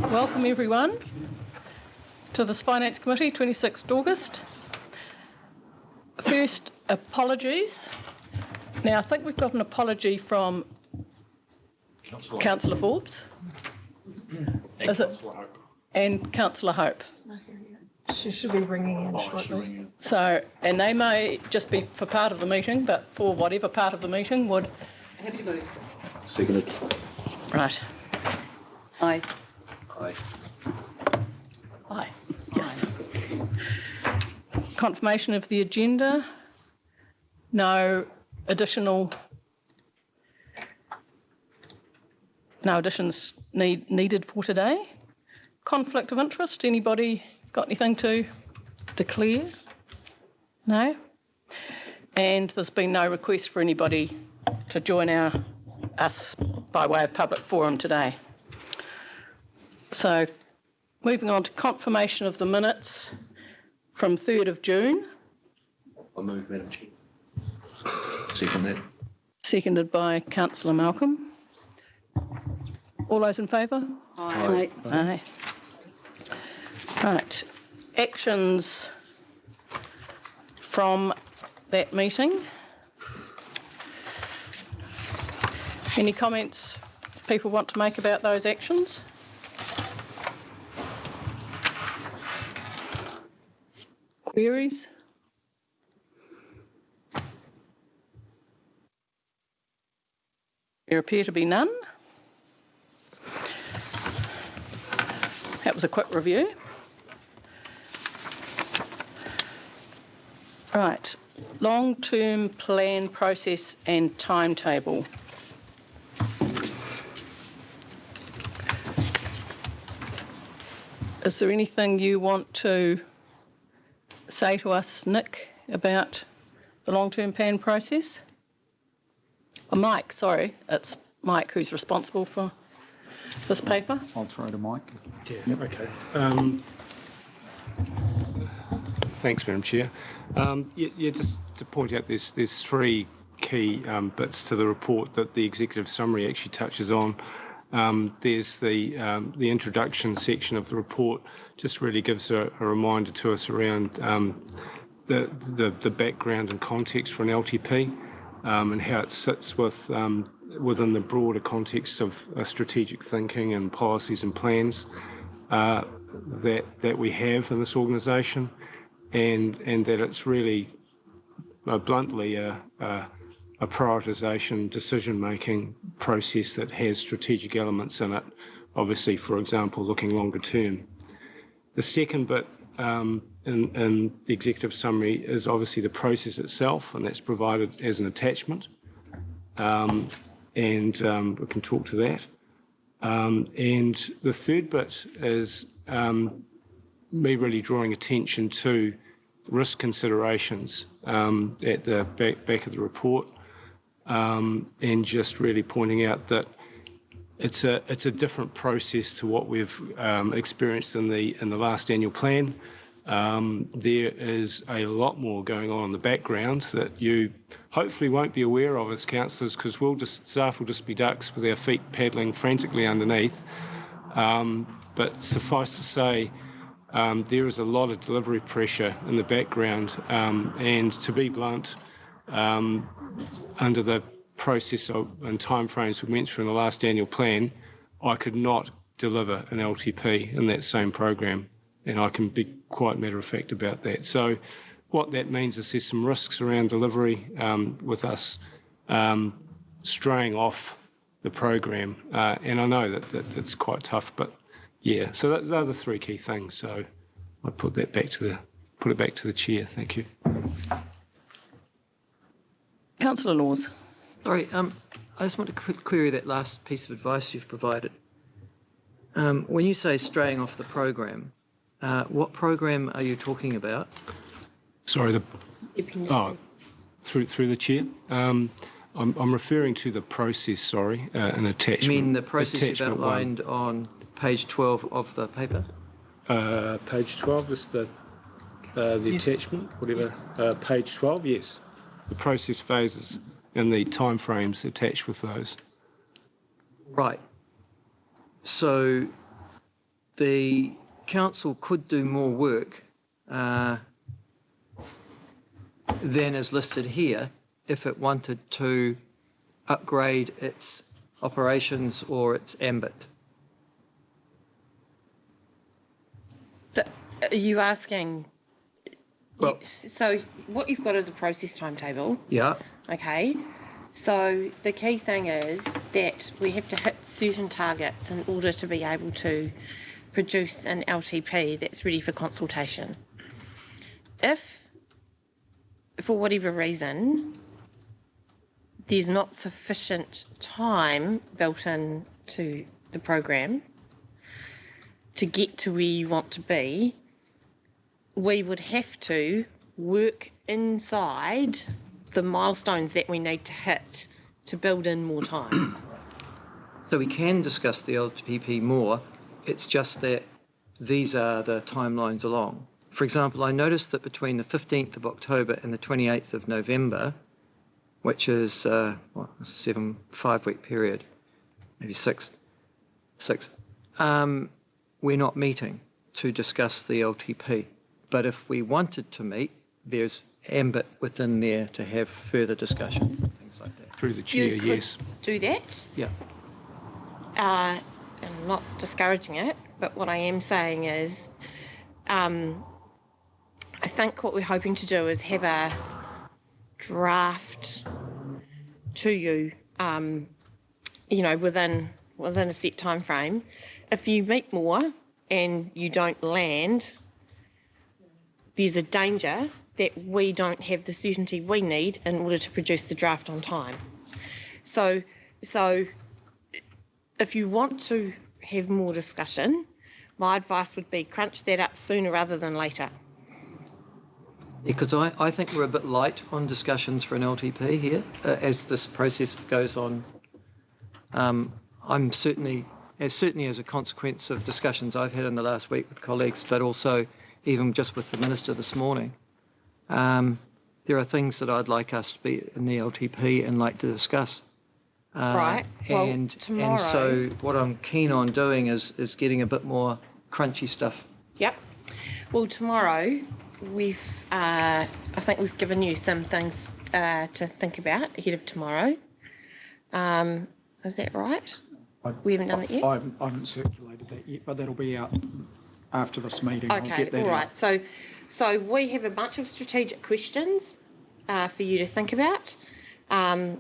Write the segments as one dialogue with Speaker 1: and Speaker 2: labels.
Speaker 1: Welcome everyone to this Finance Committee, 26th August. First, apologies. Now I think we've got an apology from Councillor Forbes. Is it? And Councillor Hope.
Speaker 2: She should be ringing in shortly.
Speaker 1: So, and they may just be for part of the meeting, but for whatever part of the meeting would...
Speaker 3: Happy to move.
Speaker 4: Seconded.
Speaker 1: Right.
Speaker 3: Aye.
Speaker 4: Aye.
Speaker 1: Aye. Yes. Confirmation of the agenda. No additions needed for today. Conflict of interest, anybody got anything to declare? No? And there's been no request for anybody to join us by way of public forum today. So, moving on to confirmation of the minutes from 3rd of June.
Speaker 4: I move, Madam Chair. Second that.
Speaker 1: Seconded by Councillor Malcolm. All those in favour?
Speaker 3: Aye.
Speaker 1: Aye. Right. Actions from that meeting. Any comments people want to make about those actions? Queries? There appear to be none. That was a quick review. Right, long-term plan process and timetable. Is there anything you want to say to us, Nick, about the long-term plan process? Mike, sorry, it's Mike who's responsible for this paper.
Speaker 5: I'll throw to Mike.
Speaker 6: Yeah, yep. Okay. Thanks, Madam Chair. Just to point out, there's three key bits to the report that the executive summary actually touches on. There's the introduction section of the report, just really gives a reminder to us around the background and context for an LTP and how it sits within the broader context of strategic thinking and policies and plans that we have in this organisation, and that it's really bluntly a prioritisation decision-making process that has strategic elements in it, obviously, for example, looking longer term. The second bit in the executive summary is obviously the process itself, and that's provided as an attachment, and we can talk to that. And the third bit is me really drawing attention to risk considerations at the back of the report, and just really pointing out that it's a different process to what we've experienced in the last annual plan. There is a lot more going on in the background that you hopefully won't be aware of as councillors, because staff will just be ducks with our feet paddling frantically underneath. But suffice to say, there is a lot of delivery pressure in the background, and to be blunt, under the process and timeframes we went through in the last annual plan, I could not deliver an LTP in that same program, and I can be quite matter of fact about that. So what that means is there's some risks around delivery with us straying off the program, and I know that it's quite tough, but yeah, so those are the three key things. So I put it back to the chair. Thank you.
Speaker 1: Councillor Laws.
Speaker 7: Sorry, I just want to query that last piece of advice you've provided. When you say straying off the program, what program are you talking about?
Speaker 6: Sorry, through the chair. I'm referring to the process. Sorry, an attachment.
Speaker 7: You mean the process you've outlined on page 12 of the paper?
Speaker 6: Page 12 is the attachment. Whatever. Page 12. Yes, the process phases and the timeframes attached with those.
Speaker 7: Right. So the council could do more work than is listed here if it wanted to upgrade its operations or its ambit.
Speaker 5: So are you asking,
Speaker 7: Well,
Speaker 5: so what you've got is a process timetable,
Speaker 7: yeah,
Speaker 5: okay? So the key thing is that we have to hit certain targets in order to be able to produce an LTP that's ready for consultation. If, for whatever reason, there's not sufficient time built into the program to get to where you want to be, we would have to work inside the milestones that we need to hit to build in more time.
Speaker 7: so we can discuss the LTP more. It's just that these are the timelines along. For example, I noticed that between the 15th of October and the 28th of November, which is a 5-week period, maybe six, we're not meeting to discuss the LTP. But if we wanted to meet, there's ambit within there to have further discussions and things like that.
Speaker 6: Through the chair,
Speaker 5: You could
Speaker 6: yes.
Speaker 5: do that.
Speaker 7: Yeah.
Speaker 5: And I'm not discouraging it, but what I am saying is I think what we're hoping to do is have a draft to you, within a set time frame. If you meet more and you don't land, there's a danger that we don't have the certainty we need in order to produce the draft on time. So if you want to have more discussion, my advice would be crunch that up sooner rather than later.
Speaker 7: Because I think we're a bit light on discussions for an LTP here as this process goes on. I'm certainly as a consequence of discussions I've had in the last week with colleagues, but also even just with the Minister this morning. There are things that I'd like us to be in the LTP and like to discuss.
Speaker 5: Right. Well,
Speaker 7: And
Speaker 5: tomorrow.
Speaker 7: so what I'm keen on doing is getting a bit more crunchy stuff.
Speaker 5: Yep. Well, tomorrow I think we've given you some things to think about ahead of tomorrow. Is that right? We haven't done that yet?
Speaker 8: I haven't circulated that yet, but that'll be out after this meeting. I'll
Speaker 5: Okay,
Speaker 8: get that
Speaker 5: all right.
Speaker 8: out.
Speaker 5: So we have a bunch of strategic questions for you to think about. And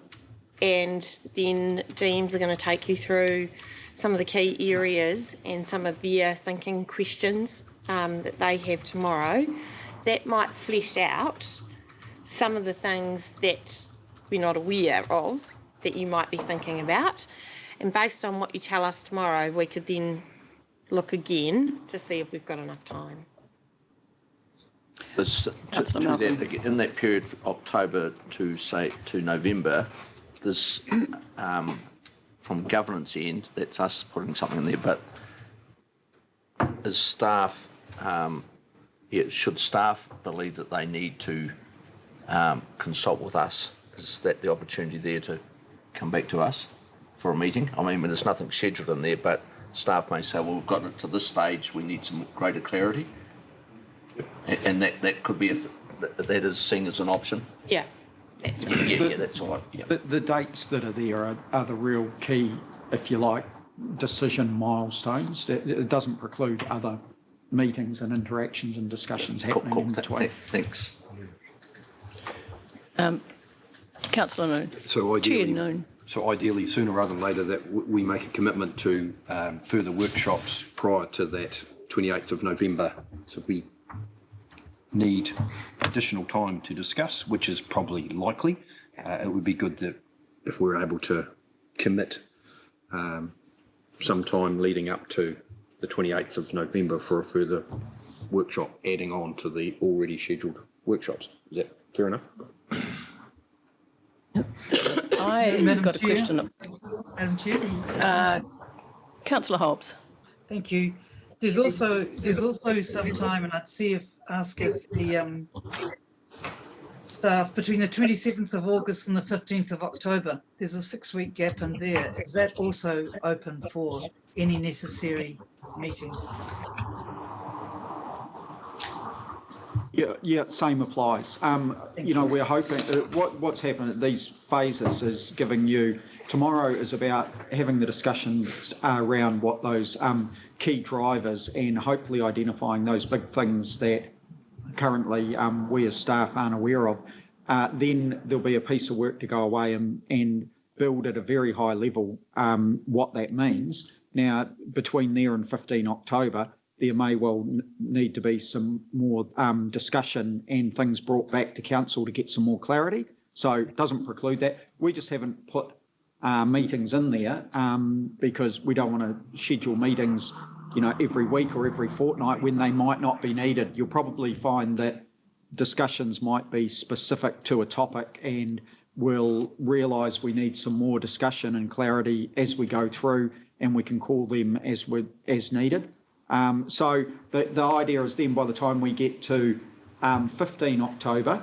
Speaker 5: then Deems are going to take you through some of the key areas and some of their thinking questions that they have tomorrow. That might flesh out some of the things that we're not aware of that you might be thinking about. And based on what you tell us tomorrow, we could then look again to see if we've got enough time.
Speaker 1: Councillor Malcolm.
Speaker 4: In that period, October to November, there's from governance end, that's us putting something in there, but as staff, should staff believe that they need to consult with us, is that the opportunity there to come back to us for a meeting? I mean, there's nothing scheduled in there, but staff may say, well, we've gotten it to this stage, we need some greater clarity. And that could be, that is seen as an option.
Speaker 5: Yeah, that's right.
Speaker 4: Yeah, that's all right. Yeah.
Speaker 8: The dates that are there are the real key, if you like, decision milestones. It doesn't preclude other meetings and interactions and discussions happening in between.
Speaker 4: Thanks.
Speaker 1: Councillor Noon.
Speaker 9: So
Speaker 1: Chair
Speaker 9: ideally,
Speaker 1: Noon.
Speaker 9: sooner rather than later, that we make a commitment to further workshops prior to that 28th of November. So we need additional time to discuss, which is probably likely. It would be good that if we're able to commit some time leading up to the 28th of November for a further workshop, adding on to the already scheduled workshops. Is that fair enough?
Speaker 1: I've got a
Speaker 10: Chair.
Speaker 1: question.
Speaker 10: Madam Chair.
Speaker 1: Councillor Hobbs.
Speaker 10: Thank you. There's also some time, and I'd ask if the staff between the 27th of August and the 15th of October. There's a 6-week gap in there. Is that also open for any necessary meetings?
Speaker 8: Yeah, same applies. You know, we're hoping, what's happened at these phases is giving you, tomorrow is about having the discussions around what those key drivers and hopefully identifying those big things that currently we as staff aren't aware of. Then there'll be a piece of work to go away and build at a very high level what that means. Now, between there and 15 October, there may well need to be some more discussion and things brought back to council to get some more clarity. So it doesn't preclude that. We just haven't put meetings in there because we don't want to schedule meetings, you know, every week or every fortnight when they might not be needed. You'll probably find that discussions might be specific to a topic and we'll realise we need some more discussion and clarity as we go through, and we can call them as needed. So the idea is then by the time we get to 15 October,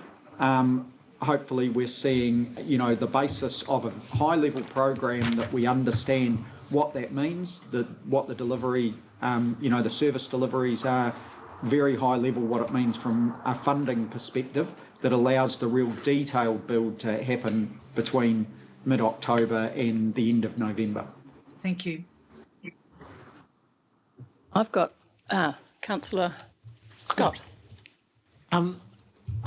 Speaker 8: hopefully we're seeing, you know, the basis of a high level program that we understand what that means, what the delivery, you know, the service deliveries are, very high level what it means from a funding perspective that allows the real detailed build to happen between mid-October and the end of November.
Speaker 10: Thank you.
Speaker 1: I've got Councillor Scott.
Speaker 11: I'm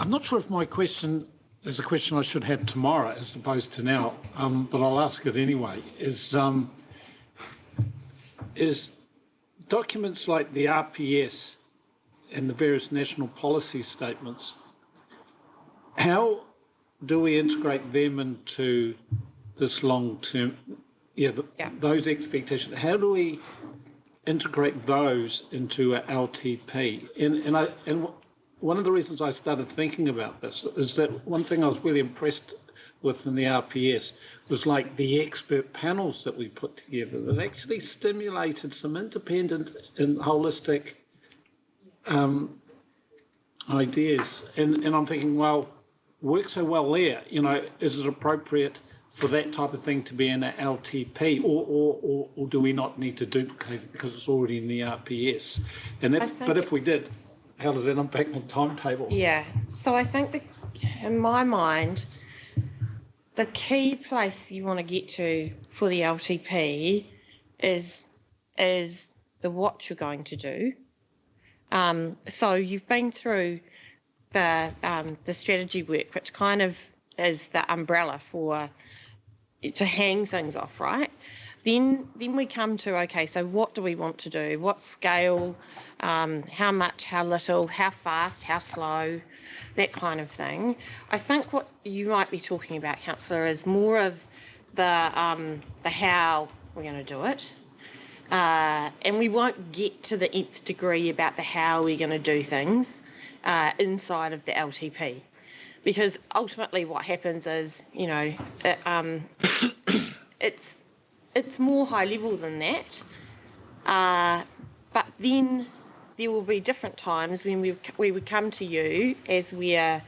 Speaker 11: not sure if my question is a question I should have tomorrow as opposed to now, but I'll ask it anyway. Is documents like the RPS and the various national policy statements, how do we integrate them into this long-term, those expectations? How do we integrate those into a LTP? And one of the reasons I started thinking about this is that one thing I was really impressed with in the RPS was like the expert panels that we put together that actually stimulated some independent and holistic ideas. And I'm thinking, well, worked so well there, you know, is it appropriate for that type of thing to be in an LTP, or do we not need to duplicate it because it's already in the RPS? And if we did, how does that impact on timetable?
Speaker 5: Yeah, so I think in my mind, the key place you want to get to for the LTP is the what you're going to do. So you've been through the strategy work, which kind of is the umbrella to hang things off, right? Then we come to, okay, so what do we want to do? What scale, how much, how little, how fast, how slow, that kind of thing. I think what you might be talking about, Councillor, is more of the how we're going to do it. And we won't get to the nth degree about the how we're going to do things inside of the LTP. Because ultimately what happens is, you know, it's more high level than that. But then there will be different times when we would come to you as we are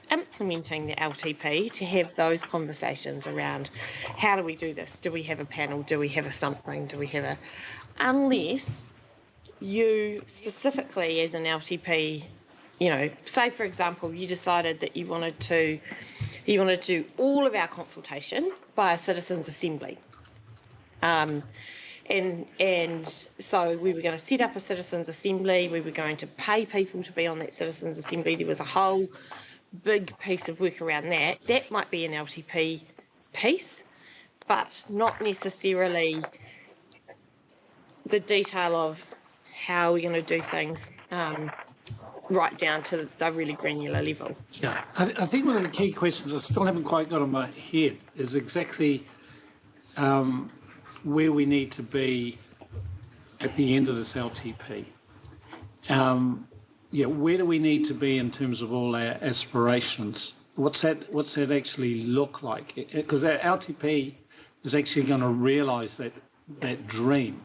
Speaker 5: implementing the LTP to have those conversations around how do we do this? Do we have a panel? Do we have a something? Do we have a... Unless you specifically as an LTP, you know, say for example, you decided that you wanted to do all of our consultation by a citizens' assembly. And so we were going to set up a citizens' assembly, we were going to pay people to be on that citizens' assembly. There was a whole big piece of work around that. That might be an LTP piece, but not necessarily the detail of how we're going to do things right down to the really granular level.
Speaker 11: Yeah, I think one of the key questions I still haven't quite got in my head is exactly where we need to be at the end of this LTP. Where do we need to be in terms of all our aspirations? What's that actually look like? Because our LTP is actually going to realise that dream,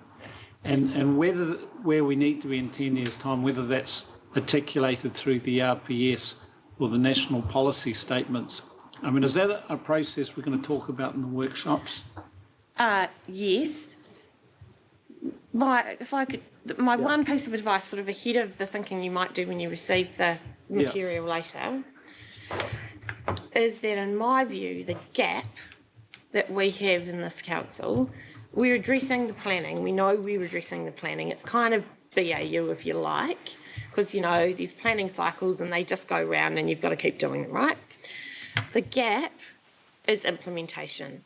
Speaker 11: and where we need to be in 10 years' time, whether that's articulated through the RPS or the national policy statements. I mean, is that a process we're going to talk about in the workshops?
Speaker 5: Yes. My one piece of advice, sort of ahead of the thinking you might do when you receive the material later, is that in my view, the gap that we have in this council, we're addressing the planning. We know we're addressing the planning. It's kind of BAU, if you like, because, you know, these planning cycles and they just go round and you've got to keep doing them, right? The gap is implementation.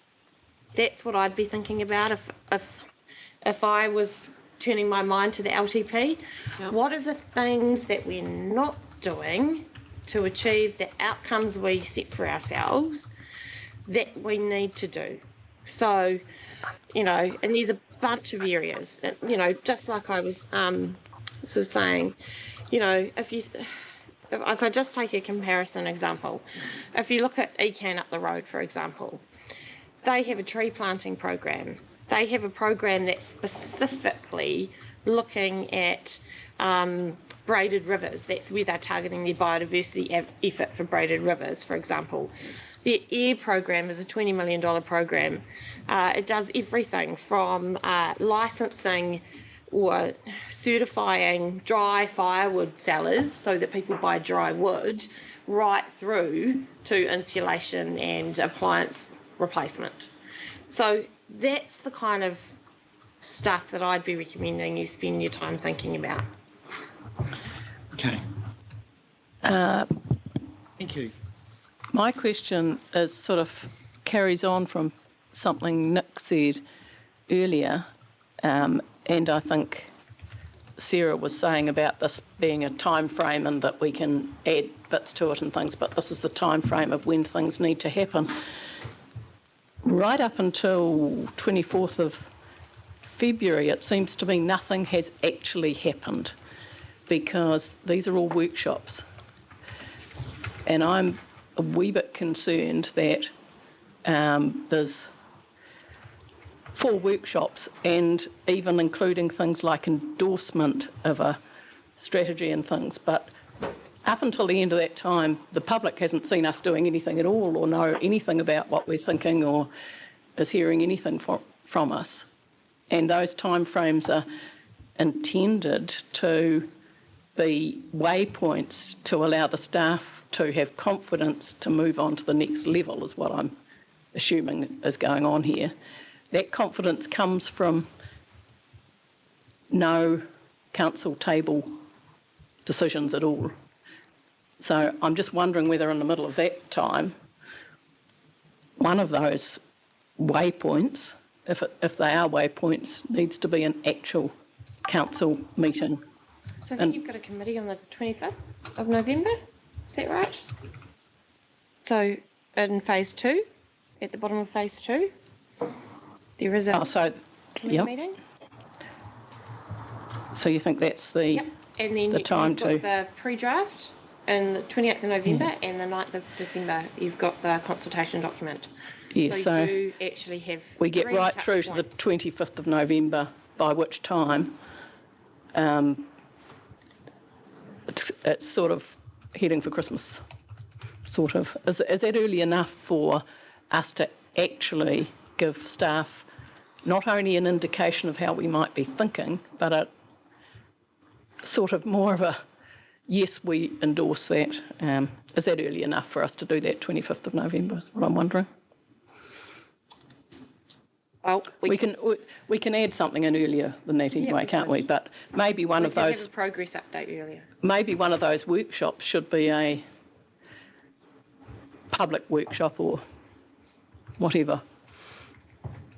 Speaker 5: That's what I'd be thinking about if I was turning my mind to the LTP. Yep. What are the things that we're not doing to achieve the outcomes we set for ourselves that we need to do? So, you know, and there's a bunch of areas, you know, just like I was sort of saying, you know, if I just take a comparison example, if you look at ECAN up the road, for example, they have a tree planting program. They have a program that's specifically looking at braided rivers. That's where they're targeting their biodiversity effort for braided rivers, for example. Their AIR program is a $20 million program. It does everything from licensing or certifying dry firewood sellers so that people buy dry wood, right through to insulation and appliance replacement. So that's the kind of stuff that I'd be recommending you spend your time thinking about.
Speaker 11: Okay. Thank you.
Speaker 1: My question is sort of carries on from something Nick said earlier, and I think Sarah was saying about this being a time frame and that we can add bits to it and things, but this is the time frame of when things need to happen. Right up until 24th of February, it seems to me nothing has actually happened because these are all workshops. And I'm a wee bit concerned that there's 4 workshops and even including things like endorsement of a strategy and things, but up until the end of that time, the public hasn't seen us doing anything at all or know anything about what we're thinking or is hearing anything from us. And those timeframes are intended to be waypoints to allow the staff to have confidence to move on to the next level is what I'm assuming is going on here. That confidence comes from no council table decisions at all. So I'm just wondering whether in the middle of that time, one of those waypoints, if they are waypoints, needs to be an actual council meeting.
Speaker 5: So I think you've got a committee on the 25th of November, is that right? So in phase 2, at the bottom of phase 2, there is a committee meeting.
Speaker 1: So you think that's the
Speaker 5: And then
Speaker 1: the time
Speaker 5: you've got the pre-draft and the 28th of November and the 9th of December, you've got the consultation document.
Speaker 1: Yes,
Speaker 5: so you do actually have
Speaker 1: we get
Speaker 5: 3
Speaker 1: right
Speaker 5: touch
Speaker 1: through to the
Speaker 5: points.
Speaker 1: 25th of November, by which time it's sort of heading for Christmas, sort of. Is that early enough for us to actually give staff not only an indication of how we might be thinking, but a sort of more of a, yes, we endorse that. Is that early enough for us to do that 25th of November is what I'm wondering.
Speaker 5: Well,
Speaker 1: we can add something in earlier than that anyway, can't we? But maybe one of those...
Speaker 5: have a progress update earlier.
Speaker 1: Maybe one of those workshops should be a public workshop or whatever,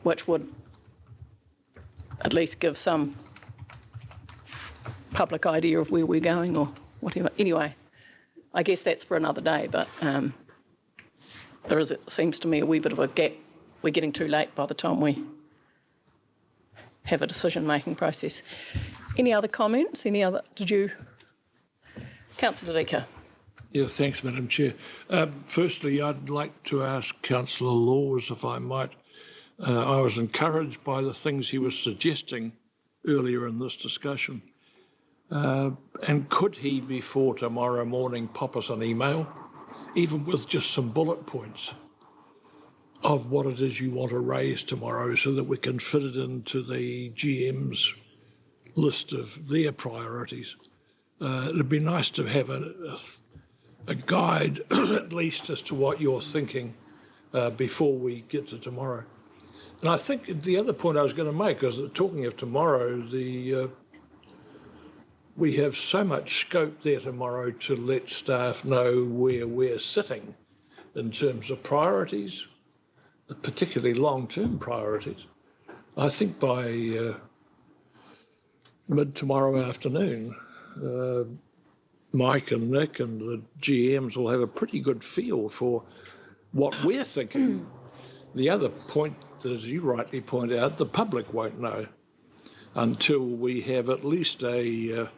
Speaker 1: which would at least give some public idea of where we're going or whatever. Anyway, I guess that's for another day, but there is, it seems to me, a wee bit of a gap. We're getting too late by the time we have a decision-making process. Any other comments? Councillor Decker.
Speaker 12: Yeah, thanks, Madam Chair. Firstly, I'd like to ask Councillor Laws, if I might. I was encouraged by the things he was suggesting earlier in this discussion. And could he, before tomorrow morning, pop us an email even with just some bullet points of what it is you want to raise tomorrow so that we can fit it into the GM's list of their priorities. It'd be nice to have a guide at least as to what you're thinking before we get to tomorrow. And I think the other point I was going to make is that talking of tomorrow, we have so much scope there tomorrow to let staff know where we're sitting in terms of priorities, particularly long-term priorities. I think by mid tomorrow afternoon, Mike and Nick and the GMs will have a pretty good feel for what we're thinking. The other point, as you rightly point out, the public won't know until we have at least a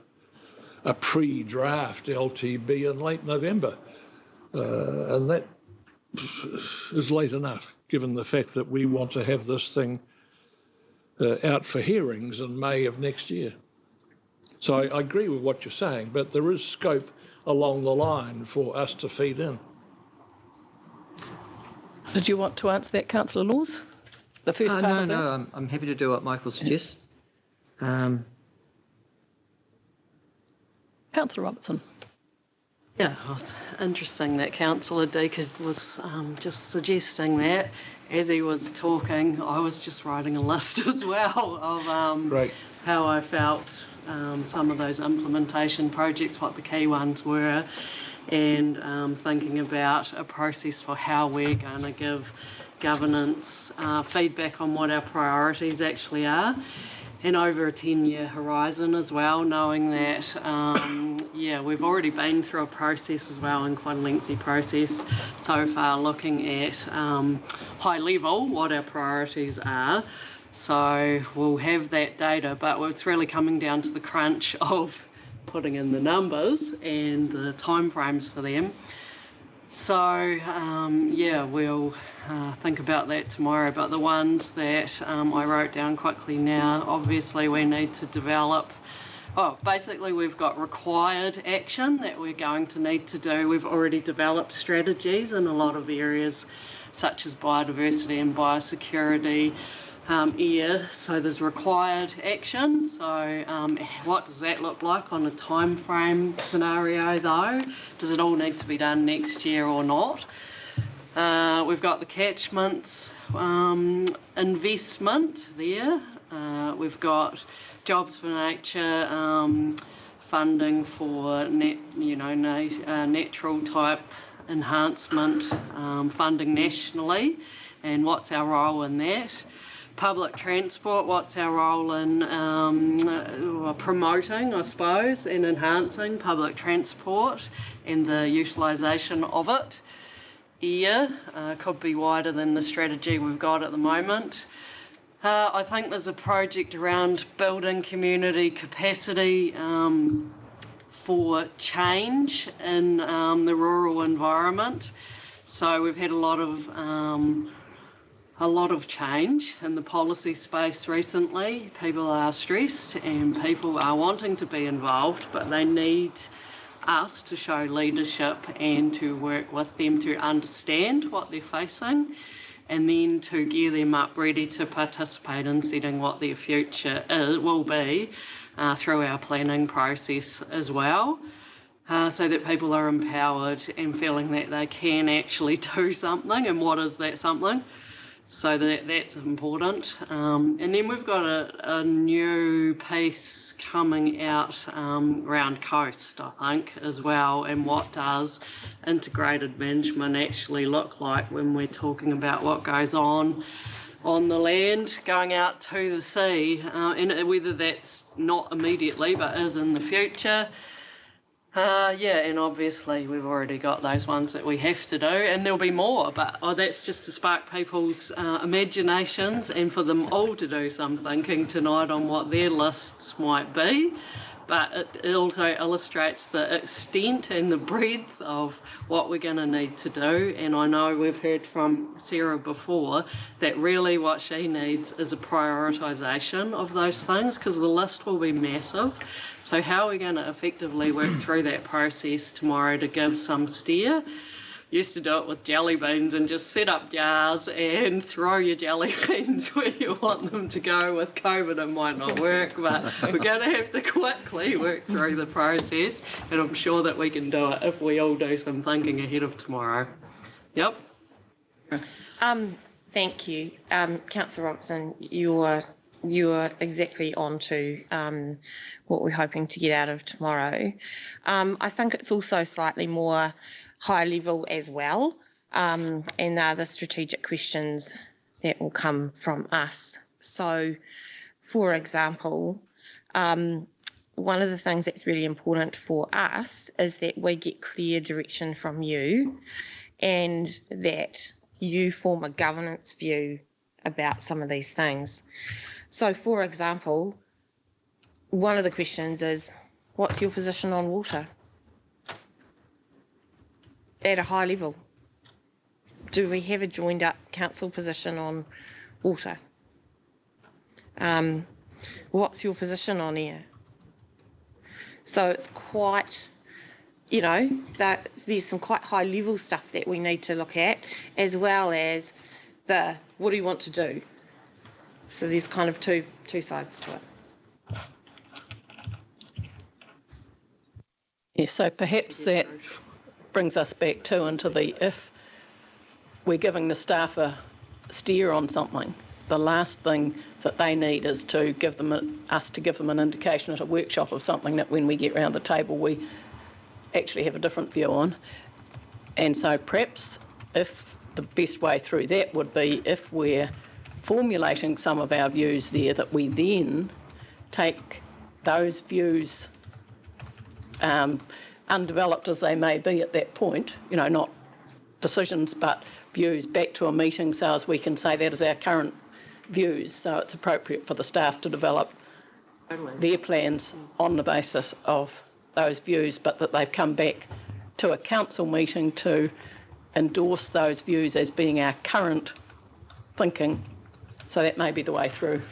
Speaker 12: pre-draft LTB in late November. And that is late enough, given the fact that we want to have this thing out for hearings in May of next year. So I agree with what you're saying, but there is scope along the line for us to feed in.
Speaker 1: Did you want to answer that, Councillor Laws? The first part of that?
Speaker 7: No, I'm happy to do what Michael suggests.
Speaker 1: Councillor Robertson.
Speaker 13: Yeah, it was interesting that Councillor Deaker was just suggesting that. As he was talking, I was just writing a list as well of how I felt some of those implementation projects, what the key ones were, and thinking about a process for how we're going to give governance feedback on what our priorities actually are, and over a 10-year horizon as well, knowing that, we've already been through a process as well, and quite a lengthy process so far, looking at high level what our priorities are. So we'll have that data, but it's really coming down to the crunch of putting in the numbers and the timeframes for them. So, we'll think about that tomorrow. But the ones that I wrote down quickly now, obviously we need to develop, basically we've got required action that we're going to need to do. We've already developed strategies in a lot of areas, such as biodiversity and biosecurity, so there's required action. So what does that look like on a time frame scenario though? Does it all need to be done next year or not? We've got the catchments investment there. We've got Jobs for Nature funding for natural type enhancement funding nationally, and what's our role in that? Public transport, what's our role in promoting, I suppose, and enhancing public transport and the utilisation of it? Could be wider than the strategy we've got at the moment. I think there's a project around building community capacity for change in the rural environment. So we've had a lot of change in the policy space recently. People are stressed and people are wanting to be involved, but they need us to show leadership and to work with them to understand what they're facing, and then to gear them up ready to participate in setting what their future will be through our planning process as well, so that people are empowered and feeling that they can actually do something, and what is that something. So that's important. And then we've got a new piece coming out around coast, I think, as well, and what does integrated management actually look like when we're talking about what goes on the land going out to the sea, and whether that's not immediately but is in the future. And obviously we've already got those ones that we have to do, and there'll be more, but that's just to spark people's imaginations and for them all to do some thinking tonight on what their lists might be. but it also illustrates the extent and the breadth of what we're going to need to do. And I know we've heard from Sarah before that really what she needs is a prioritisation of those things, because the list will be massive. So how are we going to effectively work through that process tomorrow to give some steer? Used to do it with jelly beans and just set up jars and throw your jelly beans where you want them to go. With COVID, it might not work, but we're going to have to quickly work through the process, and I'm sure that we can do it if we all do some thinking ahead of tomorrow. Yep.
Speaker 5: Thank you. Councillor Robertson, you are exactly on to what we're hoping to get out of tomorrow. I think it's also slightly more high level as well, and they're the strategic questions that will come from us. So, for example, one of the things that's really important for us is that we get clear direction from you and that you form a governance view about some of these things. So, for example, one of the questions is, what's your position on water? At a high level, do we have a joined up council position on water? What's your position on air? So it's quite, that there's some quite high level stuff that we need to look at, as well as the what do you want to do? So there's kind of two sides to it.
Speaker 1: Yeah, so perhaps that brings us back into the, if we're giving the staff a steer on something, the last thing that they need is to give them an indication at a workshop of something that when we get round the table we actually have a different view on. And so perhaps if the best way through that would be, if we're formulating some of our views there, that we then take those views, undeveloped as they may be at that point, not decisions but views, back to a meeting so as we can say that is our current views. So it's appropriate for the staff to develop their plans on the basis of those views, but that they've come back to a council meeting to endorse those views as being our current thinking. So that may be the way through.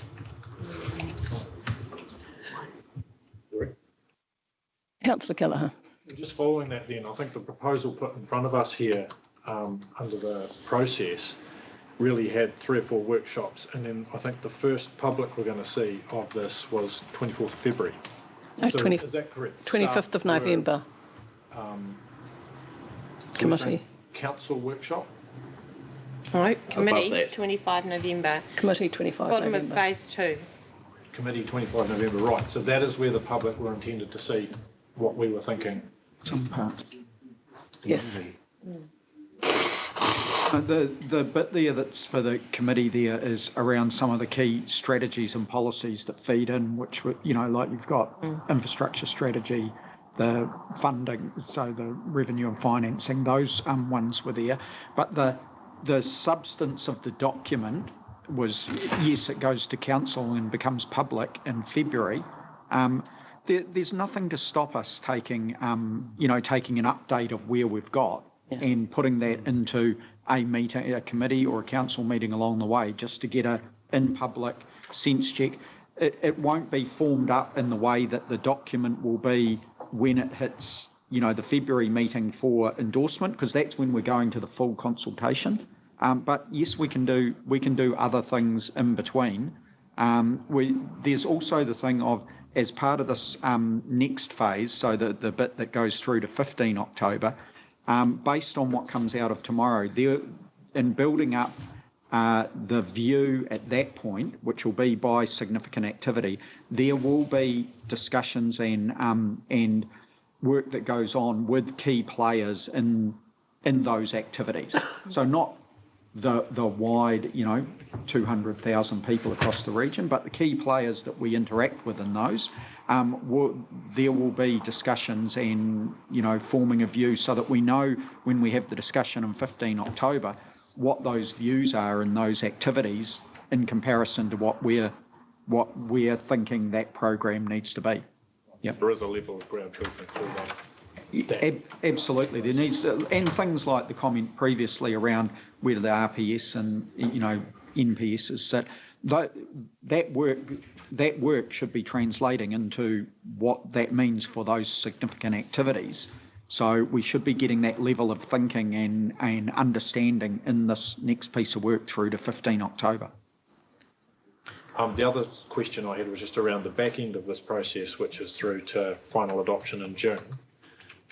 Speaker 1: Councillor Kelleher.
Speaker 12: Just following that then, I think the proposal put in front of us here under the process really had 3 or 4 workshops, and then I think the first public we're going to see of this was 24th of February.
Speaker 1: No,
Speaker 12: So is that correct?
Speaker 1: 25th of November. Committee.
Speaker 12: Council workshop?
Speaker 5: No, committee, 25 November.
Speaker 1: Committee, 25
Speaker 5: Bottom
Speaker 1: November.
Speaker 5: of phase 2.
Speaker 12: Committee, 25 November, right. So that is where the public were intended to see what we were thinking.
Speaker 8: Some parts.
Speaker 1: Yes.
Speaker 8: The bit there that's for the committee there is around some of the key strategies and policies that feed in, which, like you've got infrastructure strategy, the funding, so the revenue and financing, those ones were there. But the substance of the document was, yes, it goes to council and becomes public in February. There's nothing to stop us taking an update of where we've got and putting that into a meeting, a committee or a council meeting along the way, just to get a in-public sense check. It won't be formed up in the way that the document will be when it hits, the February meeting for endorsement, because that's when we're going to the full consultation. But yes, we can do other things in between. There's also the thing of, as part of this next phase, so the bit that goes through to 15 October, based on what comes out of tomorrow, in building up the view at that point, which will be by significant activity, there will be discussions and work that goes on with key players in those activities. So not the wide, 200,000 people across the region, but the key players that we interact with in those, there will be discussions and, forming a view so that we know when we have the discussion on 15 October, what those views are in those activities in comparison to what we're thinking that program needs to be. Yep.
Speaker 12: There is a level of ground truthing through that.
Speaker 8: Absolutely, there needs to, and things like the comment previously around where the RPS and NPSs sit. That work should be translating into what that means for those significant activities. So we should be getting that level of thinking and understanding in this next piece of work through to 15 October.
Speaker 12: The other question I had was just around the back end of this process, which is through to final adoption in June.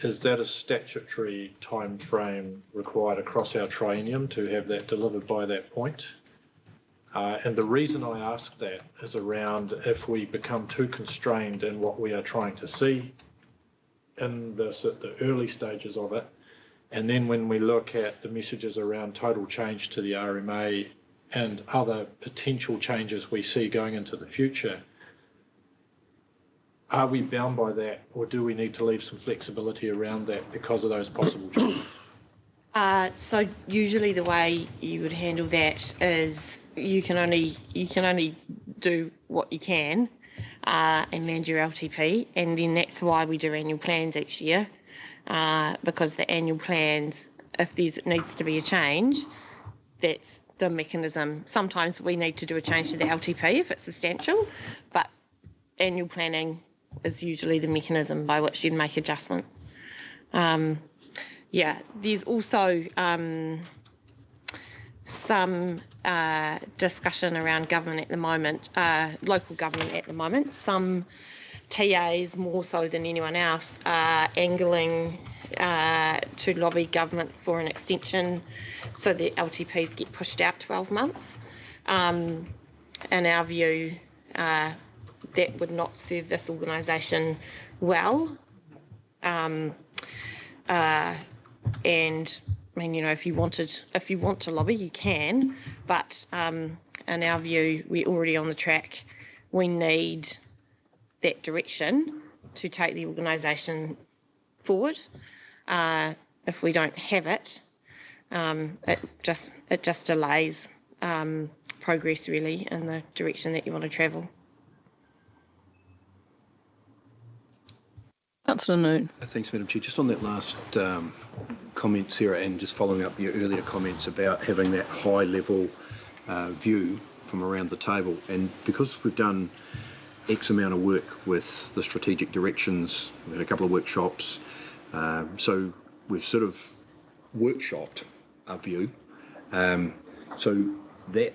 Speaker 12: Is that a statutory time frame required across our triennium to have that delivered by that point? And the reason I ask that is around if we become too constrained in what we are trying to see in this at the early stages of it, and then when we look at the messages around total change to the RMA and other potential changes we see going into the future, are we bound by that, or do we need to leave some flexibility around that because of those possible changes?
Speaker 5: So usually the way you would handle that is you can only do what you can and land your LTP, and then that's why we do annual plans each year, because the annual plans, if there needs to be a change, that's the mechanism. Sometimes we need to do a change to the LTP if it's substantial, but annual planning is usually the mechanism by which you'd make adjustment. There's also some discussion around government at the moment, local government at the moment. Some TAs, more so than anyone else, are angling to lobby government for an extension so that LTPs get pushed out 12 months. In our view, that would not serve this organisation well. And I mean, if you want to lobby, you can, but in our view, we're already on the track. We need that direction to take the organisation forward. If we don't have it, it just delays progress really in the direction that you want to travel.
Speaker 1: Councillor Noon.
Speaker 9: Thanks, Madam Chair. Just on that last comment, Sarah, and just following up your earlier comments about having that high-level view from around the table, and because we've done X amount of work with the strategic directions, we've had a couple of workshops, so we've sort of workshopped our view. So that,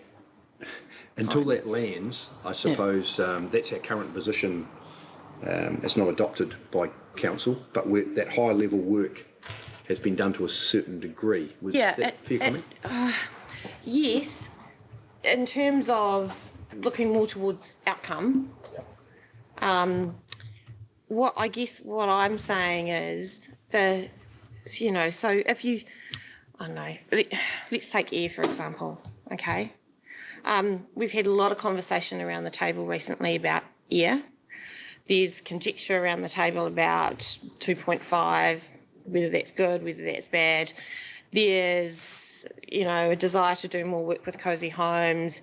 Speaker 9: until that lands, I suppose that's our current position. It's not adopted by council, but that high level work has been done to a certain degree. Was that a fair comment?
Speaker 5: Yes, in terms of looking more towards outcome. What I'm saying is so if you, I don't know, let's take air for example. Okay, we've had a lot of conversation around the table recently about air. There's conjecture around the table about 2.5, whether that's good, whether that's bad. There's, a desire to do more work with cosy homes.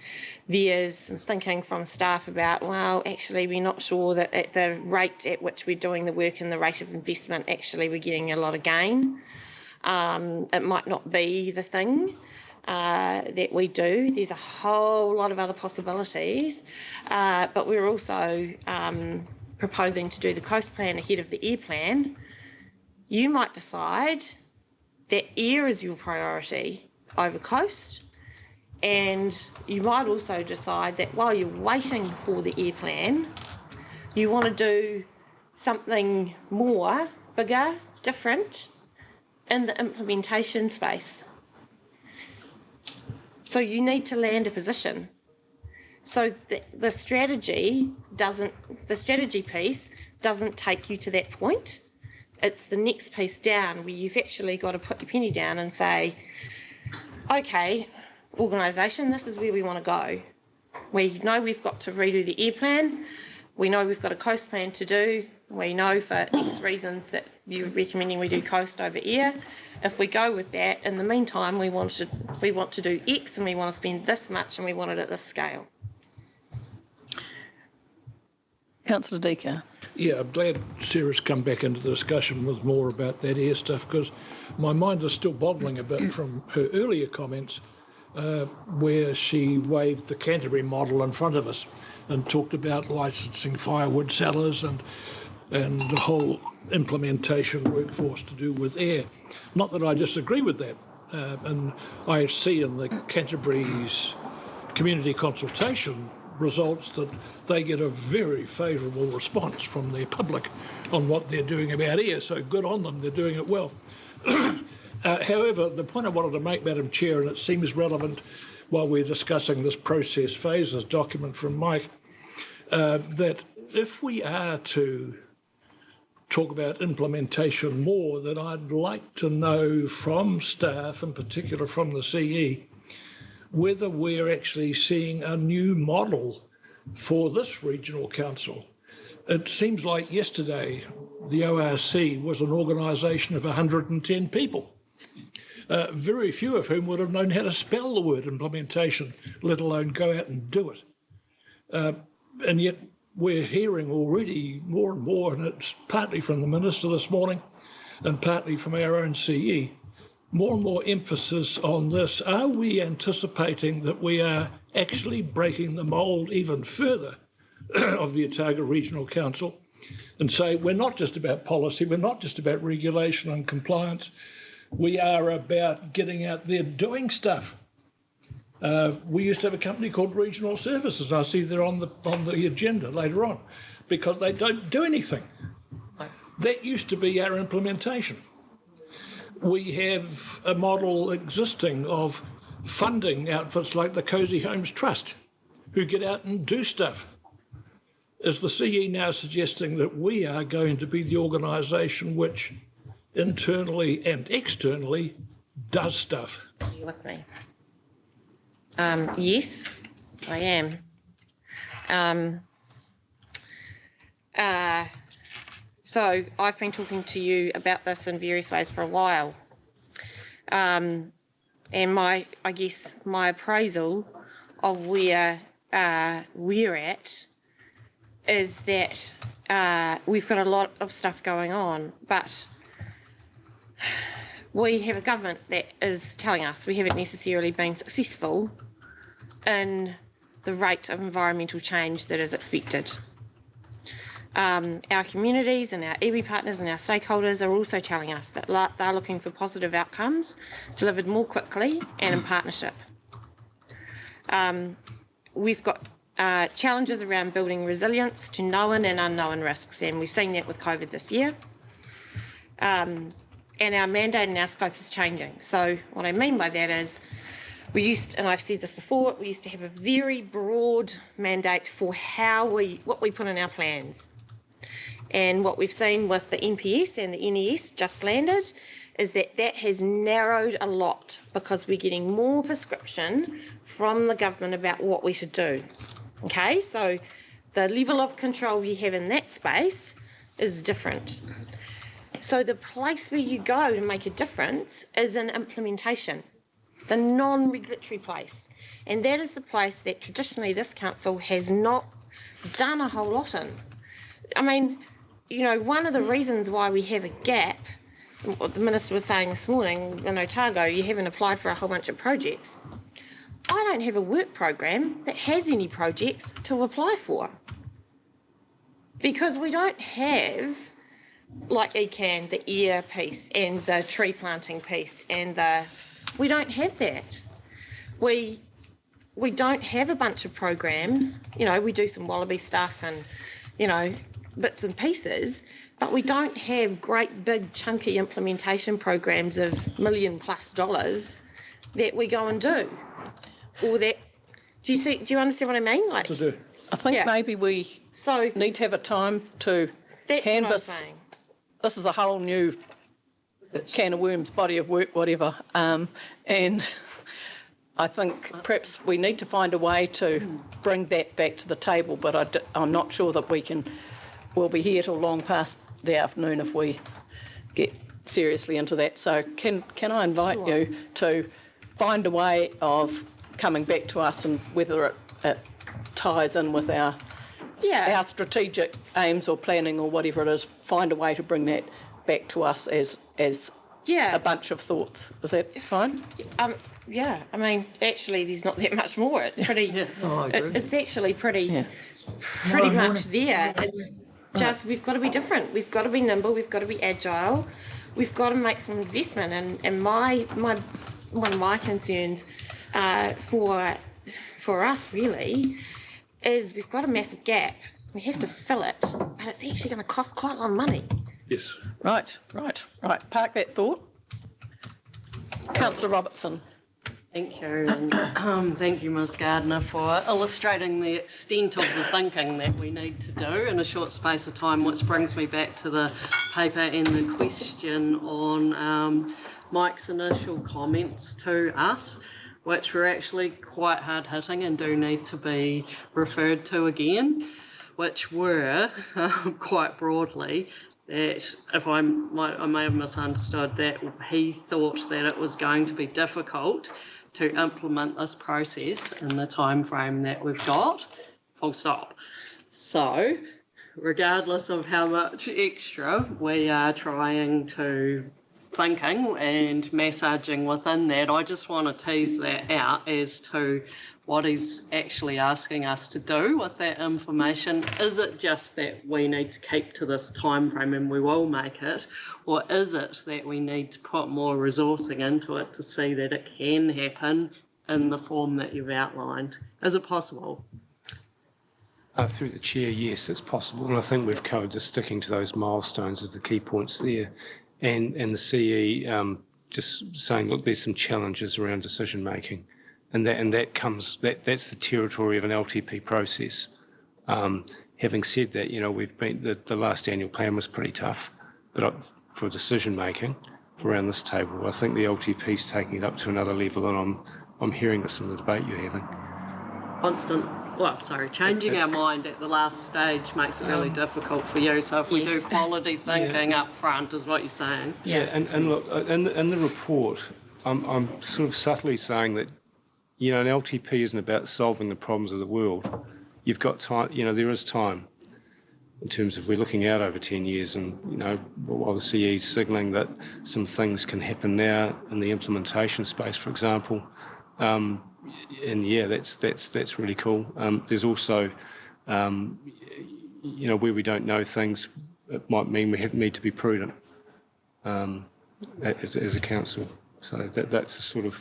Speaker 5: There's some thinking from staff about, well, actually, we're not sure that at the rate at which we're doing the work and the rate of investment, actually, we're getting a lot of gain. It might not be the thing that we do. There's a whole lot of other possibilities, but we're also proposing to do the coast plan ahead of the air plan. You might decide that air is your priority over coast, and you might also decide that while you're waiting for the air plan, you want to do something more, bigger, different in the implementation space. So you need to land a position. So the strategy piece doesn't take you to that point. It's the next piece down where you've actually got to put your penny down and say, okay, organisation, this is where we want to go. We know we've got to redo the air plan. We know we've got a coast plan to do. We know for X reasons that you're recommending we do coast over air. If we go with that, in the meantime, we want to do X and we want to spend this much and we want it at this scale.
Speaker 1: Councillor Deaker.
Speaker 12: Yeah, I'm glad Sarah's come back into the discussion with more about that air stuff, because my mind is still boggling a bit from her earlier comments where she waved the Canterbury model in front of us and talked about licensing firewood sellers and the whole implementation workforce to do with air. Not that I disagree with that. And I see in the Canterbury's community consultation results that they get a very favourable response from their public on what they're doing about air, so good on them, they're doing it well. However, the point I wanted to make, Madam Chair, and it seems relevant while we're discussing this process phases document from Mike, that if we are to talk about implementation more, that I'd like to know from staff, in particular from the CE, whether we're actually seeing a new model for this regional council. It seems like yesterday the ORC was an organisation of 110 people, very few of whom would have known how to spell the word implementation, let alone go out and do it. And yet we're hearing already more and more, and it's partly from the Minister this morning and partly from our own CE, more and more emphasis on this. Are we anticipating that we are actually breaking the mould even further of the Otago Regional Council and say we're not just about policy, we're not just about regulation and compliance, we are about getting out there doing stuff? We used to have a company called Regional Services. I see they're on the agenda later on because they don't do anything. That used to be our implementation. We have a model existing of funding outfits like the Cosy Homes Trust who get out and do stuff. Is the CE now suggesting that we are going to be the organisation which internally and externally does stuff?
Speaker 5: Are you with me? Yes, I am. So I've been talking to you about this in various ways for a while. And I guess my appraisal of where we're at is that we've got a lot of stuff going on, but we have a government that is telling us we haven't necessarily been successful in the rate of environmental change that is expected. Our communities and our iwi partners and our stakeholders are also telling us that they're looking for positive outcomes delivered more quickly and in partnership. We've got challenges around building resilience to known and unknown risks, and we've seen that with COVID this year. And our mandate and our scope is changing. So what I mean by that is and I've said this before, we used to have a very broad mandate for what we put in our plans. And what we've seen with the NPS and the NES just landed is that has narrowed a lot because we're getting more prescription from the government about what we should do. Okay, so the level of control you have in that space is different. So the place where you go to make a difference is in implementation, the non-regulatory place. And that is the place that traditionally this council has not done a whole lot in. I mean, you know, one of the reasons why we have a gap, what the Minister was saying this morning, in Otago, you haven't applied for a whole bunch of projects. I don't have a work program that has any projects to apply for. Because we don't have, like ECAN, the air piece and the tree planting piece and we don't have that. We don't have a bunch of programs. You know, we do some wallaby stuff and, you know, bits and pieces, but we don't have great big chunky implementation programs of $1 million+ that we go and do. Or that, do you understand what I mean? Like,
Speaker 1: I think maybe we need to have a time to canvass. This is a whole new can of worms, body of work, whatever. And I think perhaps we need to find a way to bring that back to the table, but I'm not sure that we'll be here till long past the afternoon if we get seriously into that. So can I invite you to find a way of coming back to us and whether it ties in with our
Speaker 5: Yeah.
Speaker 1: our strategic aims or planning or whatever it is, find a way to bring that back to us as a bunch of thoughts. Is that fine?
Speaker 5: Yeah, I mean, actually, there's not that much more. It's pretty.
Speaker 7: I agree.
Speaker 5: It's actually pretty
Speaker 10: Tomorrow
Speaker 5: much
Speaker 10: morning.
Speaker 5: there. It's just we've got to be different. We've got to be nimble. We've got to be agile. We've got to make some investment. And my one of my concerns for us really is we've got a massive gap. We have to fill it, but it's actually going to cost quite a lot of money.
Speaker 12: Yes.
Speaker 1: Right. Park that thought. Councillor Robertson.
Speaker 13: Thank you, and thank you, Ms Gardner, for illustrating the extent of the thinking that we need to do in a short space of time, which brings me back to the paper and the question on Mike's initial comments to us, which were actually quite hard-hitting and do need to be referred to again, which were, quite broadly, that if I may have misunderstood, that he thought that it was going to be difficult to implement this process in the time frame that we've got, full stop. So, regardless of how much extra we are trying to thinking and massaging within that, I just want to tease that out as to what he's actually asking us to do with that information. Is it just that we need to keep to this time frame and we will make it, or is it that we need to put more resourcing into it to see that it can happen in the form that you've outlined? Is it possible?
Speaker 6: Through the chair, yes, it's possible, and I think we've covered just sticking to those milestones as the key points there, and the CE just saying, look, there's some challenges around decision making. And that's the territory of an LTP process. Having said that, we've been the last annual plan was pretty tough, but for decision making around this table, I think the LTP is taking it up to another level, and I'm hearing this in the debate you're having.
Speaker 13: Changing our mind at the last stage makes it really difficult for you. So if we do quality thinking up front, is what you're saying.
Speaker 6: Yeah, and look, in the report, I'm sort of subtly saying that, an LTP isn't about solving the problems of the world. You've got time, there is time in terms of we're looking out over 10 years and, while the CE is signalling that some things can happen now in the implementation space, for example, that's really cool. There's also, where we don't know things, it might mean we need to be prudent as a council. So that's the sort of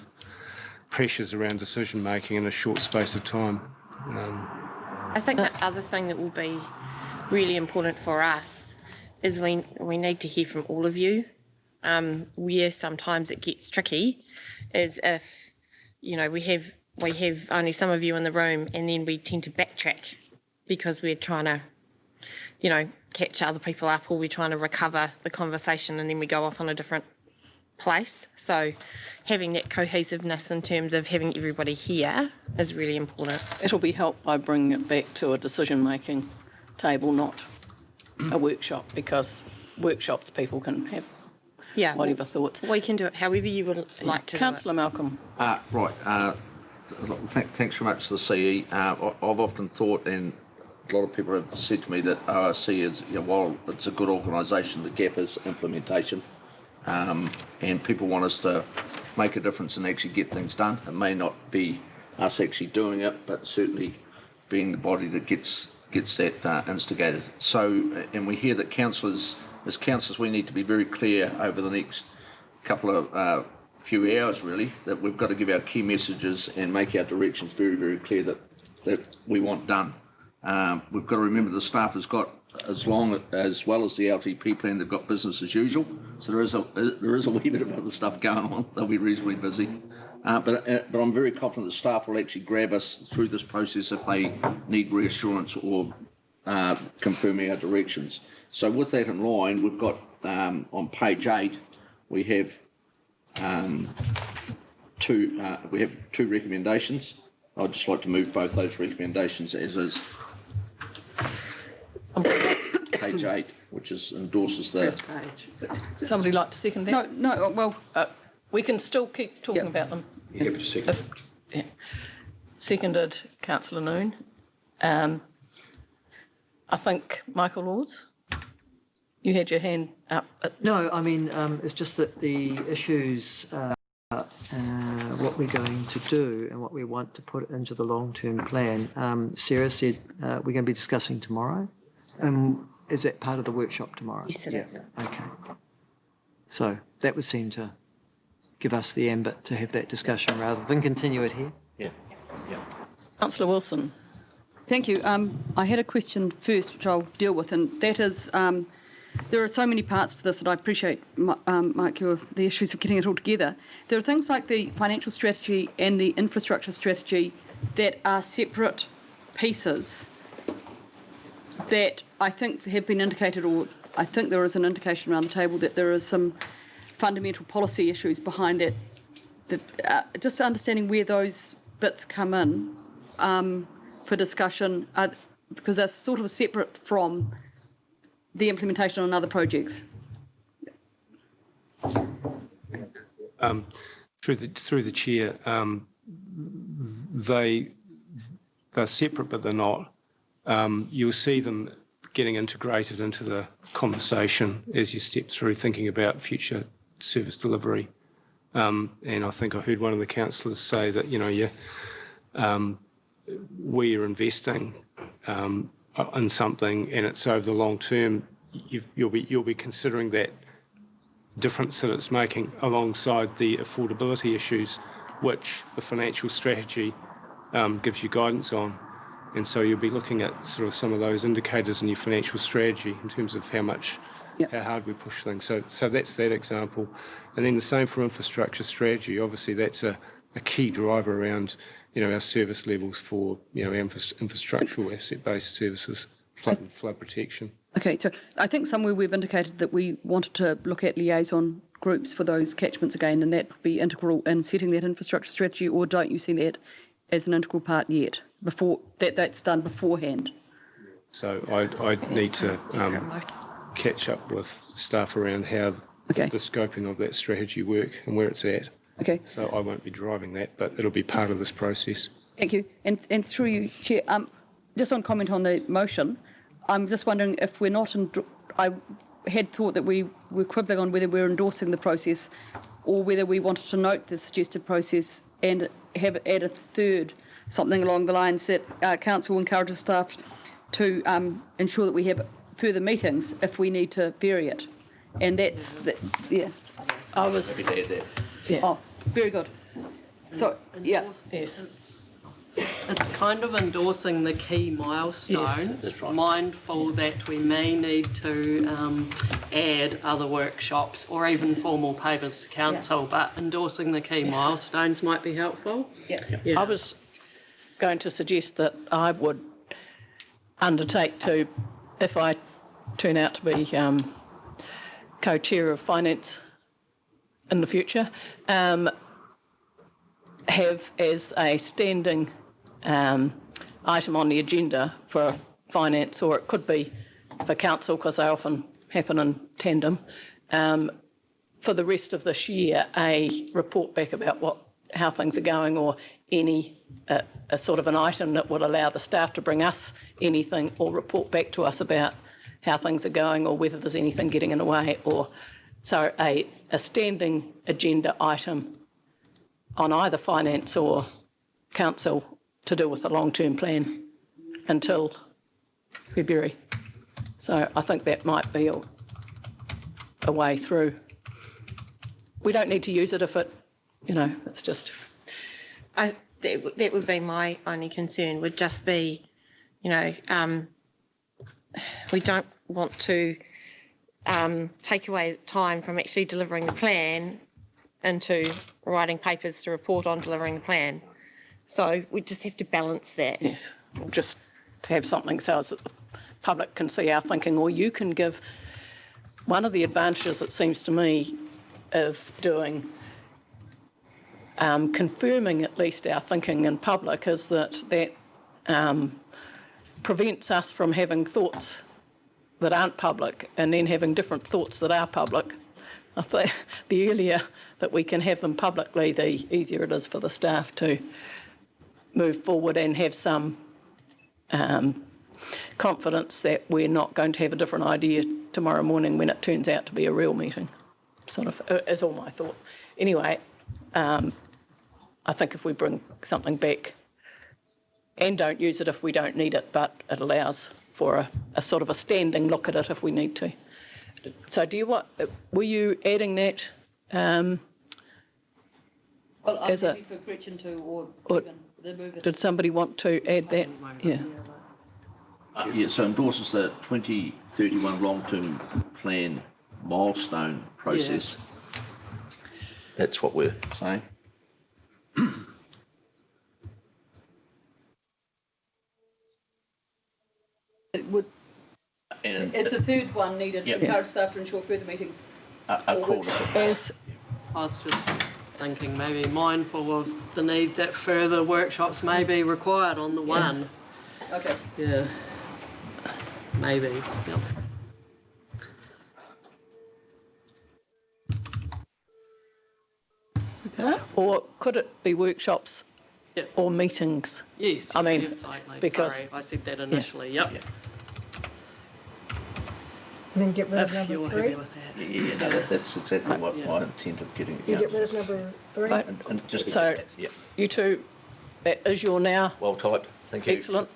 Speaker 6: pressures around decision making in a short space of time.
Speaker 5: I think the other thing that will be really important for us is we need to hear from all of you. Where sometimes it gets tricky is if we have only some of you in the room, and then we tend to backtrack because we're trying to catch other people up, or we're trying to recover the conversation, and then we go off on a different place. So having that cohesiveness in terms of having everybody here is really important.
Speaker 1: It'll be helped by bringing it back to a decision-making table, not a workshop, because workshops people can have whatever thoughts.
Speaker 5: We can do it however you would like to.
Speaker 1: Councillor Malcolm.
Speaker 4: Thanks very much to the CE. I've often thought, and a lot of people have said to me, that ORC is, while it's a good organisation, the gap is implementation. And people want us to make a difference and actually get things done. It may not be us actually doing it, but certainly being the body that gets that instigated. So, and we hear that as councillors, we need to be very clear over the next couple of few hours, really, that we've got to give our key messages and make our directions very, very clear that we want done. We've got to remember the staff has got as well as the LTP plan, they've got business as usual. So there is a wee bit of other stuff going on. They'll be reasonably busy. But I'm very confident the staff will actually grab us through this process if they need reassurance or confirming our directions. So with that in mind, we've got on page 8, we have two recommendations. I'd just like to move both those recommendations as is. Page 8, which endorses the
Speaker 13: First page.
Speaker 1: Somebody like to second that?
Speaker 3: No, well,
Speaker 1: we can still keep talking about them.
Speaker 9: Happy to second.
Speaker 1: Seconded, Councillor Noon. I think, Michael Laws, you had your hand up.
Speaker 7: No, I mean, it's just that the issues, what we're going to do and what we want to put into the long-term plan, Sarah said we're going to be discussing tomorrow. Is that part of the workshop tomorrow?
Speaker 5: Yes, it is.
Speaker 7: Okay. So that would seem to give us the ambit to have that discussion rather than continue it here.
Speaker 4: Yeah. Yeah.
Speaker 1: Councillor Wilson.
Speaker 3: Thank you. I had a question first, which I'll deal with, and that is there are so many parts to this that I appreciate, Mike, the issues of getting it all together. There are things like the financial strategy and the infrastructure strategy that are separate pieces that I think have been indicated, or I think there is an indication around the table that there is some fundamental policy issues behind that. Just understanding where those bits come in for discussion, because they're sort of separate from the implementation on other projects.
Speaker 6: Through the chair, they're separate, but they're not. You'll see them getting integrated into the conversation as you step through thinking about future service delivery. And I think I heard one of the councillors say that, where you're investing in something and it's over the long term, you'll be considering that difference that it's making alongside the affordability issues, which the financial strategy gives you guidance on. And so you'll be looking at sort of some of those indicators in your financial strategy in terms of how hard we push things. So that's that example. And then the same for infrastructure strategy. Obviously, that's a key driver around, our service levels for, infrastructural asset-based services, flood protection.
Speaker 3: Okay, so I think somewhere we've indicated that we wanted to look at liaison groups for those catchments again, and that would be integral in setting that infrastructure strategy, or don't you see that as an integral part yet, before that's done beforehand?
Speaker 6: So I need to catch up with staff around how the scoping of that strategy work and where it's at.
Speaker 3: Okay.
Speaker 6: So I won't be driving that, but it'll be part of this process.
Speaker 3: Thank you. And through you, Chair, just on comment on the motion, I'm just wondering if we're not, I had thought that we were quibbling on whether we're endorsing the process or whether we wanted to note the suggested process and have add a third, something along the lines that Council encourages staff to ensure that we have further meetings if we need to vary it. And that's, yeah.
Speaker 1: I was
Speaker 4: happy to add that.
Speaker 1: Yeah.
Speaker 3: Oh, very good. So, yeah.
Speaker 1: Yes.
Speaker 13: It's kind of endorsing the key milestones,
Speaker 1: Yes,
Speaker 4: that's right.
Speaker 13: mindful that we may need to add other workshops or even formal papers to council, but endorsing the key milestones might be helpful.
Speaker 3: Yeah.
Speaker 1: I was going to suggest that I would undertake to, if I turn out to be co-chair of finance in the future, have as a standing item on the agenda for finance, or it could be for council because they often happen in tandem, for the rest of this year, a report back about how things are going, or any a sort of an item that would allow the staff to bring us anything or report back to us about how things are going or whether there's anything getting in the way, or so a standing agenda item on either finance or council to do with the long-term plan until February. So I think that might be a way through. We don't need to use it if it, it's just...
Speaker 5: That would be my only concern, would just be, we don't want to take away time from actually delivering the plan into writing papers to report on delivering the plan. So we just have to balance that.
Speaker 1: Yes, just to have something so as that the public can see our thinking, or you can give... One of the advantages, it seems to me, of doing, confirming at least our thinking in public is that prevents us from having thoughts that aren't public and then having different thoughts that are public. I think the earlier that we can have them publicly, the easier it is for the staff to move forward and have some confidence that we're not going to have a different idea tomorrow morning when it turns out to be a real meeting, sort of, is all my thought. Anyway, I think if we bring something back and don't use it if we don't need it, but it allows for a sort of a standing look at it if we need to. So were you adding that?
Speaker 3: Well, I'm happy for Gretchen to, or even the mover.
Speaker 1: Did somebody want to add that? Yeah.
Speaker 4: Yeah, so endorses the 2031 long-term plan milestone process. That's what we're saying.
Speaker 3: It would, is the third one needed to encourage staff to ensure further meetings?
Speaker 1: As
Speaker 13: I was just thinking, maybe mindful of the need that further workshops may be required on the one.
Speaker 3: Okay.
Speaker 13: Yeah. Maybe.
Speaker 1: Okay. Or could it be workshops or meetings?
Speaker 13: Yes.
Speaker 1: I mean,
Speaker 13: absolutely.
Speaker 1: because
Speaker 13: Sorry, I said that initially. Yep.
Speaker 2: And then get rid of
Speaker 13: If
Speaker 2: number
Speaker 13: you're
Speaker 2: 3.
Speaker 13: happy with that.
Speaker 4: Yeah, no, that's exactly what my intent of getting it.
Speaker 2: You get rid of number 3.
Speaker 1: Right.
Speaker 4: And just
Speaker 1: So
Speaker 4: yeah,
Speaker 1: you two, that is your now.
Speaker 4: well typed. Thank you.
Speaker 1: Excellent.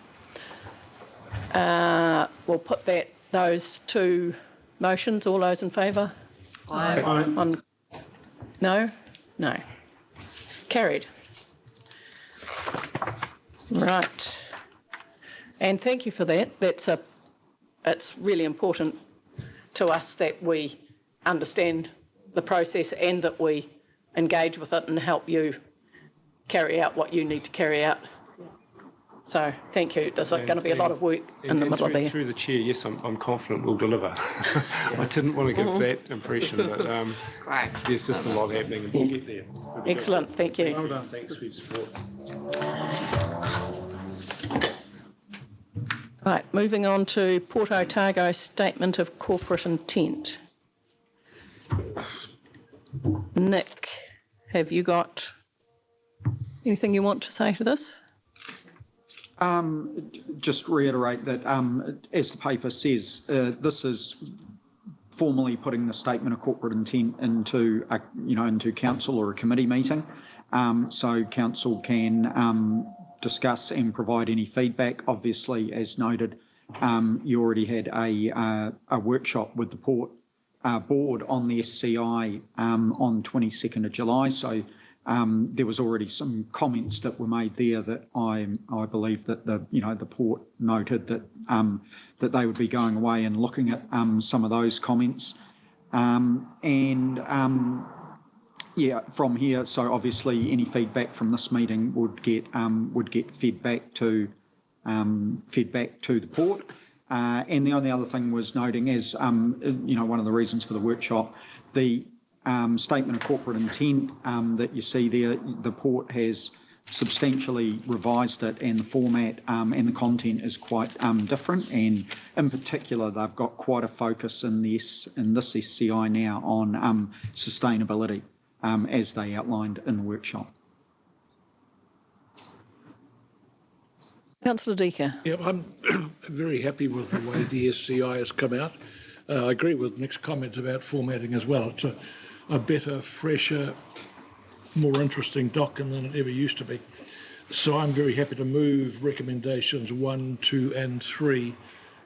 Speaker 1: We'll put those two motions. All those in favour?
Speaker 13: Aye.
Speaker 1: On no? No. Carried. Right. And thank you for that. It's really important to us that we understand the process and that we engage with it and help you carry out what you need to carry out. So thank you. There's going to be a lot of work in the middle of there.
Speaker 6: Through the chair, yes, I'm confident we'll deliver. I didn't want to give that impression, but
Speaker 13: Great.
Speaker 6: there's just a lot happening and we'll get there.
Speaker 1: Excellent. Thank you.
Speaker 6: Well done. Thanks for your support.
Speaker 1: Right, moving on to Port Otago Statement of Corporate Intent. Nick, have you got anything you want to say to this?
Speaker 8: Just reiterate that, as the paper says, this is formally putting the statement of corporate intent into council or a committee meeting, so council can discuss and provide any feedback. Obviously, as noted, you already had a workshop with the port board on the SCI on 22nd of July, so there was already some comments that were made there that I believe that the port noted that that they would be going away and looking at some of those comments, from here. So obviously, any feedback from this meeting would get fed back to the port. And the only other thing was noting, as one of the reasons for the workshop, the statement of corporate intent that you see there, the port has substantially revised it, and the format and the content is quite different. And in particular, they've got quite a focus in this SCI now on sustainability, as they outlined in the workshop.
Speaker 1: Councillor Deaker.
Speaker 12: Yeah, I'm very happy with the way the SCI has come out. I agree with Nick's comments about formatting as well. It's a better, fresher, more interesting document than it ever used to be. So I'm very happy to move recommendations 1, 2 and 3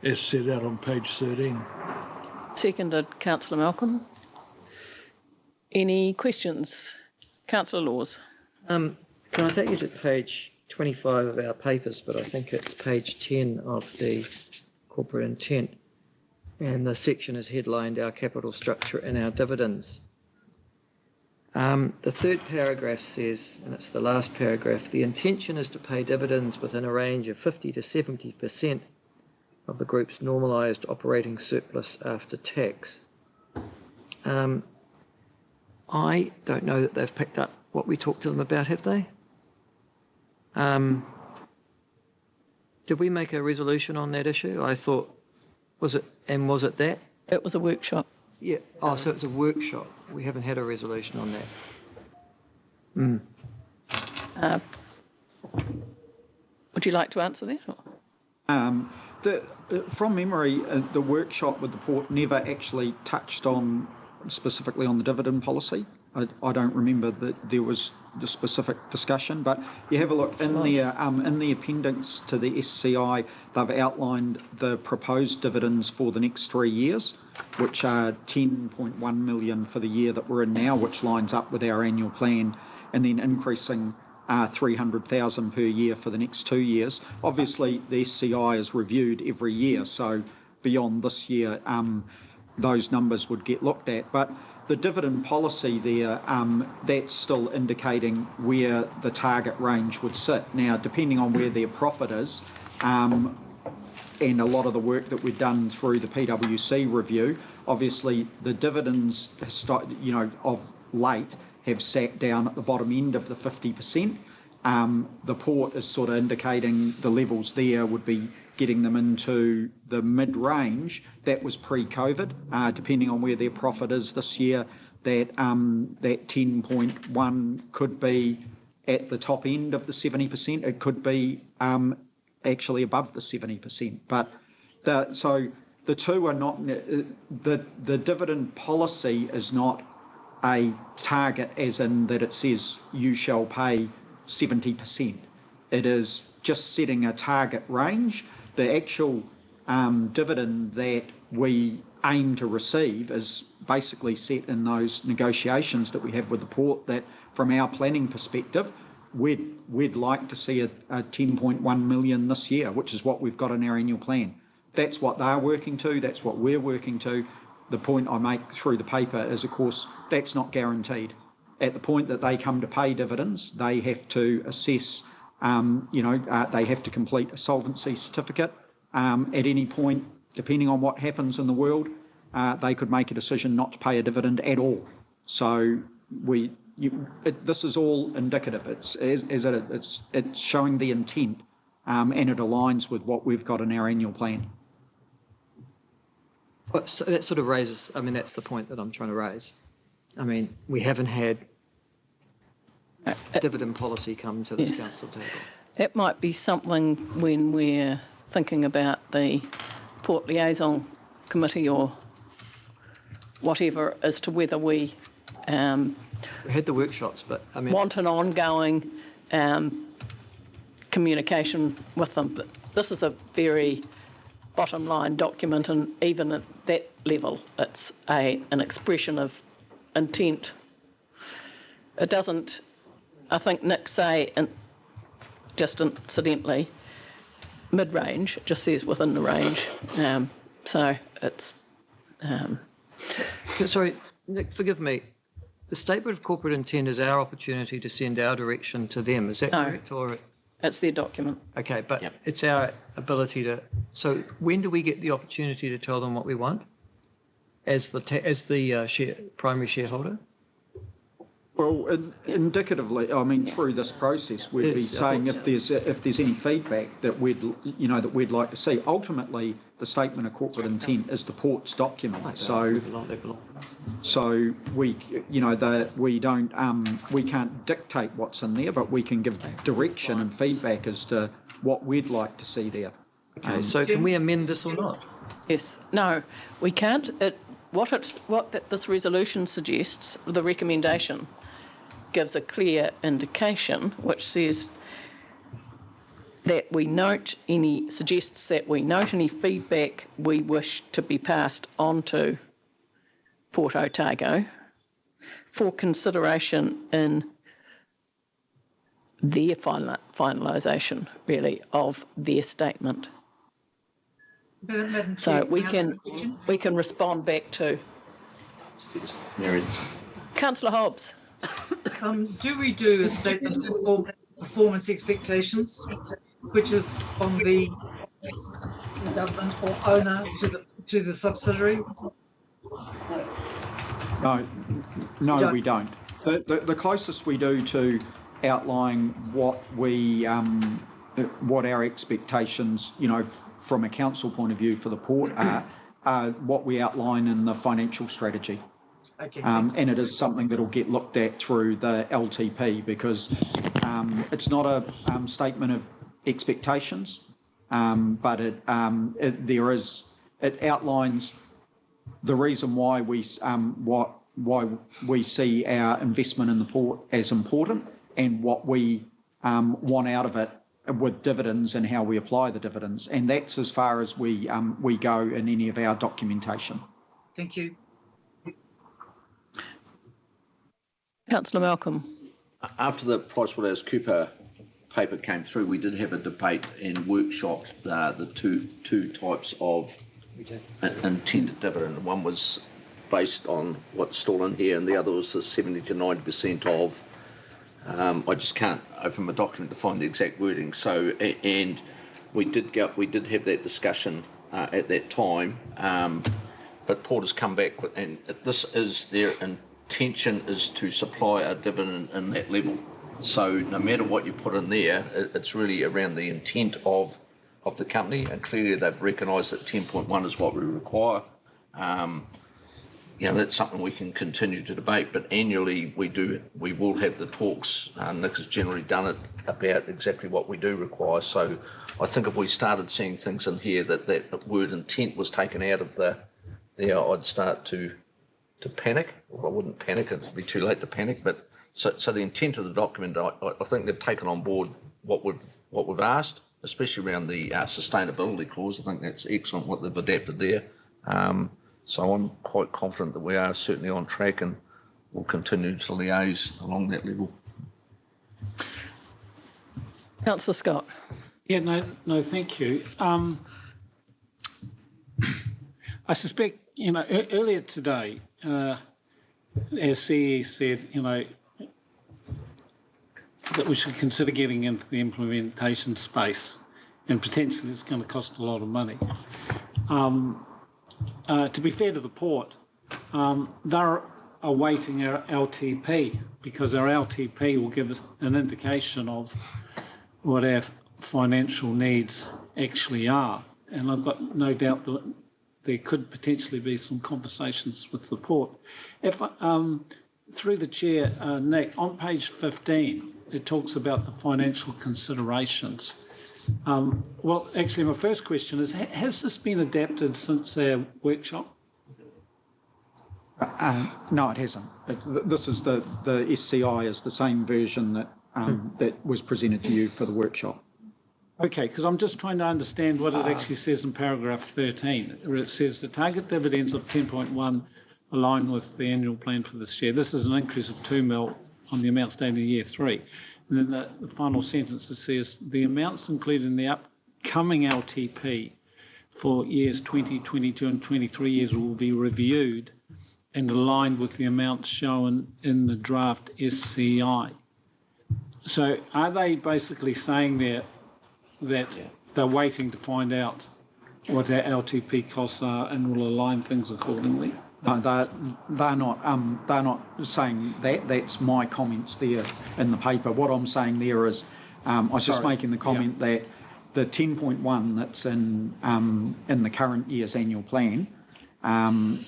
Speaker 12: as set out on page 13.
Speaker 1: Seconded, Councillor Malcolm. Any questions? Councillor Laws.
Speaker 7: Can I take you to page 25 of our papers, but I think it's page 10 of the corporate intent, and the section is headlined Our Capital Structure and Our Dividends. The third paragraph says, and it's the last paragraph, the intention is to pay dividends within a range of 50 to 70% of the group's normalised operating surplus after tax. I don't know that they've picked up what we talked to them about, have they? Did we make a resolution on that issue? I thought, was it that?
Speaker 1: It was a workshop.
Speaker 7: Yeah. Oh, so it's a workshop. We haven't had a resolution on that.
Speaker 1: Would you like to answer that?
Speaker 8: From memory, the workshop with the port never actually touched on specifically on the dividend policy. I don't remember that there was the specific discussion, but you have a look in the appendix to the SCI. They've outlined the proposed dividends for the next 3 years, which are 10.1 million for the year that we're in now, which lines up with our annual plan, and then increasing 300,000 per year for the next 2 years. Obviously, the SCI is reviewed every year, so beyond this year, those numbers would get looked at. But the dividend policy there, that's still indicating where the target range would sit. Now, depending on where their profit is, and a lot of the work that we've done through the PwC review, obviously the dividends, of late have sat down at the bottom end of the 50%. The port is sort of indicating the levels there would be getting them into the mid-range. That was pre-COVID. Depending on where their profit is this year, that 10.1 could be at the top end of the 70%. It could be actually above the 70%. But so the two are not, the dividend policy is not a target as in that it says you shall pay 70%. It is just setting a target range. The actual dividend that we aim to receive is basically set in those negotiations that we have with the port, that from our planning perspective, we'd like to see a 10.1 million this year, which is what we've got in our annual plan. That's what they're working to, that's what we're working to. The point I make through the paper is, of course, that's not guaranteed. At the point that they come to pay dividends, they have to assess, they have to complete a solvency certificate. At any point, depending on what happens in the world, they could make a decision not to pay a dividend at all. So this is all indicative. It's showing the intent, and it aligns with what we've got in our annual plan.
Speaker 7: So that sort of raises, that's the point that I'm trying to raise. We haven't had dividend policy come to this council table.
Speaker 1: It might be something when we're thinking about the Port Liaison Committee or whatever as to whether we
Speaker 7: had the workshops, but
Speaker 1: want an ongoing communication with them. But this is a very bottom line document, and even at that level, it's an expression of intent. It doesn't, I think Nick say, and just incidentally, mid-range, it just says within the range. So it's...
Speaker 7: Sorry, Nick, forgive me. The statement of corporate intent is our opportunity to send our direction to them. Is that correct? Or
Speaker 1: it's their document.
Speaker 7: Okay, but it's our ability to... So when do we get the opportunity to tell them what we want as the primary shareholder?
Speaker 8: Well, indicatively, through this process, we'd be saying if there's any feedback that we'd like to see. Ultimately, the statement of corporate intent is the port's document. So we can't dictate what's in there, but we can give direction and feedback as to what we'd like to see there.
Speaker 7: Okay, so can we amend this or not?
Speaker 1: Yes. No, we can't. What this resolution suggests, the recommendation, gives a clear indication which says that suggests that we note any feedback we wish to be passed on to Port Otago for consideration in their finalisation, really, of their statement.
Speaker 10: Madam
Speaker 1: So
Speaker 10: Chair,
Speaker 1: we
Speaker 10: can I ask a question?
Speaker 1: can respond back to Councillor Hobbs.
Speaker 10: Do we do a statement of performance expectations, which is on the government or owner to the subsidiary?
Speaker 8: No, we don't. The closest we do to outlining what our expectations, from a council point of view for the port are what we outline in the financial strategy.
Speaker 10: Okay.
Speaker 8: And it is something that will get looked at through the LTP, because it's not a statement of expectations. but it outlines the reason why we see our investment in the port as important and what we want out of it with dividends and how we apply the dividends. And that's as far as we go in any of our documentation.
Speaker 10: Thank you.
Speaker 1: Councillor Malcolm.
Speaker 4: After the PricewaterhouseCoopers paper came through, we did have a debate and workshopped the two types of intended dividend. One was based on what's still in here, and the other was the 70 to 90% of. I just can't open my document to find the exact wording. So, and we did have that discussion at that time, but Port has come back with, and this is their intention is to supply a dividend in that level. So no matter what you put in there, it's really around the intent of the company, and clearly they've recognised that 10.1 is what we require. That's something we can continue to debate, but annually we will have the talks. Nick has generally done it about exactly what we do require. So I think if we started seeing things in here that word intent was taken out of there, I'd start to panic. Well, I wouldn't panic, it'd be too late to panic, but so the intent of the document, I think they've taken on board what we've asked, especially around the sustainability clause. I think that's excellent what they've adapted there. So I'm quite confident that we are certainly on track and will continue to liaise along that level.
Speaker 1: Councillor Scott.
Speaker 11: Yeah, no, thank you. I suspect, earlier today, as CE said, that we should consider getting into the implementation space, and potentially it's going to cost a lot of money. To be fair to the port, they're awaiting our LTP, because our LTP will give us an indication of what our financial needs actually are. And I've got no doubt that there could potentially be some conversations with the port. If through the chair, Nick, on page 15, it talks about the financial considerations. Well, actually, my first question is, has this been adapted since our workshop?
Speaker 8: No, it hasn't. This is the SCI is the same version that that was presented to you for the workshop.
Speaker 11: Okay, because I'm just trying to understand what it actually says in paragraph 13, where it says the target dividends of 10.1 align with the annual plan for this year. This is an increase of 2 mil on the amount stated in year 3. And then the final sentence, it says the amounts included in the upcoming LTP for years 2022 and 23 years will be reviewed and aligned with the amounts shown in the draft SCI. So are they basically saying there that they're waiting to find out what our LTP costs are and will align things accordingly?
Speaker 8: No, they're not saying that. That's my comments there in the paper. What I'm saying there is, I was just making the comment that the 10.1 that's in the current year's annual plan, that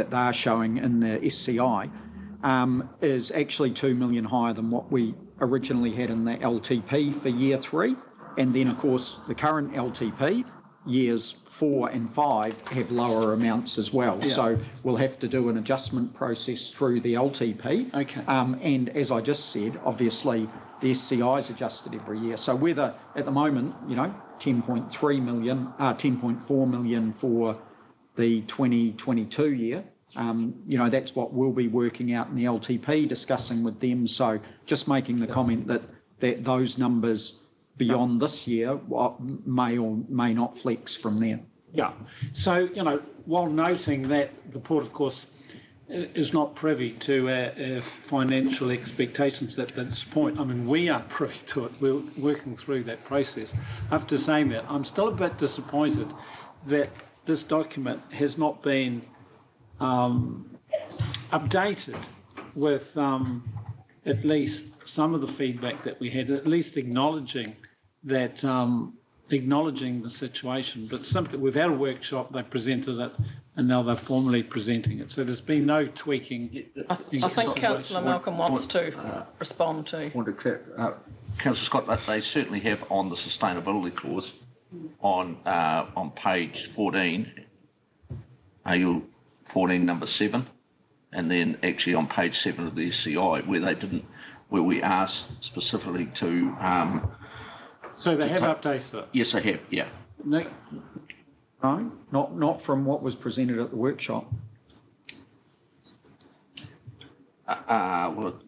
Speaker 8: they're showing in the SCI, is actually 2 million higher than what we originally had in the LTP for year 3. And then, of course, the current LTP, years 4 and 5, have lower amounts as well. Yeah. So we'll have to do an adjustment process through the LTP. Okay. And as I just said, obviously, the SCI is adjusted every year. So whether at the moment, 10.3 million, 10.4 million for the 2022 year, that's what we'll be working out in the LTP, discussing with them. So just making the comment that those numbers beyond this year may or may not flex from there.
Speaker 11: Yeah. So, while noting that the port, of course, is not privy to our financial expectations at this point. I mean, we are privy to it. We're working through that process. After saying that, I'm still a bit disappointed that this document has not been updated with at least some of the feedback that we had, at least acknowledging that, acknowledging the situation. But simply, we've had a workshop, they presented it, and now they're formally presenting it. So there's been no tweaking.
Speaker 1: I think Councillor Malcolm wants to respond to.
Speaker 4: Councillor Scott, they certainly have on the sustainability clause on page 14, AU 14 number 7, and then actually on page 7 of the SCI where we asked specifically to.
Speaker 11: So they have updated it?
Speaker 4: Yes, they have, yeah.
Speaker 11: Nick?
Speaker 8: No, not from what was presented at the workshop.
Speaker 4: Well,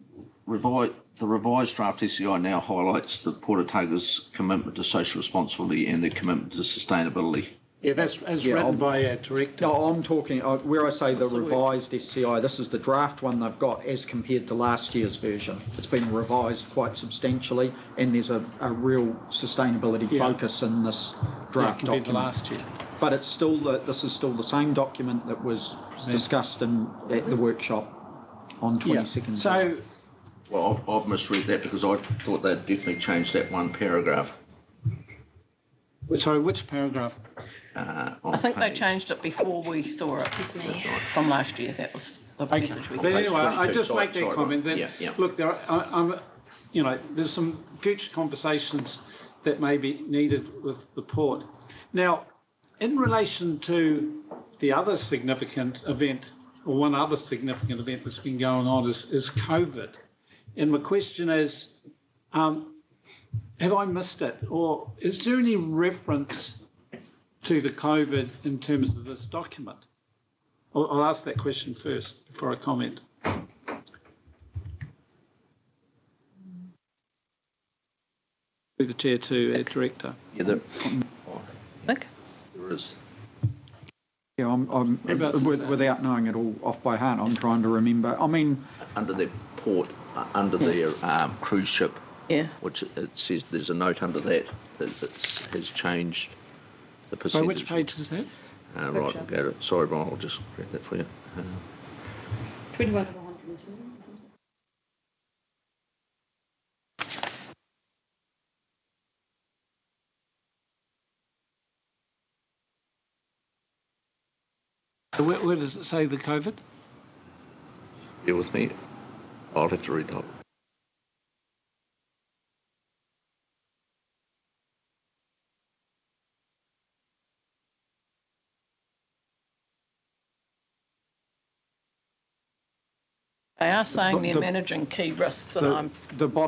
Speaker 4: the revised draft SCI now highlights the Port Otaga's commitment to social responsibility and their commitment to sustainability.
Speaker 11: Yeah, that's as written by our director.
Speaker 8: No, I'm talking, where I say the revised SCI, this is the draft one they've got as compared to last year's version. It's been revised quite substantially, and there's a real sustainability focus in this draft
Speaker 11: compared
Speaker 8: document.
Speaker 11: to last year.
Speaker 8: But it's still this is still the same document that was discussed at the workshop on 22nd.
Speaker 11: So,
Speaker 4: well, I've misread that because I thought they'd definitely changed that one paragraph.
Speaker 11: Sorry, which paragraph?
Speaker 1: I think they changed it before we saw it from last year. That was the message we got.
Speaker 11: But anyway, I just
Speaker 4: sorry,
Speaker 11: make that comment that, look, there's some future conversations that may be needed with the port. Now, in relation to the other significant event, or one other significant event that's been going on is COVID. And my question is, have I missed it? Or is there any reference to the COVID in terms of this document? I'll ask that question first before I comment. Through the chair to our director.
Speaker 4: Yeah,
Speaker 1: Nick?
Speaker 4: there is.
Speaker 8: Yeah, I'm without knowing it all off by heart, I'm trying to remember. I mean,
Speaker 4: Under their port, under their cruise ship, which it says there's a note under that has changed the percentage.
Speaker 11: So which page is that?
Speaker 4: Right, I'll go to, sorry, Brian, I'll just read that for you.
Speaker 3: 21 of 102, isn't it?
Speaker 11: So where does it say the COVID?
Speaker 4: Bear with me. I'll have to read it.
Speaker 1: They are saying they're managing key risks, and I'm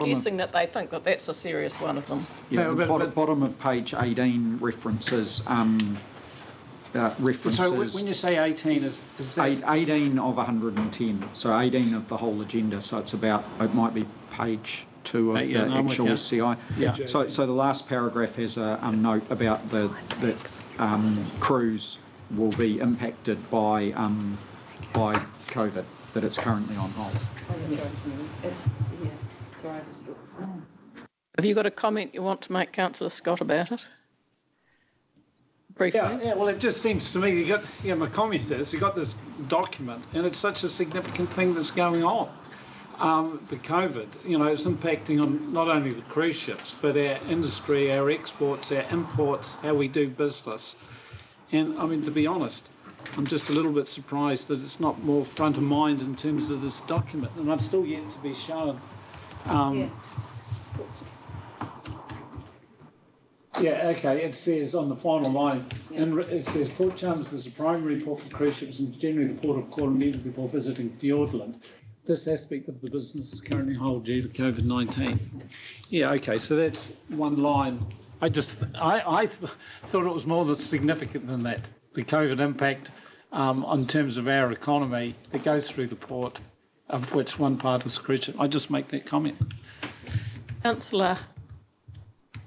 Speaker 1: guessing that they think that that's a serious one of them.
Speaker 8: Yeah, the bottom of page 18 references.
Speaker 11: So when you say 18, is that
Speaker 8: 18 of 110? So 18 of the whole agenda. So it's about, it might be page 2 of the actual SCI.
Speaker 11: Yeah.
Speaker 8: So the last paragraph has a note about the cruise will be impacted by COVID, that it's currently on hold.
Speaker 1: Have you got a comment you want to make, Councillor Scott, about it? Briefly.
Speaker 11: Yeah, well, it just seems to me, my comment is, you got this document, and it's such a significant thing that's going on. The COVID, it's impacting on not only the cruise ships, but our industry, our exports, our imports, how we do business. And, I mean, to be honest, I'm just a little bit surprised that it's not more front of mind in terms of this document, and I'm still yet to be shown. Yeah, okay, it says on the final line, and it says Port Chalmers is a primary port for cruise ships and generally the port of call immediately before visiting Fiordland. This aspect of the business is currently on hold due to COVID-19. Yeah, okay, so that's one line. I thought it was more significant than that, the COVID impact in terms of our economy that goes through the port, of which one part is cruise ship. I just make that comment.
Speaker 1: Councillor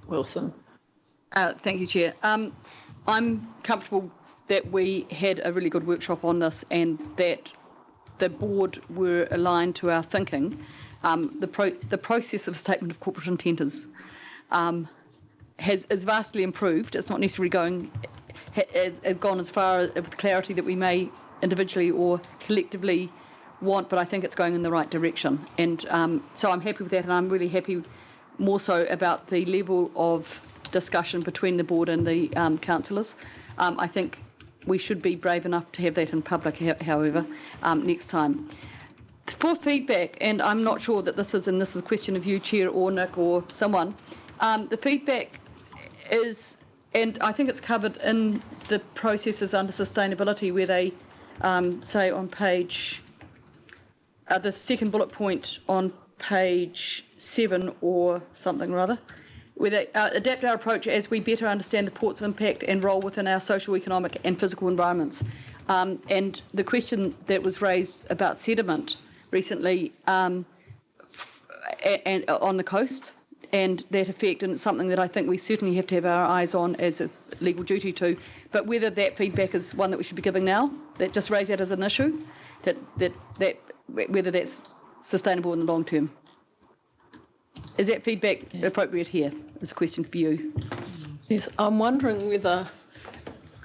Speaker 1: Wilson.
Speaker 3: Thank you, Chair. I'm comfortable that we had a really good workshop on this and that the board were aligned to our thinking. The process of statement of corporate intent is vastly improved. It's not necessarily has gone as far with clarity that we may individually or collectively want, but I think it's going in the right direction. And so I'm happy with that, and I'm really happy more so about the level of discussion between the board and the councillors. I think we should be brave enough to have that in public, however, next time. For feedback, and I'm not sure that this is a question of you, Chair, or Nick, or someone, the feedback is, and I think it's covered in the processes under sustainability, where they say on page, the second bullet point on page 7 or something or other, where they adapt our approach as we better understand the port's impact and role within our social, economic and physical environments. And the question that was raised about sediment recently and on the coast and that effect, and it's something that I think we certainly have to have our eyes on as a legal duty to, but whether that feedback is one that we should be giving now, that just raise that as an issue, that whether that's sustainable in the long term. Is that feedback appropriate here? Is a question for you.
Speaker 1: Yes, I'm wondering whether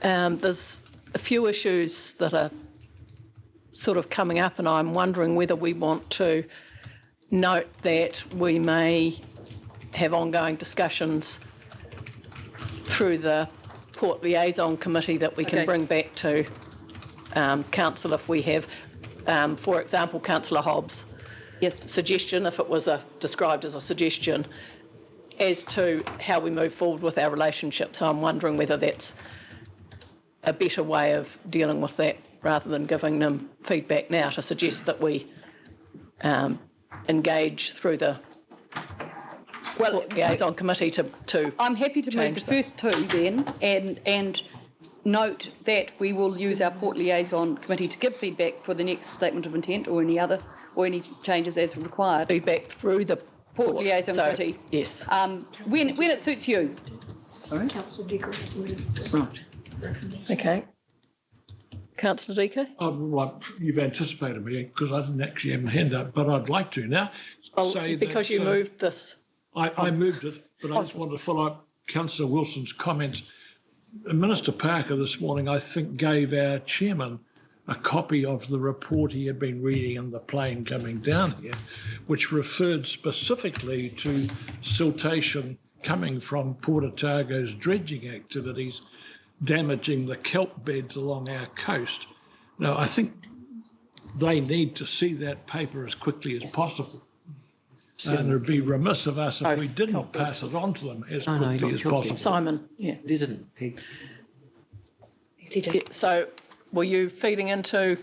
Speaker 1: there's a few issues that are sort of coming up, and I'm wondering whether we want to note that we may have ongoing discussions through the Port Liaison Committee that we can bring back to Council if we have, for example, Councillor Hobbs' suggestion, if it was described as a suggestion, as to how we move forward with our relationship. So I'm wondering whether that's a better way of dealing with that rather than giving them feedback now, to suggest that we engage through the liaison committee to
Speaker 3: I'm happy to move the first two then and note that we will use our Port Liaison Committee to give feedback for the next statement of intent or any other or any changes as required.
Speaker 1: Feedback through the
Speaker 3: Port Liaison Committee.
Speaker 1: Yes.
Speaker 3: When it suits you.
Speaker 2: Sorry? Councillor Deaker has moved.
Speaker 1: Right. Okay. Councillor Deaker?
Speaker 12: Well, you've anticipated me because I didn't actually have my hand up, but I'd like to now. Say
Speaker 1: because you moved this.
Speaker 12: I moved it, but I just wanted to follow up Councillor Wilson's comments. Minister Parker this morning, I think, gave our chairman a copy of the report he had been reading in the plane coming down here, which referred specifically to siltation coming from Port Otago's dredging activities, damaging the kelp beds along our coast. Now, I think they need to see that paper as quickly as possible. And it would be remiss of us if we didn't pass it on to them as quickly as possible.
Speaker 1: Simon, yeah.
Speaker 14: They didn't, Peg.
Speaker 1: So were you feeding into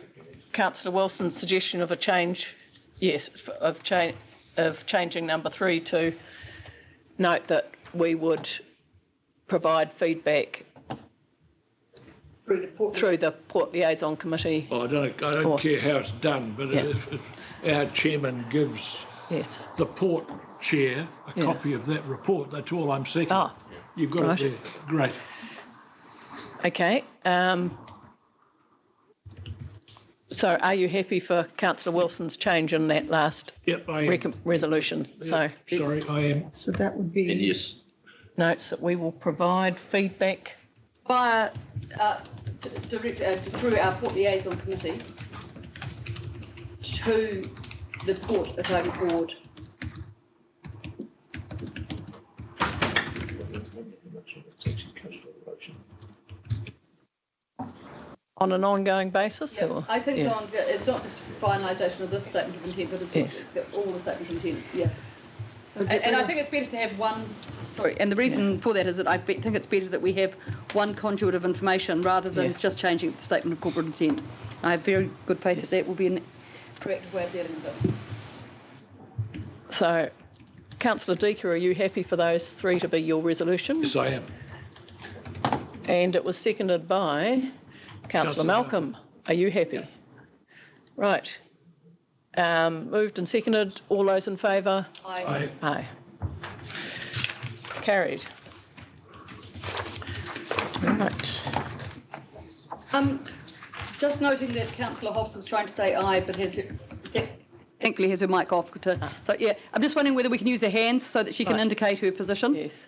Speaker 1: Councillor Wilson's suggestion of a change? Yes, of changing number 3 to note that we would provide feedback through the Port Liaison Committee.
Speaker 12: Well, I don't care how it's done, but if our chairman gives the Port Chair a copy of that report, that's all I'm seeking. You've got it there. Great.
Speaker 1: Okay. So are you happy for Councillor Wilson's change in that last resolution?
Speaker 12: Yep, sorry, I am.
Speaker 2: So that would be...
Speaker 4: Yes.
Speaker 1: Notes that we will provide feedback
Speaker 3: via through our Port Liaison Committee to the Port Otago Board.
Speaker 1: On an ongoing basis?
Speaker 3: Yeah,
Speaker 1: or?
Speaker 3: I think so. It's not just finalisation of this statement of intent, but it's all the statements of intent. Yeah. So and I think it's better to have one. Sorry, and the reason for that is that I think it's better that we have one conduit of information rather than just changing the statement of corporate intent. I have very good faith that will be a proactive way of dealing with it.
Speaker 1: So, Councillor Deaker, are you happy for those 3 to be your resolution?
Speaker 12: Yes, I am.
Speaker 1: And it was seconded by Councillor Malcolm. Are you happy?
Speaker 12: Yeah.
Speaker 1: Right. Moved and seconded. All those in favour?
Speaker 3: Aye.
Speaker 1: Aye. Carried. Right.
Speaker 3: Just noting that Councillor Hobbs was trying to say aye, but thankfully has her mic off. So yeah, I'm just wondering whether we can use her hands so that she can indicate her position.
Speaker 1: Yes.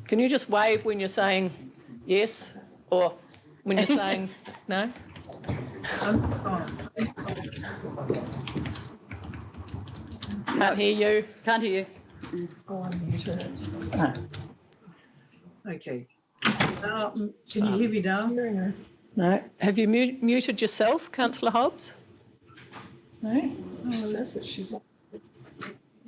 Speaker 1: Can you just wave when you're saying yes, or when you're saying no? Can't hear you.
Speaker 3: Can't hear you.
Speaker 10: Okay. Now, can you hear me now?
Speaker 1: No. Have you muted yourself, Councillor Hobbs? No?
Speaker 2: She says that she's on.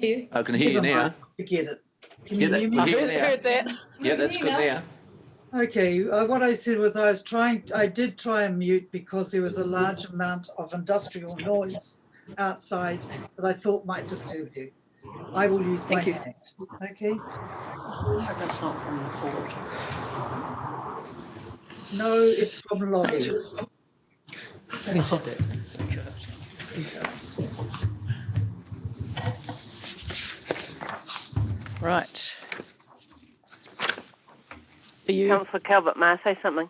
Speaker 4: I can hear you
Speaker 10: Never
Speaker 4: now.
Speaker 10: mind, forget it. Can
Speaker 4: Yeah,
Speaker 10: you hear me?
Speaker 4: I hear you now.
Speaker 1: Heard that.
Speaker 4: Yeah, that's good now.
Speaker 10: Okay, what I said was I did try and mute because there was a large amount of industrial noise outside that I thought might disturb you. I will use my hand. Okay?
Speaker 13: That's not from the board.
Speaker 10: No, it's from lobby.
Speaker 1: Right. Are you
Speaker 14: Councillor Calvert, may I say something?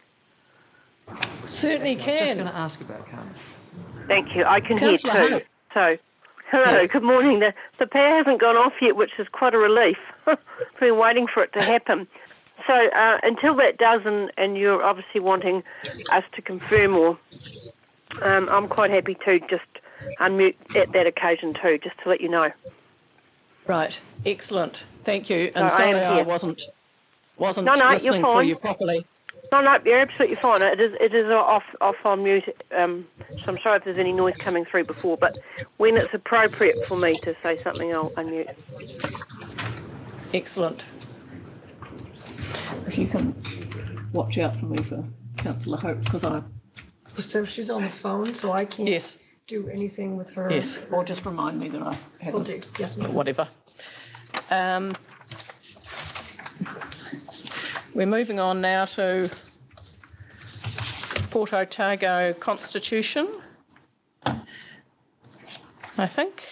Speaker 1: certainly
Speaker 7: Just
Speaker 1: can?
Speaker 7: going to ask about Carmen.
Speaker 14: Thank you. I can
Speaker 1: Councillor
Speaker 14: hear too.
Speaker 1: Hunt.
Speaker 14: So, hello,
Speaker 1: Yes.
Speaker 14: good morning. The power hasn't gone off yet, which is quite a relief. Been waiting for it to happen. So until that does, and you're obviously wanting us to confirm, or I'm quite happy to just unmute at that occasion too, just to let you know.
Speaker 1: Right. Excellent. Thank you. And
Speaker 14: So I am
Speaker 1: sorry I
Speaker 14: here.
Speaker 1: wasn't
Speaker 14: No, you're
Speaker 1: listening for
Speaker 14: fine.
Speaker 1: you properly.
Speaker 14: No, you're absolutely fine. It is off on mute. So I'm sorry if there's any noise coming through before, but when it's appropriate for me to say something, I'll unmute.
Speaker 1: Excellent. If you can watch out for me for Councillor Hope, because I...
Speaker 2: So she's on the phone, so I can't
Speaker 1: Yes.
Speaker 2: do anything with her.
Speaker 1: Yes, or just remind me that I haven't.
Speaker 2: Will do. Yes, ma'am.
Speaker 1: Whatever. We're moving on now to Port Otago Constitution, I think.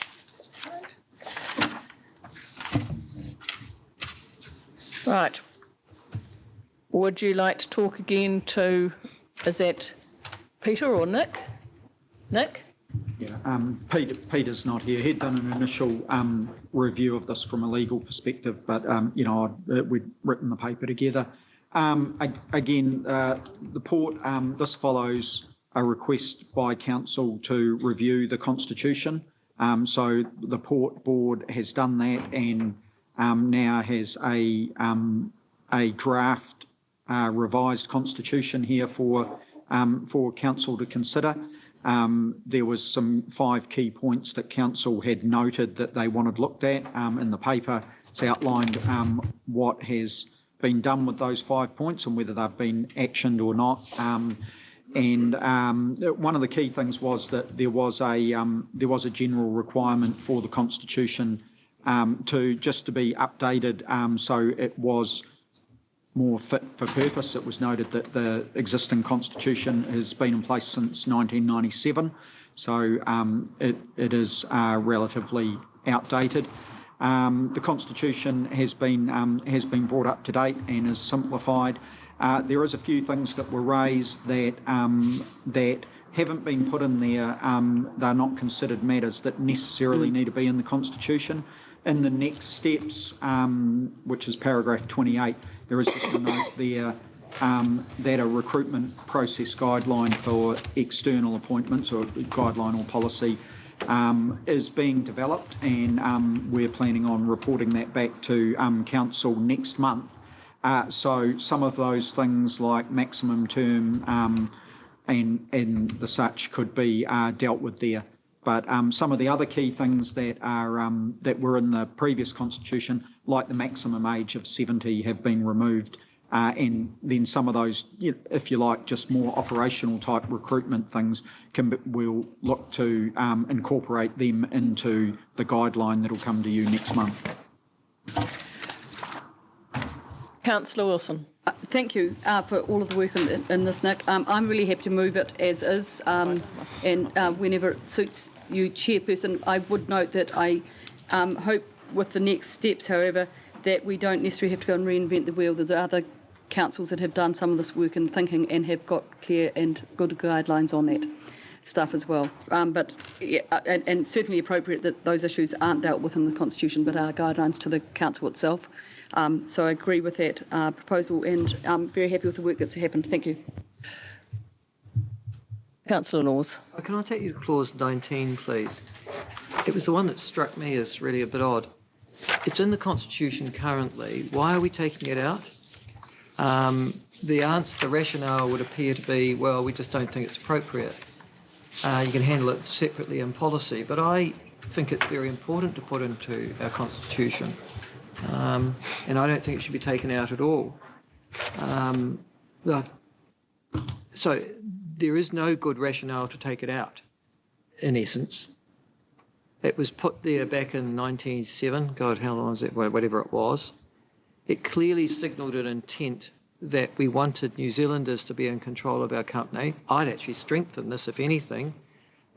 Speaker 1: Right. Would you like to talk again to, is that Peter or Nick? Nick?
Speaker 8: Yeah, Peter's not here. He'd done an initial review of this from a legal perspective, but we'd written the paper together. Again, the port. This follows a request by council to review the constitution. So the port board has done that and now has a draft revised constitution here for council to consider. There was some 5 key points that council had noted that they wanted looked at. In the paper, it's outlined what has been done with those 5 points and whether they've been actioned or not. And one of the key things was that there was a general requirement for the constitution to be updated, so it was more fit for purpose. It was noted that the existing constitution has been in place since 1997, so it is relatively outdated. The constitution has been brought up to date and is simplified. There is a few things that were raised that haven't been put in there. They're not considered matters that necessarily need to be in the constitution. In the next steps, which is paragraph 28, there is just a note there that a recruitment process guideline for external appointments, or guideline or policy, is being developed, and we're planning on reporting that back to council next month. So some of those things like maximum term and the such could be dealt with there. But some of the other key things that were in the previous constitution, like the maximum age of 70, have been removed. And then some of those, if you like, just more operational type recruitment things, we'll look to incorporate them into the guideline that'll come to you next month.
Speaker 1: Councillor Wilson.
Speaker 3: Thank you for all of the work in this, Nick. I'm really happy to move it as is, and whenever it suits you, Chairperson. I would note that I hope with the next steps, however, that we don't necessarily have to go and reinvent the wheel. There's other councils that have done some of this work and thinking and have got clear and good guidelines on that stuff as well. But yeah, and certainly appropriate that those issues aren't dealt with in the Constitution, but are guidelines to the council itself. So I agree with that proposal, and I'm very happy with the work that's happened. Thank you.
Speaker 1: Councillor Laws.
Speaker 7: Can I take you to clause 19, please? It was the one that struck me as really a bit odd. It's in the Constitution currently. Why are we taking it out? The rationale would appear to be, well, we just don't think it's appropriate. You can handle it separately in policy, but I think it's very important to put into our constitution, and I don't think it should be taken out at all. So there is no good rationale to take it out, in essence. It was put there back in 1997, God, how long is it, whatever it was. It clearly signalled an intent that we wanted New Zealanders to be in control of our company. I'd actually strengthen this, if anything,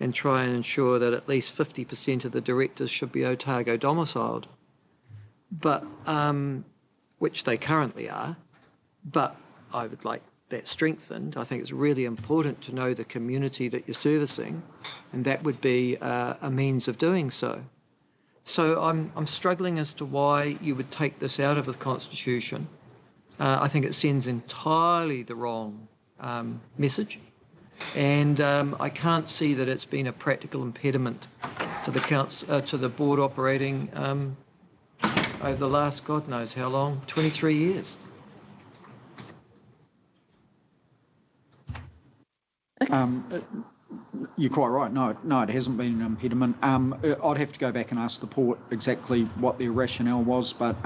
Speaker 7: and try and ensure that at least 50% of the directors should be Otago domiciled, but which they currently are. But I would like that strengthened. I think it's really important to know the community that you're servicing, and that would be a means of doing so. So I'm struggling as to why you would take this out of the Constitution. I think it sends entirely the wrong message, and I can't see that it's been a practical impediment to the to the board operating over the last God knows how long, 23 years.
Speaker 8: You're quite right. No, it hasn't been an impediment. I'd have to go back and ask the port exactly what their rationale was, but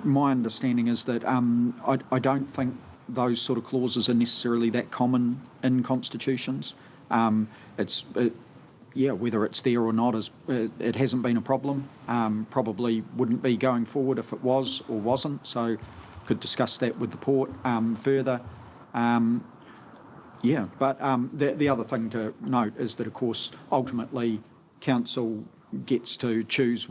Speaker 8: my understanding is that I don't think those sort of clauses are necessarily that common in constitutions. Whether it's there or not, it hasn't been a problem. Probably wouldn't be going forward if it was or wasn't. So could discuss that with the port further. But the other thing to note is that, of course, ultimately council gets to choose,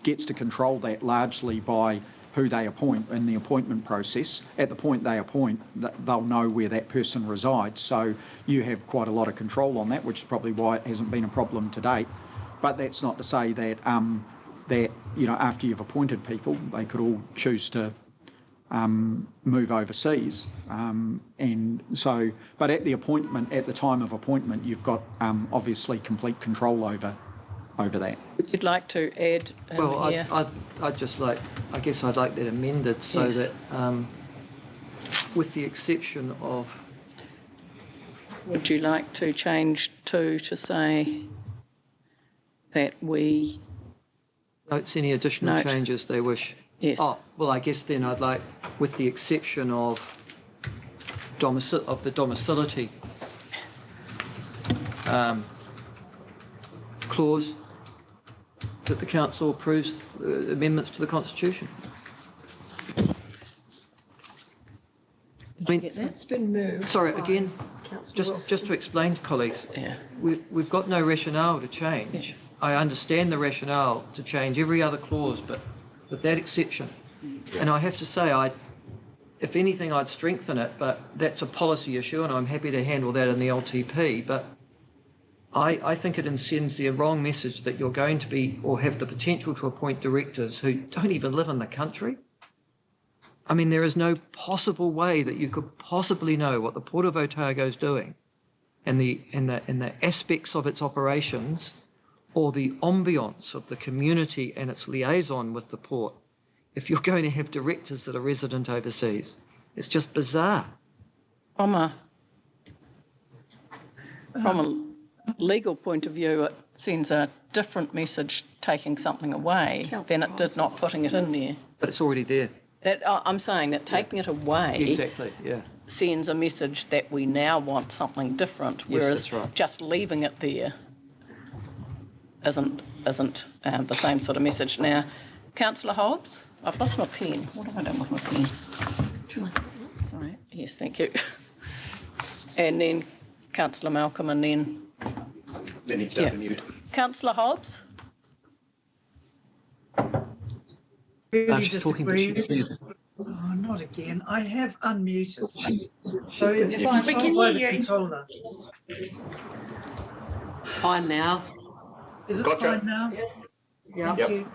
Speaker 8: gets to control that largely by who they appoint in the appointment process. At the point they appoint, they'll know where that person resides. So you have quite a lot of control on that, which is probably why it hasn't been a problem to date. But that's not to say that, after you've appointed people, they could all choose to move overseas, but at the time of appointment, you've got obviously complete control over that.
Speaker 1: Would you like to add?
Speaker 7: I'd just like, I guess I'd like that amended so that, with the exception of.
Speaker 1: Would you like to change to say that we
Speaker 7: notes any additional changes they wish?
Speaker 1: Yes.
Speaker 7: Oh, well, I guess then I'd like, with the exception of the domicility clause, that the council approves amendments to the Constitution.
Speaker 2: It's been moved.
Speaker 7: Sorry, again, just to explain to colleagues, we've got no rationale to change. Yeah. I understand the rationale to change every other clause, but with that exception. And I have to say, if anything, I'd strengthen it, but that's a policy issue, and I'm happy to handle that in the LTP. But I think it sends the wrong message that you're going to be or have the potential to appoint directors who don't even live in the country. I mean, there is no possible way that you could possibly know what the Port of Otago is doing and the aspects of its operations or the ambience of the community and its liaison with the port if you're going to have directors that are resident overseas. It's just bizarre.
Speaker 1: From a legal point of view, it sends a different message taking something away than it did not putting it in there.
Speaker 7: But it's already there.
Speaker 1: I'm saying that taking it away sends a message that we now want something different, whereas just leaving it there isn't the same sort of message. Now, Councillor Hobbs, I've lost my pen. What have I done with my pen? Sorry. Yes, thank you. And then Councillor Malcolm, and then Councillor Hobbs.
Speaker 10: Really disagree. Oh, not again. I have unmuted, so it's fine. We can hear you. Controller.
Speaker 13: Fine now.
Speaker 10: Is it fine now?
Speaker 13: Yes.
Speaker 10: Yeah. Thank you.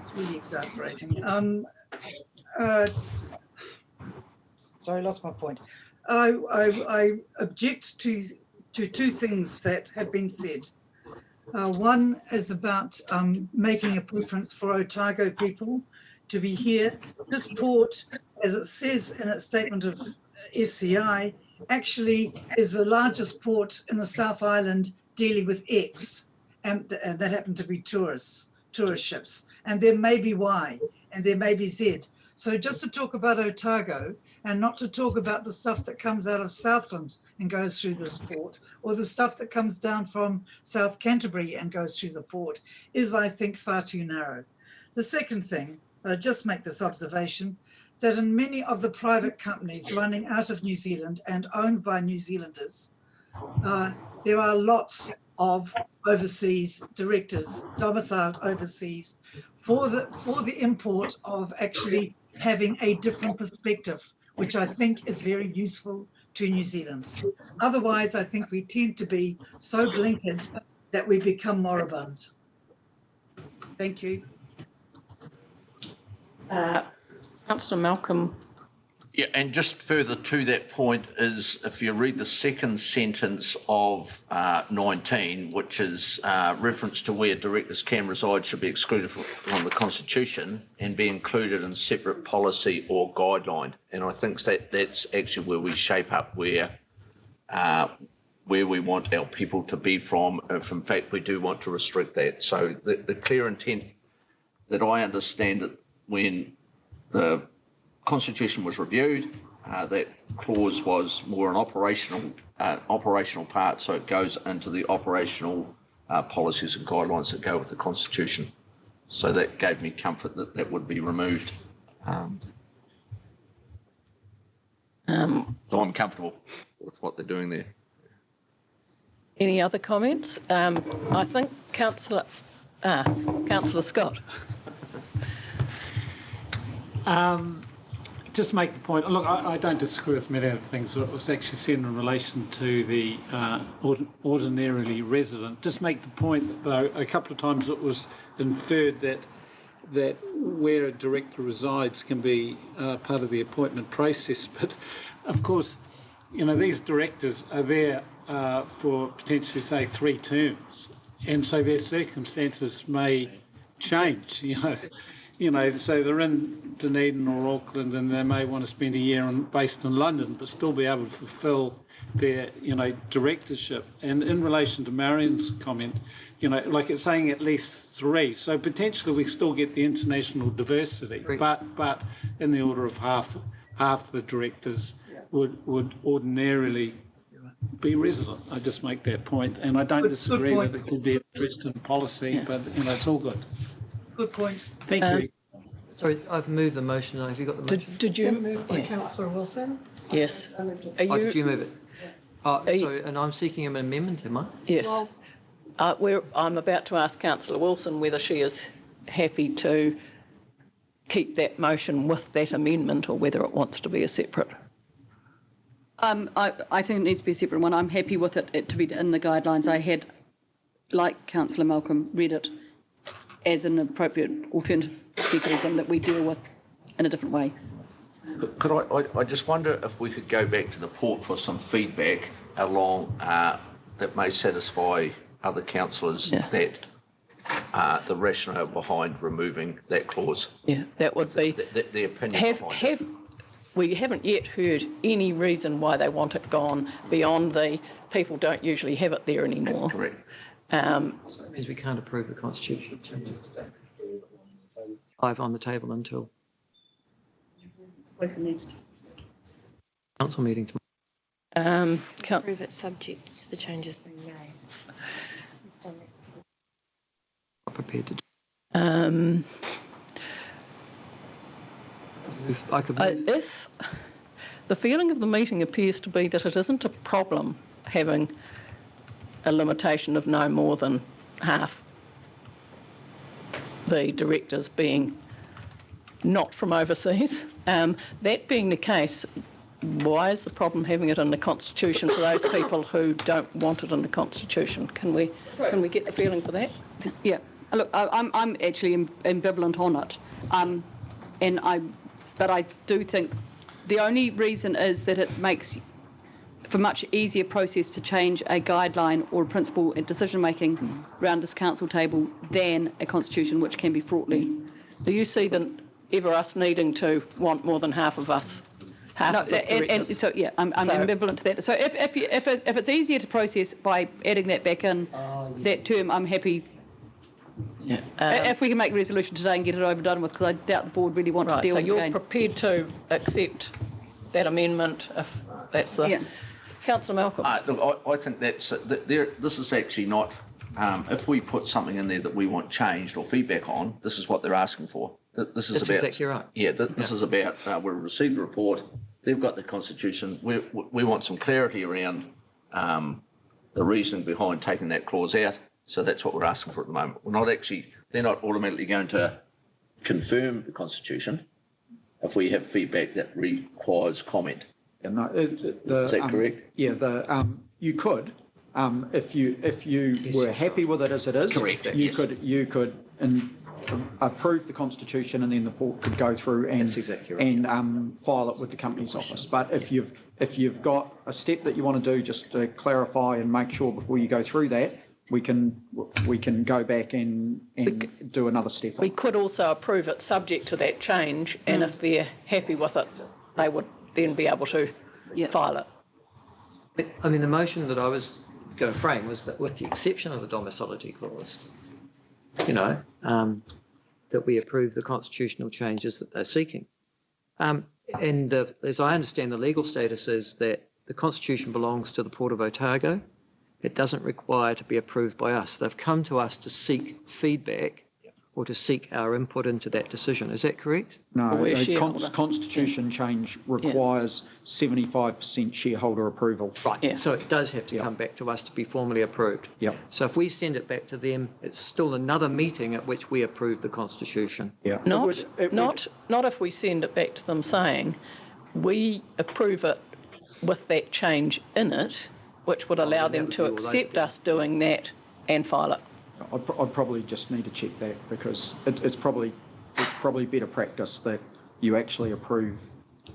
Speaker 10: It's really exasperating. Sorry, I lost my point. I object to two things that have been said. One is about making a preference for Otago people to be here. This port, as it says in its statement of SCI, actually is the largest port in the South Island dealing with X, and that happen to be tourist ships. And there may be Y, and there may be Z. So just to talk about Otago and not to talk about the stuff that comes out of Southland and goes through this port, or the stuff that comes down from South Canterbury and goes through the port, is, I think, far too narrow. The second thing, I just make this observation, that in many of the private companies running out of New Zealand and owned by New Zealanders, there are lots of overseas directors domiciled overseas for the import of actually having a different perspective, which I think is very useful to New Zealand. Otherwise, I think we tend to be so blinkered that we become moribund. Thank you.
Speaker 1: Councillor Malcolm.
Speaker 4: Yeah, and just further to that point is if you read the second sentence of 19, which is reference to where directors can reside should be excluded from the Constitution and be included in separate policy or guideline. And I think that's actually where we shape up where we want our people to be from, if in fact we do want to restrict that. So the clear intent that I understand that when the Constitution was reviewed, that clause was more an operational part, so it goes into the operational policies and guidelines that go with the Constitution. So that gave me comfort that that would be removed. So I'm comfortable with what they're doing there.
Speaker 1: Any other comments? I think Councillor Scott.
Speaker 11: Just make the point. Look, I don't disagree with many of the things that was actually said in relation to the ordinarily resident. Just make the point, though, a couple of times it was inferred that where a director resides can be part of the appointment process. But, of course, you know, these directors are there for potentially, say, 3 terms, and so their circumstances may change, You know, so they're in Dunedin or Auckland and they may want to spend a year based in London but still be able to fulfil their, directorship. And in relation to Marion's comment, like it's saying at least 3. So potentially we still get the international diversity, but in the order of half the directors would ordinarily be resident. I just make that point. And I don't disagree that it could be addressed in policy, but, it's all good.
Speaker 10: Good point.
Speaker 11: Thank you.
Speaker 7: Sorry, I've moved the motion. Have you got the motion?
Speaker 1: Did you
Speaker 2: move by Councillor Wilson?
Speaker 1: Yes.
Speaker 7: Did you move it? Sorry, and I'm seeking an amendment, am I?
Speaker 1: Yes. I'm about to ask Councillor Wilson whether she is happy to keep that motion with that amendment or whether it wants to be a separate.
Speaker 3: I think it needs to be a separate one. I'm happy with it to be in the guidelines. I had, like Councillor Malcolm, read it as an appropriate alternative mechanism that we deal with in a different way.
Speaker 4: Could I just wonder if we could go back to the port for some feedback along that may satisfy other councillors that the rationale behind removing that clause.
Speaker 1: Yeah, that would be
Speaker 4: the opinion behind it.
Speaker 1: We haven't yet heard any reason why they want it gone beyond the people don't usually have it there anymore.
Speaker 4: Correct.
Speaker 7: So that means we can't approve the Constitution changes today. 5 on the table until council meeting tomorrow.
Speaker 5: Approve it subject to the changes being made.
Speaker 7: Not prepared to do.
Speaker 1: If the feeling of the meeting appears to be that it isn't a problem having a limitation of no more than half the directors being not from overseas. That being the case, why is the problem having it in the Constitution for those people who don't want it in the Constitution? Can we get the feeling for that?
Speaker 3: Yeah. Look, I'm actually ambivalent on it, but I do think the only reason is that it makes for much easier process to change a guideline or a principle in decision-making around this council table than a constitution, which can be fraughtly.
Speaker 1: Do you see ever us needing to want more than half of us half
Speaker 3: No,
Speaker 1: of the
Speaker 3: and
Speaker 1: directors.
Speaker 3: so yeah, I'm ambivalent to that. So if it's easier to process by adding that back in, that term, I'm happy.
Speaker 1: Yeah.
Speaker 3: If we can make a resolution today and get it over done with, because I doubt the board really want to deal
Speaker 1: so
Speaker 3: with it
Speaker 1: you're
Speaker 3: again.
Speaker 1: prepared to accept that amendment if that's the...
Speaker 3: Yeah.
Speaker 1: Councillor Malcolm.
Speaker 4: Look, I think this is actually not, if we put something in there that we want changed or feedback on, this is what they're asking for. This is
Speaker 7: That's
Speaker 4: about,
Speaker 7: exactly right.
Speaker 4: Yeah, this is about, we've received a report, they've got the constitution, we want some clarity around the reasoning behind taking that clause out, so that's what we're asking for at the moment. They're not automatically going to confirm the constitution if we have feedback that requires comment.
Speaker 8: No,
Speaker 4: Is that correct?
Speaker 8: Yeah, you could, if you were happy with it as it is.
Speaker 4: Correct.
Speaker 8: You could approve the constitution, and then the port could go through and
Speaker 7: That's exactly right.
Speaker 8: and file it with the Companies Office. But if you've got a step that you want to do, just to clarify and make sure before you go through that, we can go back and do another step.
Speaker 1: We could also approve it subject to that change, and if they're happy with it, they would then be able to file it.
Speaker 7: I mean, the motion that I was going to frame was that with the exception of the domicility clause, that we approve the constitutional changes that they're seeking. As I understand, the legal status is that the constitution belongs to the Port of Otago. It doesn't require to be approved by us. They've come to us to seek feedback or to seek our input into that decision. Is that correct?
Speaker 8: No, constitution change requires 75% shareholder approval.
Speaker 7: Right. Yeah. So it does have to come back to us to be formally approved.
Speaker 8: Yep.
Speaker 7: So if we send it back to them, it's still another meeting at which we approve the constitution.
Speaker 8: Yeah.
Speaker 1: Not if we send it back to them saying we approve it with that change in it, which would allow them to accept us doing that and file it.
Speaker 8: I'd probably just need to check that, because it's probably better practice that you actually approve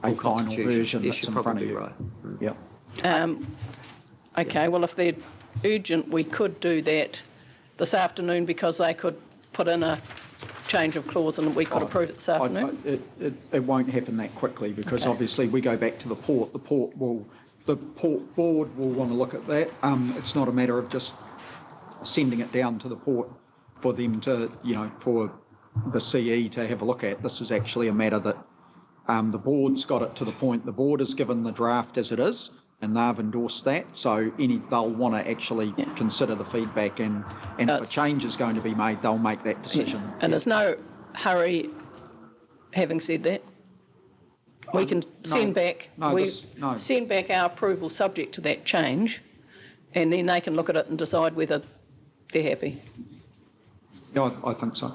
Speaker 8: a final version that's in front of you.
Speaker 7: Right.
Speaker 8: Yeah.
Speaker 1: Okay, well, if they're urgent, we could do that this afternoon, because they could put in a change of clause and we could approve it this afternoon.
Speaker 8: It won't happen that quickly, because obviously we go back to the port. The port board will want to look at that. It's not a matter of just sending it down to the port for them to, for the CE to have a look at. This is actually a matter that the board's got it to the point. The board has given the draft as it is, and they've endorsed that. So they'll want to actually consider the feedback, and if a change is going to be made, they'll make that decision.
Speaker 1: And there's no hurry. Having said that, we can send back send back our approval subject to that change, and then they can look at it and decide whether they're happy.
Speaker 8: Yeah, I think so.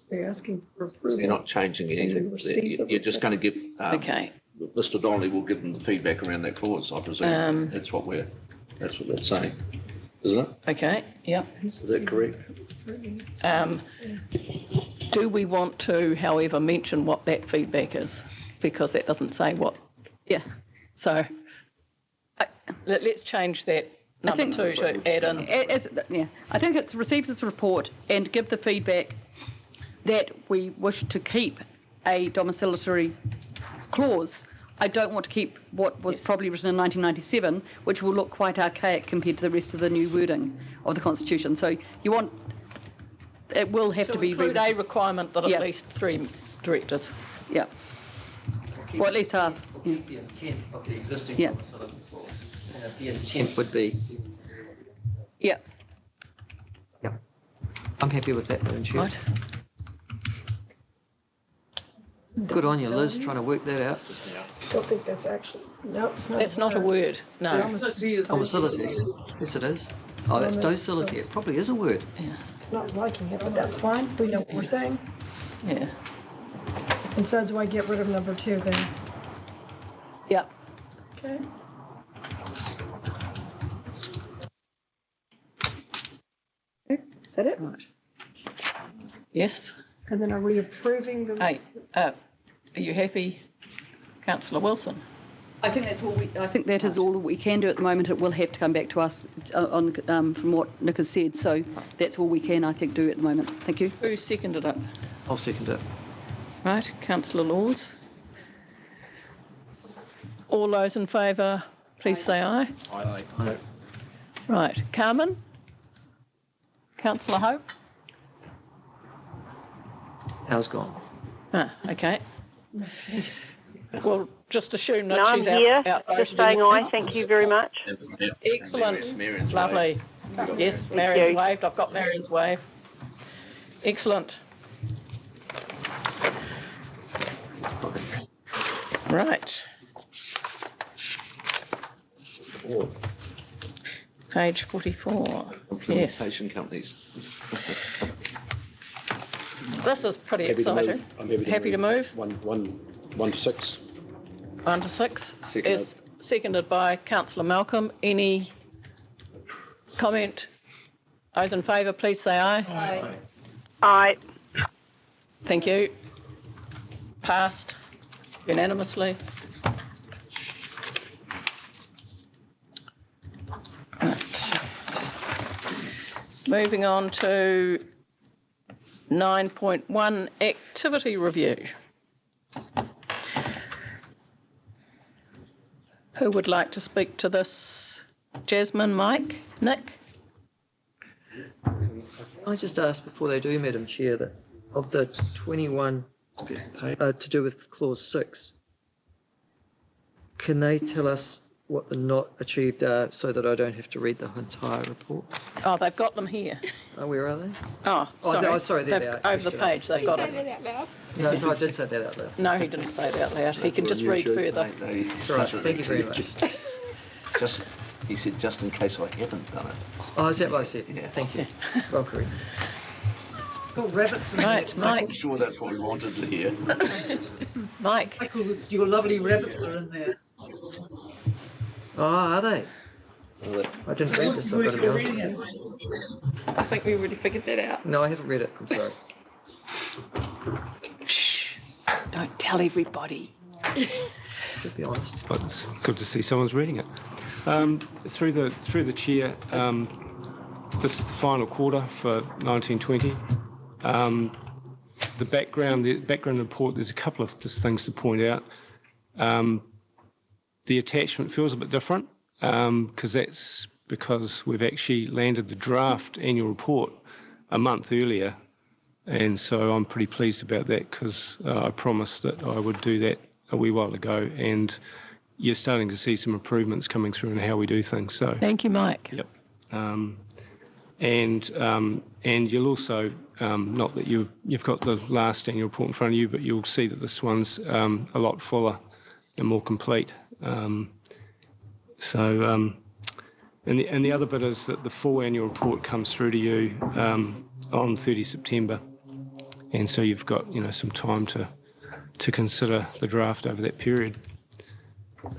Speaker 2: They're asking for
Speaker 4: So
Speaker 2: approval.
Speaker 4: you're not changing anything. You're just going to give.
Speaker 1: Okay.
Speaker 4: Mr. Donnelly will give them the feedback around that clause, I presume. That's what they're saying, isn't it?
Speaker 1: Okay. Yeah.
Speaker 4: Is that correct?
Speaker 1: Do we want to, however, mention what that feedback is? Because that doesn't say what. Yeah. So let's change that number 2 to add in.
Speaker 3: I think it receives this report and give the feedback that we wish to keep a domiciliary clause. I don't want to keep what was probably written in 1997, which will look quite archaic compared to the rest of the new wording of the Constitution. So you want, it will have to be
Speaker 1: include a requirement that at least 3 directors.
Speaker 3: Yeah. Or at least half.
Speaker 7: Keep the intent of the existing
Speaker 3: Yeah.
Speaker 7: domiciliary clause. And if the intent would be.
Speaker 3: Yeah.
Speaker 7: Yeah. I'm happy with that, Madam Chair.
Speaker 1: Right.
Speaker 7: Good on you, Liz, trying to work that out.
Speaker 2: I don't think that's actually, no, it's not.
Speaker 1: That's not a word, no.
Speaker 7: Domicility. Yes, it is. Oh, that's docility. It probably is a word.
Speaker 1: Yeah.
Speaker 2: It's not liking it, but that's fine. We know what we're saying.
Speaker 1: Yeah.
Speaker 2: And so do I get rid of number 2 then?
Speaker 1: Yeah.
Speaker 2: Okay. Okay, is that it?
Speaker 1: Right. Yes.
Speaker 2: And then are we approving the?
Speaker 1: Hey, are you happy, Councillor Wilson?
Speaker 3: I think that's all. I think that is all we can do at the moment. It will have to come back to us on from what Nick has said. So that's all we can, I think, do at the moment. Thank you.
Speaker 1: Who seconded it?
Speaker 7: I'll second it.
Speaker 1: Right, Councillor Laws. All those in favour, please say aye.
Speaker 9: Aye.
Speaker 1: Right, Carmen? Councillor Hope?
Speaker 7: How's gone?
Speaker 1: Ah, okay. We'll just assume that
Speaker 14: No, I'm
Speaker 1: she's
Speaker 14: here,
Speaker 1: out.
Speaker 14: just saying aye, thank you very much.
Speaker 1: Excellent.
Speaker 4: Marion's
Speaker 1: Lovely. Yes, Marion's waved. I've got Marion's wave. Excellent. Right. Page 44. Yes.
Speaker 4: Implementation companies.
Speaker 1: This is pretty exciting. Happy to move.
Speaker 9: One to six.
Speaker 1: 1 to 6
Speaker 4: Seconded.
Speaker 1: is seconded by Councillor Malcolm. Any comment? Those in favour, please say aye.
Speaker 14: Aye. Aye.
Speaker 1: Thank you. Passed unanimously. Right. Moving on to 9.1 activity review. Who would like to speak to this? Jasmine, Mike, Nick?
Speaker 7: I just asked before they do, Madam Chair, that of the 21 to do with clause 6, can they tell us what the not achieved are so that I don't have to read the entire report?
Speaker 1: Oh, they've got them here.
Speaker 7: Oh, where are they?
Speaker 1: Oh,
Speaker 7: Oh,
Speaker 1: sorry.
Speaker 7: sorry, there they
Speaker 1: They've-
Speaker 7: are.
Speaker 1: Over the page, they've got it.
Speaker 7: No, I did say that out loud.
Speaker 1: No, he didn't say it out loud. He can just read further.
Speaker 7: Sorry, thank you very much.
Speaker 4: He said, just in case I haven't done it.
Speaker 7: Oh, is that what I said?
Speaker 4: Yeah.
Speaker 7: Thank you. Well correct.
Speaker 10: It's got rabbits in there.
Speaker 1: Right, Mike.
Speaker 4: I'm sure that's what we wanted to hear.
Speaker 1: Mike.
Speaker 10: Michael, your lovely rabbits are in there.
Speaker 7: Oh, are they? I didn't read this. I've got
Speaker 10: You're
Speaker 7: it
Speaker 10: reading it.
Speaker 1: I think we already figured that out.
Speaker 7: No, I haven't read it. I'm sorry.
Speaker 1: Shh. Don't tell everybody.
Speaker 7: To be honest.
Speaker 6: But it's good to see someone's reading it. Through the chair, this is the final quarter for 1920. The background report, there's a couple of just things to point out. The attachment feels a bit different because we've actually landed the draft annual report a month earlier, and so I'm pretty pleased about that because I promised that I would do that a wee while ago, and you're starting to see some improvements coming through in how we do things. So
Speaker 1: Thank you, Mike.
Speaker 6: yep, and you'll also not that you've got the last annual report in front of you, but you'll see that this one's a lot fuller and more complete. And the other bit is that the full annual report comes through to you on 30 September, and so you've got some time to consider the draft over that period.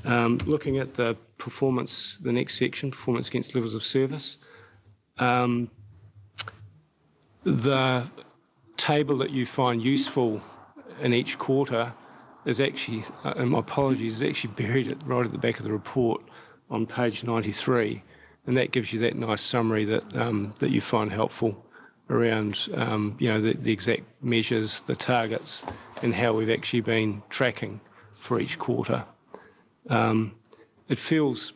Speaker 6: Looking at the performance, the next section, performance against levels of service, the table that you find useful in each quarter is actually, and my apologies, is actually buried right at the back of the report on page 93, and that gives you that nice summary that that you find helpful around the exact measures, the targets, and how we've actually been tracking for each quarter. It feels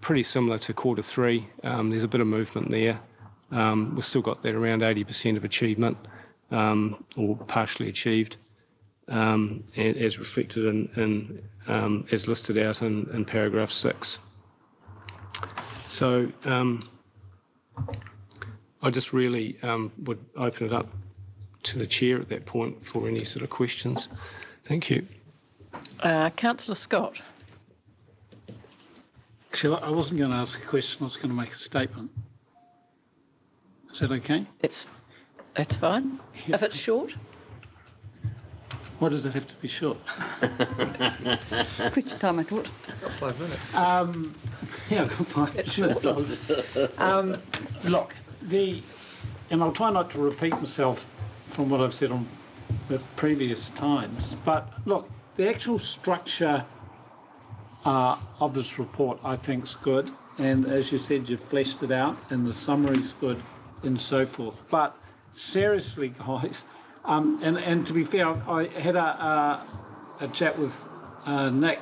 Speaker 6: pretty similar to quarter 3. There's a bit of movement there. We've still got that around 80% of achievement or partially achieved, as reflected in as listed out in paragraph 6. So I just really would open it up to the chair at that point for any sort of questions. Thank you.
Speaker 1: Councillor Scott.
Speaker 11: Actually, I wasn't going to ask a question, I was going to make a statement. Is that okay?
Speaker 1: That's fine.
Speaker 11: Yeah.
Speaker 1: If it's short.
Speaker 11: Why does it have to be short?
Speaker 3: Question time, I thought.
Speaker 7: Got 5 minutes.
Speaker 11: Yeah, I've got 5 minutes. Look, and I'll try not to repeat myself from what I've said on the previous times, but look, the actual structure of this report I think is good, and as you said, you've fleshed it out, and the summary's good, and so forth. But seriously, guys, and to be fair, I had a chat with Nick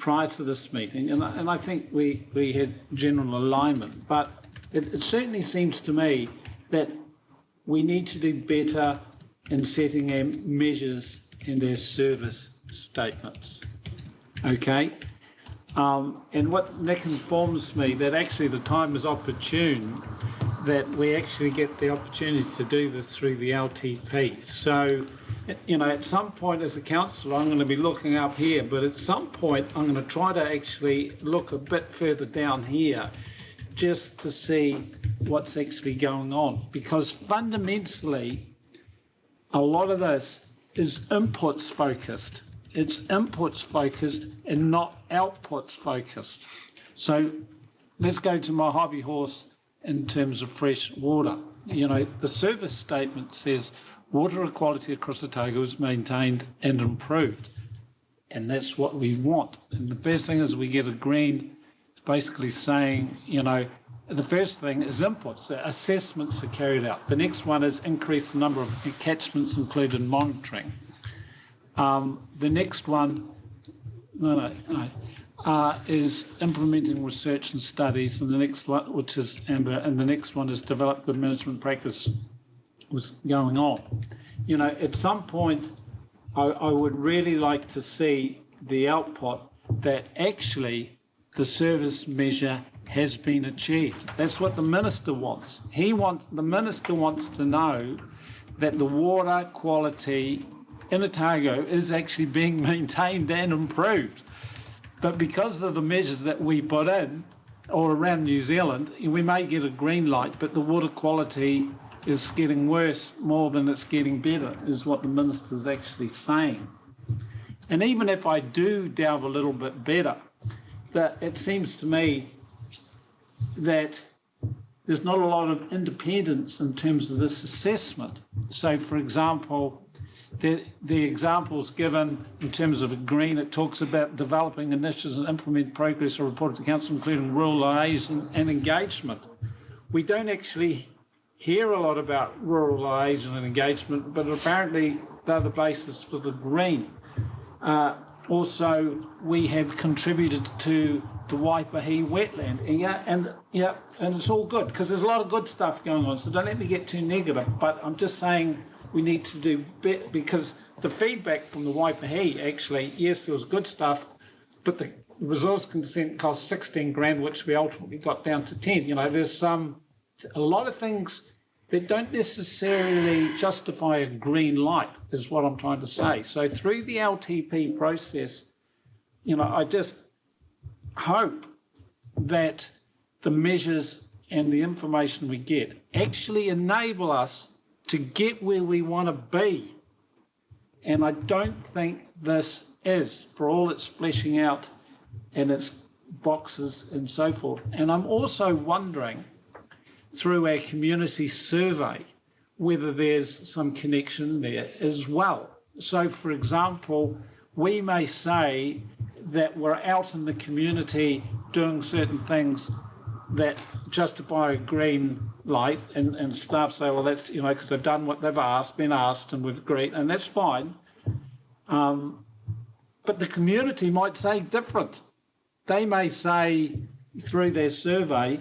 Speaker 11: prior to this meeting, and I think we had general alignment, but it certainly seems to me that we need to do better in setting our measures and our service statements. Okay? And what Nick informs me that actually the time is opportune that we actually get the opportunity to do this through the LTP. So, you know, at some point as a councillor, I'm going to be looking up here, but at some point I'm going to try to actually look a bit further down here just to see what's actually going on. Because fundamentally, a lot of this is inputs focused. It's inputs focused and not outputs focused. So let's go to my hobby horse in terms of fresh water. You know, the service statement says water equality across Otago is maintained and improved. And that's what we want. And the first thing is we get a green, basically saying, you know, the first thing is inputs, assessments are carried out. The next one is increase the number of catchments included in monitoring. The next one, is implementing research and studies, and the next one, which is Amber, and the next one is develop good management practice was going on. You know, at some point, I would really like to see the output that actually the service measure has been achieved. That's what the minister wants. The minister wants to know that the water quality in Otago is actually being maintained and improved. But because of the measures that we put in, or around New Zealand, we may get a green light, but the water quality is getting worse more than it's getting better, is what the minister's actually saying. And even if I do delve a little bit better, that it seems to me that there's not a lot of independence in terms of this assessment. So, for example, the examples given in terms of a green, it talks about developing initiatives and implement progress or reported to council, including rural liaison and engagement. We don't actually hear a lot about rural liaison and engagement, but apparently they're the basis for the green. Also, we have contributed to the Waipahi wetland, and it's all good because there's a lot of good stuff going on. So don't let me get too negative, but I'm just saying we need to do better because the feedback from the Waipahi actually, yes, there was good stuff, but the resource consent cost 16 grand, which we ultimately got down to 10. You know, there's a lot of things that don't necessarily justify a green light, is what I'm trying to say. So through the LTP process, you know, I just hope that the measures and the information we get actually enable us to get where we want to be. And I don't think this is, for all its fleshing out and its boxes and so forth. And I'm also wondering, through our community survey, whether there's some connection there as well. So, for example, we may say that we're out in the community doing certain things that justify a green light, and staff say, well, that's, you know, because they've done what they've been asked, and we've agreed, and that's fine. But the community might say different. They may say through their survey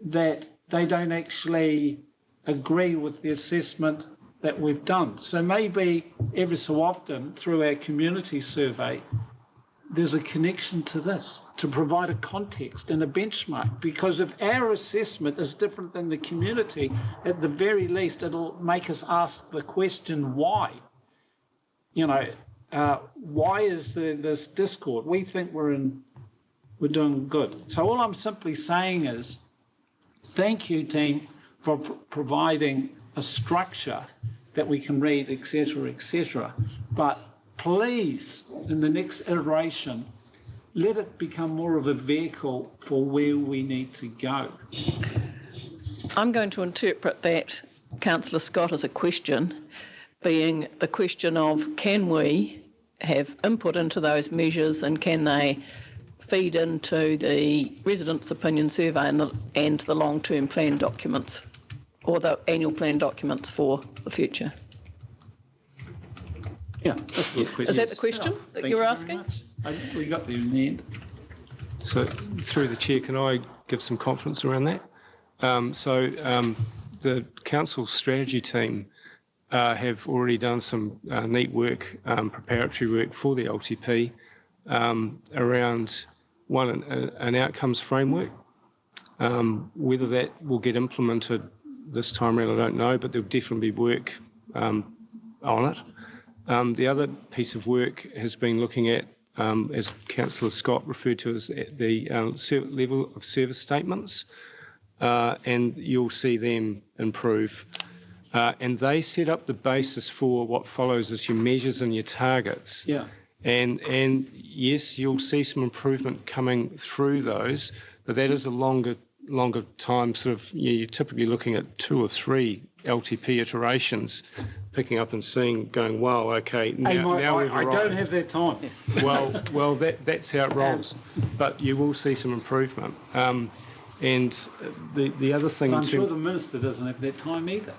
Speaker 11: that they don't actually agree with the assessment that we've done. So maybe every so often through our community survey, there's a connection to this, to provide a context and a benchmark. Because if our assessment is different than the community, at the very least, it'll make us ask the question, why? You know, why is there this discord? We think we're doing good. So all I'm simply saying is, thank you, team, for providing a structure that we can read, etc., etc. But please, in the next iteration, let it become more of a vehicle for where we need to go.
Speaker 1: I'm going to interpret that, Councillor Scott, as a question, being the question of can we have input into those measures and can they feed into the residents' opinion survey and the long-term plan documents or the annual plan documents for the future.
Speaker 11: Yeah, that's a good question.
Speaker 1: Is that the question that you're asking?
Speaker 11: We got there in the end.
Speaker 6: So through the chair, can I give some confidence around that? The council strategy team have already done some neat work, preparatory work for the LTP around an outcomes framework. Whether that will get implemented this time around, I don't know, but there'll definitely be work on it. The other piece of work has been looking at, as Councillor Scott referred to, as the level of service statements, and you'll see them improve. And they set up the basis for what follows as your measures and your targets.
Speaker 11: Yeah.
Speaker 6: And yes, you'll see some improvement coming through those, but that is a longer time. Sort of, you're typically looking at 2 or 3 LTP iterations, picking up and seeing, going, wow, okay, now we've
Speaker 11: I
Speaker 6: arrived.
Speaker 11: don't have that time.
Speaker 6: Well, that's how it rolls. But you will see some improvement. And the other thing,
Speaker 11: I'm sure the minister doesn't have that time either.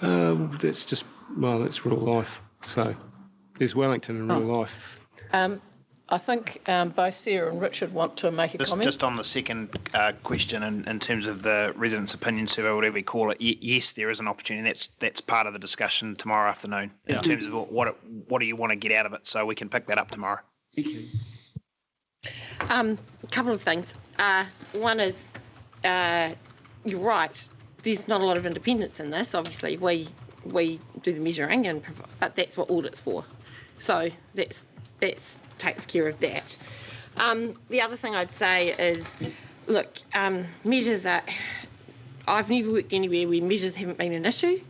Speaker 6: that's real life. So there's Wellington in real life.
Speaker 1: I think both Sarah and Richard want to make a comment.
Speaker 15: Just on the second question, in terms of the residents' opinion survey, whatever we call it, yes, there is an opportunity. That's part of the discussion tomorrow afternoon in terms of what do you want to get out of it, so we can pick that up tomorrow.
Speaker 11: Thank you.
Speaker 5: A couple of things. One is, you're right. There's not a lot of independence in this. Obviously, we do the measuring, but that's what audit's for. So that's takes care of that. The other thing I'd say is, look, measures are. I've never worked anywhere where measures haven't been an issue.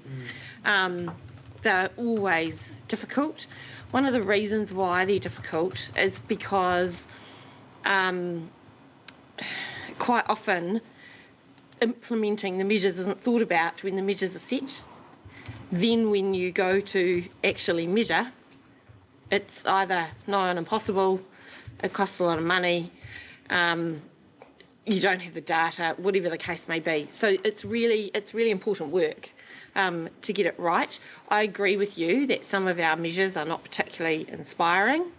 Speaker 5: They're always difficult. One of the reasons why they're difficult is because quite often implementing the measures isn't thought about when the measures are set. Then when you go to actually measure, it's either nigh on impossible, it costs a lot of money, you don't have the data, whatever the case may be. So it's really important work to get it right. I agree with you that some of our measures are not particularly inspiring,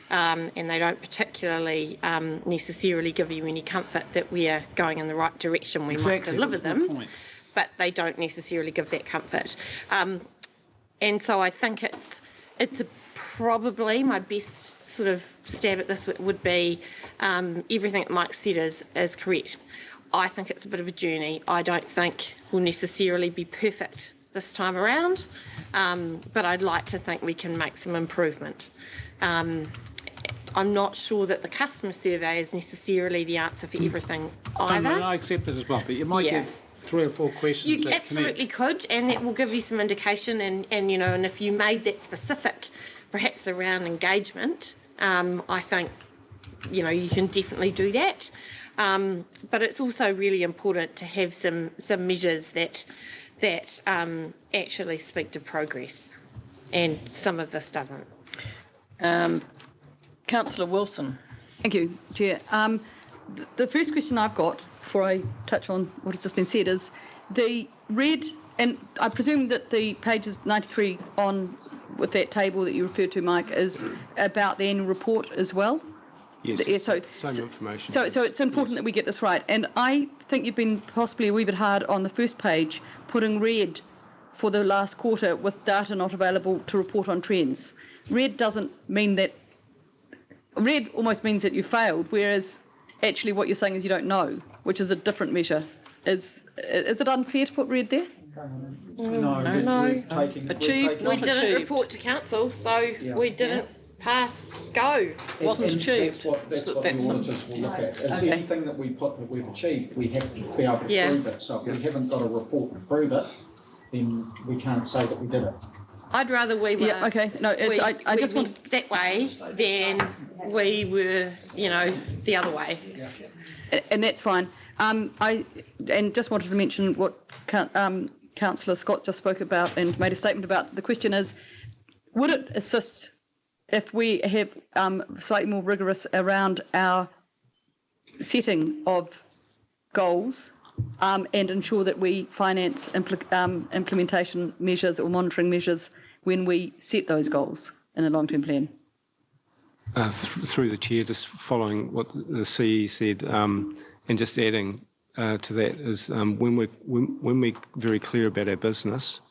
Speaker 5: and they don't particularly necessarily give you any comfort that we are going in the right direction. We might deliver them, but they don't necessarily give that comfort. And so I think it's probably my best sort of stab at this would be everything that Mike said is correct. I think it's a bit of a journey. I don't think we'll necessarily be perfect this time around, but I'd like to think we can make some improvement. I'm not sure that the customer survey is necessarily the answer for everything either.
Speaker 11: I accept that as well, but you might get 3 or 4 questions.
Speaker 5: You absolutely could, and that will give you some indication. And if you made that specific, perhaps around engagement, I think you can definitely do that. But it's also really important to have some measures that actually speak to progress, and some of this doesn't.
Speaker 1: Councillor Wilson.
Speaker 3: Thank you, Chair. The first question I've got, before I touch on what has just been said, is the red, and I presume that the pages 93 on with that table that you referred to, Mike, is about the annual report as well?
Speaker 6: Yes, same information.
Speaker 3: So it's important that we get this right. And I think you've been possibly a wee bit hard on the first page, putting red for the last quarter with data not available to report on trends. Red doesn't mean that. Red almost means that you failed, whereas actually what you're saying is you don't know, which is a different measure. Is it unfair to put red there?
Speaker 5: No.
Speaker 1: Achieved,
Speaker 5: we didn't report to council, so we didn't pass go.
Speaker 1: Wasn't achieved.
Speaker 8: That's what the auditors will look at. Is anything that we put that we've achieved, we have to be able to prove it. So if we haven't got a report to prove it, then we can't say that we did it.
Speaker 5: I'd rather we were.
Speaker 3: Yeah, okay. No, I just want
Speaker 5: that way than we were, the other way.
Speaker 3: And that's fine. I just wanted to mention what Councillor Scott just spoke about and made a statement about. The question is, would it assist if we have slightly more rigorous around our setting of goals and ensure that we finance implementation measures or monitoring measures when we set those goals in a long-term plan?
Speaker 6: through the chair, just following what the CE said, and just adding to that is when we're very clear about our business,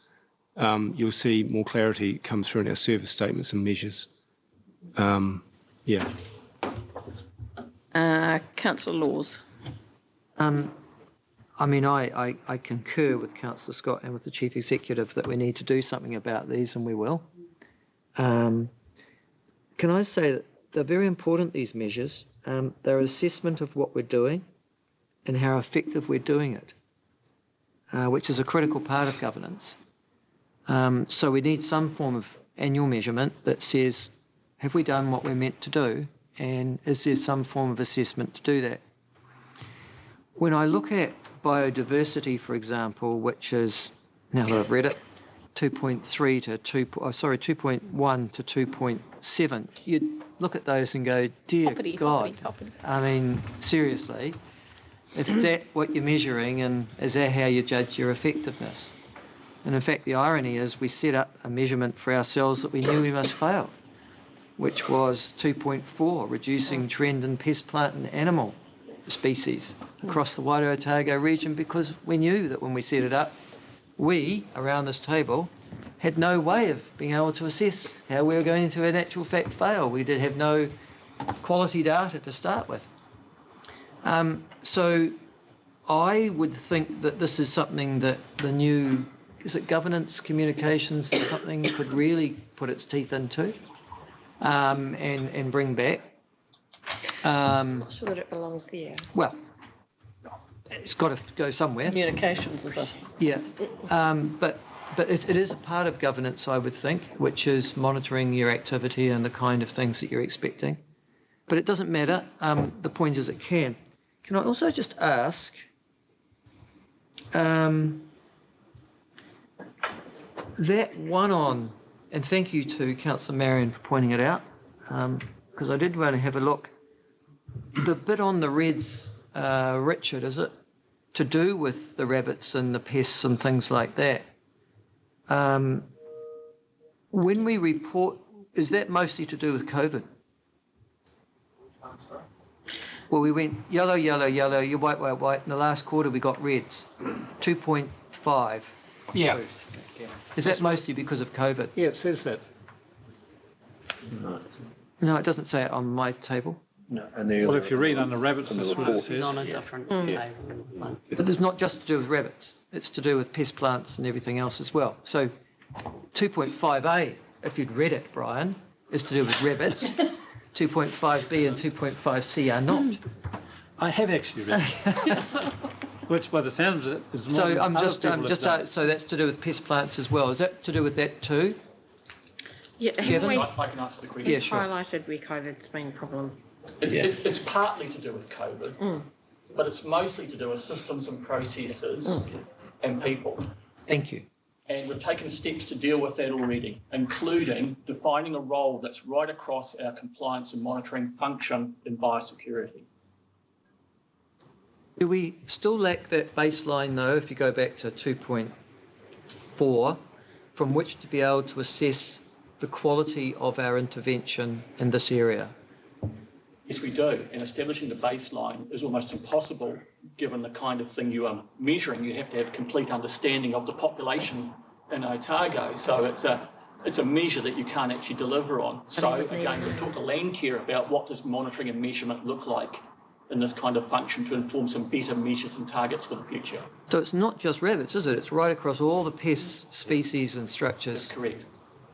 Speaker 6: you'll see more clarity come through in our service statements and measures. Yeah.
Speaker 1: Councillor Laws.
Speaker 7: I mean, I concur with Councillor Scott and with the Chief Executive that we need to do something about these, and we will. Can I say that they're very important, these measures. They're an assessment of what we're doing and how effective we're doing it, which is a critical part of governance. So we need some form of annual measurement that says, have we done what we're meant to do? And is there some form of assessment to do that? When I look at biodiversity, for example, which is, now that I've read it, 2.1 to 2.7, you'd look at those and go, dear God, I mean, seriously, is that what you're measuring, and is that how you judge your effectiveness? And in fact, the irony is we set up a measurement for ourselves that we knew we must fail, which was 2.4, reducing trend in pest, plant and animal species across the Wairau Otago region, because we knew that when we set it up, we, around this table, had no way of being able to assess how we were going to in actual fact fail. We did have no quality data to start with. So I would think that this is something that the new, is it governance communications, something could really put its teeth into and bring back.
Speaker 5: I'm not sure that it belongs there.
Speaker 7: Well, it's got to go somewhere.
Speaker 1: Communications, is it?
Speaker 7: Yeah, but it is a part of governance, I would think, which is monitoring your activity and the kind of things that you're expecting. But it doesn't matter. The point is it can. Can I also just ask, that one on, and thank you to Councillor Marion for pointing it out, because I did want to have a look. The bit on the reds, Richard, is it to do with the rabbits and the pests and things like that? When we report, is that mostly to do with COVID? Well, we went yellow, yellow, yellow, you white, white, white. In the last quarter, we got reds, 2.5.
Speaker 11: Yeah.
Speaker 7: Is that mostly because of COVID?
Speaker 11: Yeah, it says that.
Speaker 7: No, it doesn't say it on my table.
Speaker 9: No,
Speaker 11: Well, if you read under rabbits, that's what it says.
Speaker 13: It's on a different table.
Speaker 7: But it's not just to do with rabbits. It's to do with pest plants and everything else as well. So 2.5a, if you'd read it, Brian, is to do with rabbits. 2.5b and 2.5c are not.
Speaker 11: I have actually read it. Which, by the sounds of it, is more
Speaker 7: So
Speaker 11: than
Speaker 7: I'm
Speaker 11: other
Speaker 7: just,
Speaker 11: people have done.
Speaker 7: so that's to do with pest plants as well. Is that to do with that too?
Speaker 5: Yeah,
Speaker 7: Kevin?
Speaker 5: we
Speaker 16: I can answer the question.
Speaker 7: Yeah, sure.
Speaker 5: highlighted where COVID's been a problem.
Speaker 16: It's partly to do with COVID, but it's mostly to do with systems and processes and people.
Speaker 7: Thank you.
Speaker 16: And we've taken steps to deal with that already, including defining a role that's right across our compliance and monitoring function in biosecurity.
Speaker 7: Do we still lack that baseline though, if you go back to 2.4, from which to be able to assess the quality of our intervention in this area?
Speaker 16: Yes, we do. And establishing the baseline is almost impossible given the kind of thing you are measuring. You have to have complete understanding of the population in Otago. So it's a measure that you can't actually deliver on. So again, we've talked to Landcare about what does monitoring and measurement look like in this kind of function to inform some better measures and targets for the future.
Speaker 7: So it's not just rabbits, is it? It's right across all the pest species and structures.
Speaker 16: That's correct.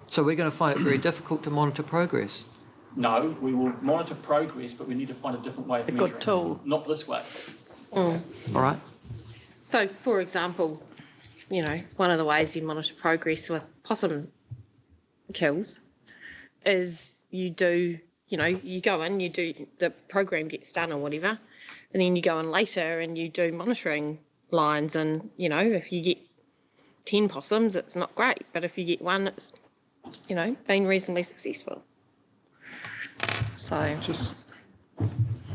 Speaker 7: So we're going to find it very difficult to monitor progress.
Speaker 16: No, we will monitor progress, but we need to find a different way of measuring.
Speaker 1: good tool.
Speaker 16: Not this way.
Speaker 7: All right.
Speaker 5: So, for example, one of the ways you monitor progress with possum kills is you go in, you do, the program gets done or whatever, and then you go in later and you do monitoring lines, and, if you get 10 possums, it's not great, but if you get one, it's, been reasonably successful. So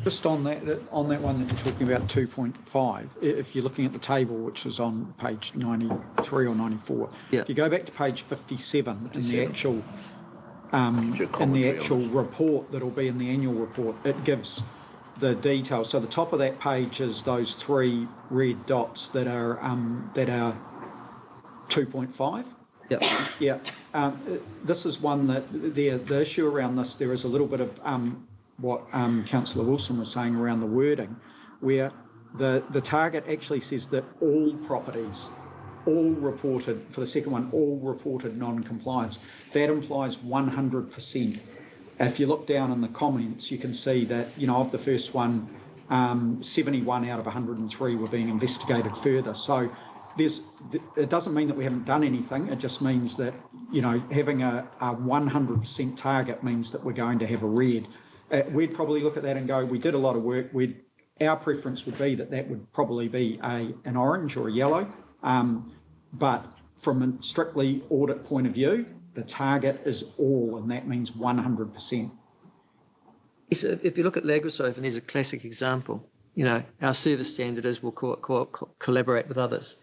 Speaker 8: just on that one that you're talking about, 2.5, if you're looking at the table, which is on page 93 or 94, if you go back to page 57 in the actual in the actual report that'll be in the annual report. It gives the details. So the top of that page is those 3 red dots that are 2.5.
Speaker 7: Yep.
Speaker 8: Yeah. This is one that the issue around this, there is a little bit of what Councillor Wilson was saying around the wording, where the target actually says that all properties, all reported, for the second one, all reported non-compliance. That implies 100%. If you look down in the comments, you can see that, of the first one, 71 out of 103 were being investigated further. So it doesn't mean that we haven't done anything. It just means that, having a 100% target means that we're going to have a red. We'd probably look at that and go, we did a lot of work. Our preference would be that would probably be an orange or a yellow. But from a strictly audit point of view, the target is all, and that means 100%.
Speaker 7: If you look at Lagrosophen, there's a classic example. Our service standard is we'll collaborate with others.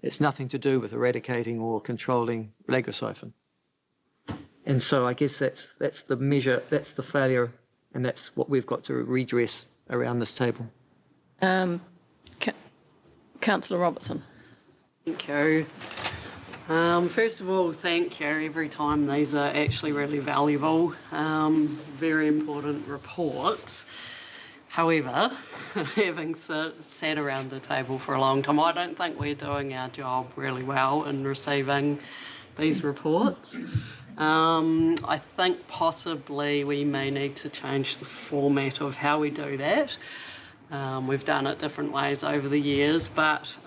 Speaker 7: It's nothing to do with eradicating or controlling Lagrosophen. And so I guess that's the measure, that's the failure, and that's what we've got to redress around this table.
Speaker 1: Councillor Robertson.
Speaker 13: Thank you. First of all, thank you. Every time these are actually really valuable, very important reports. However, having sat around the table for a long time, I don't think we're doing our job really well in receiving these reports. I think possibly we may need to change the format of how we do that. We've done it different ways over the years, but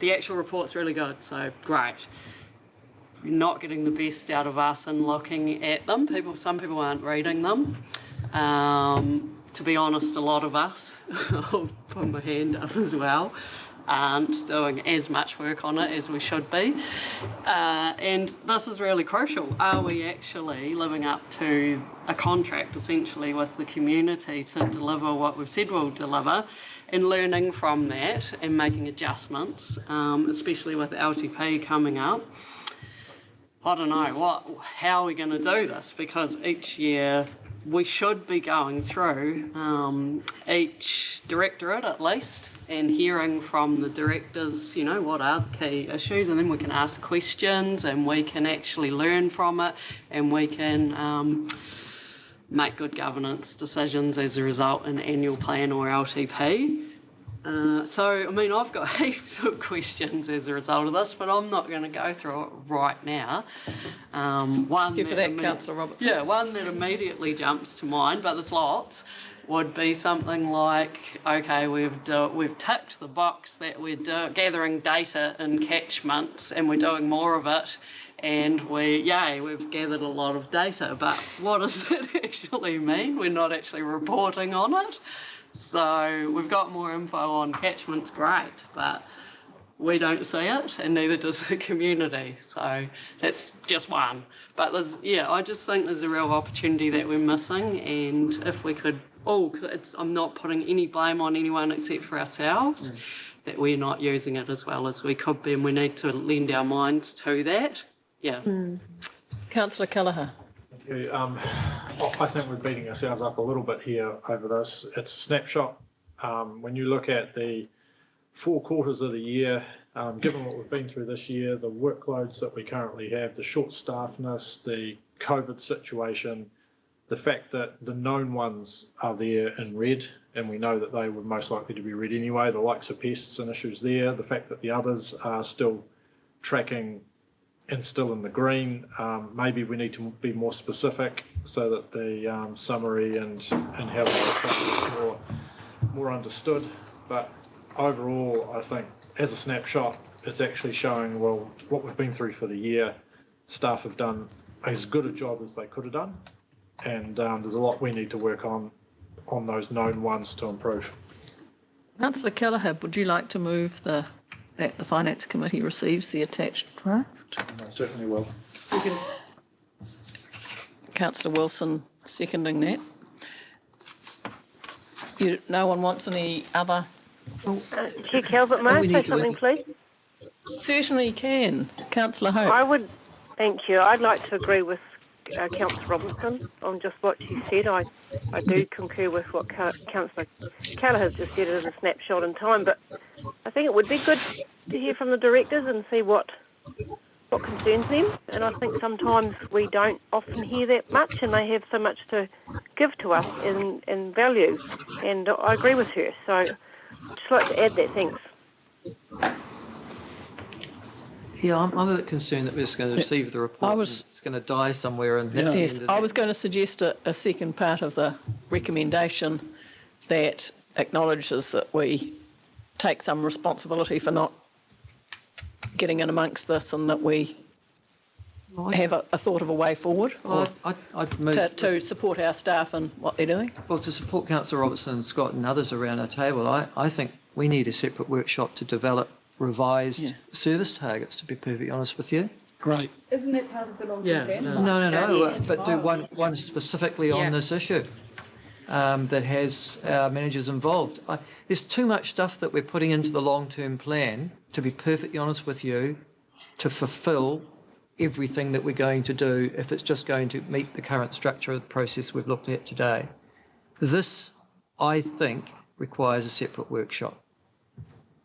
Speaker 13: the actual report's really good, so great. You're not getting the best out of us in looking at them. Some people aren't reading them. To be honest, a lot of us, I'll put my hand up as well, aren't doing as much work on it as we should be. And this is really crucial. Are we actually living up to a contract, essentially, with the community to deliver what we've said we'll deliver, and learning from that and making adjustments, especially with LTP coming up? I don't know, how are we going to do this? Because each year we should be going through each directorate at least and hearing from the directors, what are the key issues, and then we can ask questions and we can actually learn from it and we can make good governance decisions as a result in annual plan or LTP. I've got heaps of questions as a result of this, but I'm not going to go through it right now.
Speaker 1: Thank you for that, Councillor Robertson.
Speaker 13: Yeah, one that immediately jumps to mind, but there's lots, would be something like, okay, we've ticked the box that we're gathering data in catchments and we're doing more of it, and we've gathered a lot of data, but what does that actually mean? We're not actually reporting on it. So we've got more info on catchments, great, but we don't see it, and neither does the community. So that's just one. But I just think there's a real opportunity that we're missing, and if we could I'm not putting any blame on anyone except for ourselves, that we're not using it as well as we could be, and we need to lend our minds to that. Yeah.
Speaker 1: Councillor Kelleher.
Speaker 12: I think we're beating ourselves up a little bit here over this. It's a snapshot. When you look at the 4 quarters of the year, given what we've been through this year, the workloads that we currently have, the short staffness, the COVID situation, the fact that the known ones are there in red, and we know that they were most likely to be red anyway, the likes of pests and issues there, the fact that the others are still tracking and still in the green. Maybe we need to be more specific so that the summary and how we is more understood. But overall, I think as a snapshot, it's actually showing, well, what we've been through for the year. Staff have done as good a job as they could have done, and there's a lot we need to work on those known ones to improve.
Speaker 1: Councillor Kelleher, would you like to move that the Finance Committee receives the attached draft?
Speaker 12: I certainly will.
Speaker 1: Councillor Wilson seconding that. No one wants any other?
Speaker 14: Chair Calvert, may I say something, please?
Speaker 1: Certainly can. Councillor Hope.
Speaker 14: Thank you. I'd like to agree with Councillor Robertson on just what she said. I do concur with what Councillor Keller has just said as a snapshot in time, but I think it would be good to hear from the directors and see what concerns them. And I think sometimes we don't often hear that much, and they have so much to give to us in value. And I agree with her. So I'd just like to add that. Thanks.
Speaker 7: Yeah, I'm a bit concerned that we're just going to receive the report and it's going to die somewhere. And that's the end of
Speaker 1: I was going to suggest a second part of the recommendation that acknowledges that we take some responsibility for not getting in amongst this, and that we have a thought of a way forward
Speaker 7: I'd move
Speaker 1: to support our staff and what they're doing.
Speaker 7: Well, to support Councillor Robertson, Scott and others around our table, I think we need a separate workshop to develop revised service targets, to be perfectly honest with you.
Speaker 11: Great.
Speaker 3: Isn't that part of the long-term plan?
Speaker 7: No, but do one specifically on this issue that has our managers involved. There's too much stuff that we're putting into the long-term plan, to be perfectly honest with you, to fulfil everything that we're going to do if it's just going to meet the current structure of the process we've looked at today. This, I think, requires a separate workshop.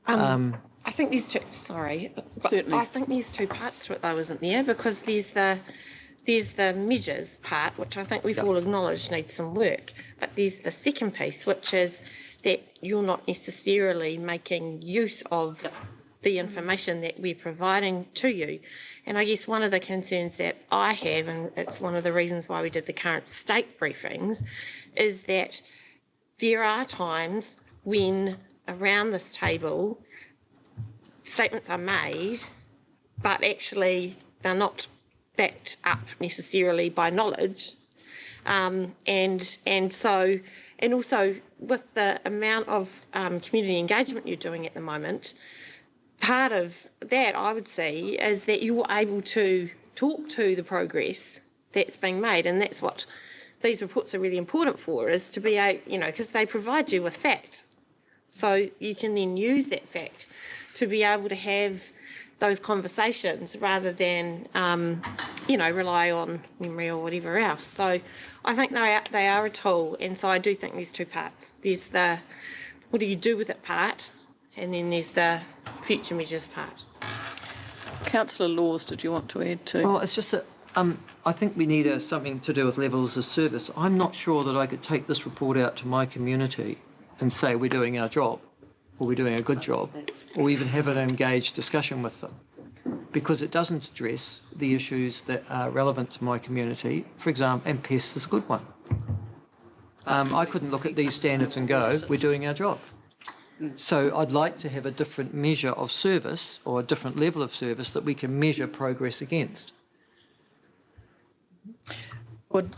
Speaker 5: I think there's two. Sorry, but I think there's two parts to it, though, isn't there? Because there's the measures part, which I think we've all acknowledged needs some work. But there's the second piece, which is that you're not necessarily making use of the information that we're providing to you. And I guess one of the concerns that I have, and it's one of the reasons why we did the current state briefings, is that there are times when around this table statements are made, but actually they're not backed up necessarily by knowledge. And also with the amount of community engagement you're doing at the moment, part of that I would see is that you're able to talk to the progress that's being made, and that's what these reports are really important for, is to be because they provide you with fact. So you can then use that fact to be able to have those conversations rather than, rely on memory or whatever else. So I think they are a tool, and so I do think there's two parts. There's the what do you do with it part, and then there's the future measures part.
Speaker 1: Councillor Laws, did you want to add to?
Speaker 7: Oh, it's just that I think we need something to do with levels of service. I'm not sure that I could take this report out to my community and say we're doing our job, or we're doing a good job, or even have an engaged discussion with them, because it doesn't address the issues that are relevant to my community. For example, and pests is a good one. I couldn't look at these standards and go, we're doing our job. So I'd like to have a different measure of service, or a different level of service that we can measure progress against.
Speaker 1: Would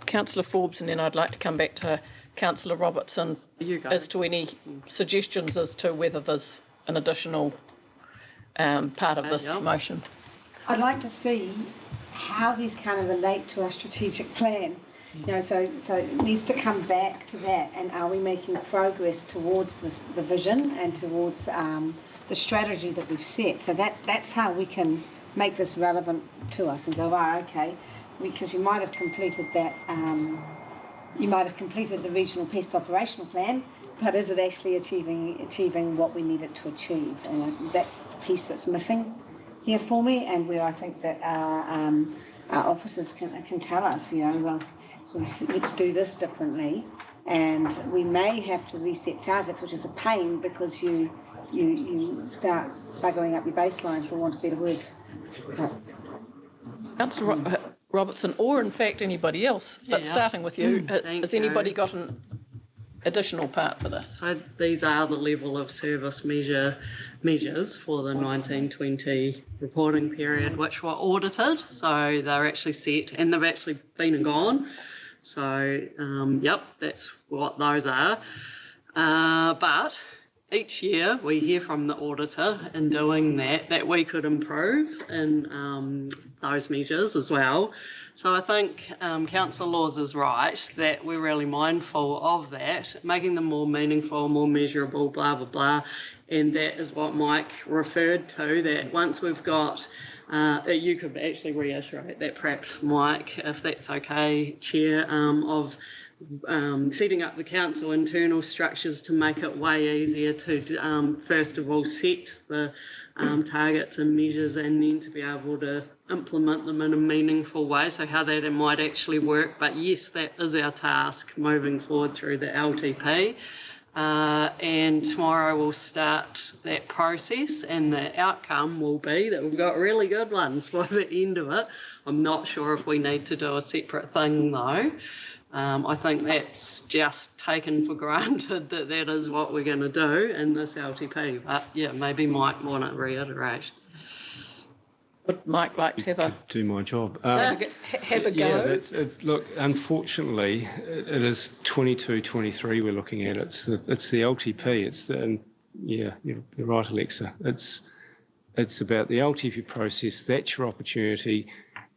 Speaker 1: Councillor Forbes, and then I'd like to come back to Councillor Robertson as to any suggestions as to whether there's an additional part of this motion.
Speaker 17: I'd like to see how these kind of relate to our strategic plan. So it needs to come back to that, and are we making progress towards the vision and towards the strategy that we've set? So that's how we can make this relevant to us and go, okay, because you might have completed that, you might have completed the regional pest operational plan, but is it actually achieving what we need it to achieve? And that's the piece that's missing here for me, and where I think that our officers can tell us, let's do this differently, and we may have to reset targets, which is a pain because you start buggering up your baseline, for want of better words.
Speaker 1: Councillor Robertson, or in fact anybody else, but starting with you, has anybody got an additional part for this?
Speaker 13: So these are the level of service measures for the 1920 reporting period, which were audited. So they're actually set, and they've actually been and gone. So, that's what those are. But each year we hear from the auditor in doing that we could improve in those measures as well. So I think Councillor Laws is right that we're really mindful of that, making them more meaningful, more measurable, blah, blah, blah. And that is what Mike referred to, that once we've got, you could actually reiterate that perhaps, Mike, if that's okay, Chair, of setting up the council internal structures to make it way easier to, first of all, set the targets and measures and then to be able to implement them in a meaningful way, so how that might actually work. But yes, that is our task moving forward through the LTP. And tomorrow we'll start that process, and the outcome will be that we've got really good ones by the end of it. I'm not sure if we need to do a separate thing though. I think that's just taken for granted that that is what we're going to do in this LTP. But yeah, maybe Mike want to reiterate.
Speaker 1: Would Mike like to have a
Speaker 6: do my job?
Speaker 1: have a go?
Speaker 6: Yeah, look, unfortunately, it is 22-23 we're looking at. It's the LTP. It's the yeah, you're right, Alexa. It's about the LTP process. That's your opportunity.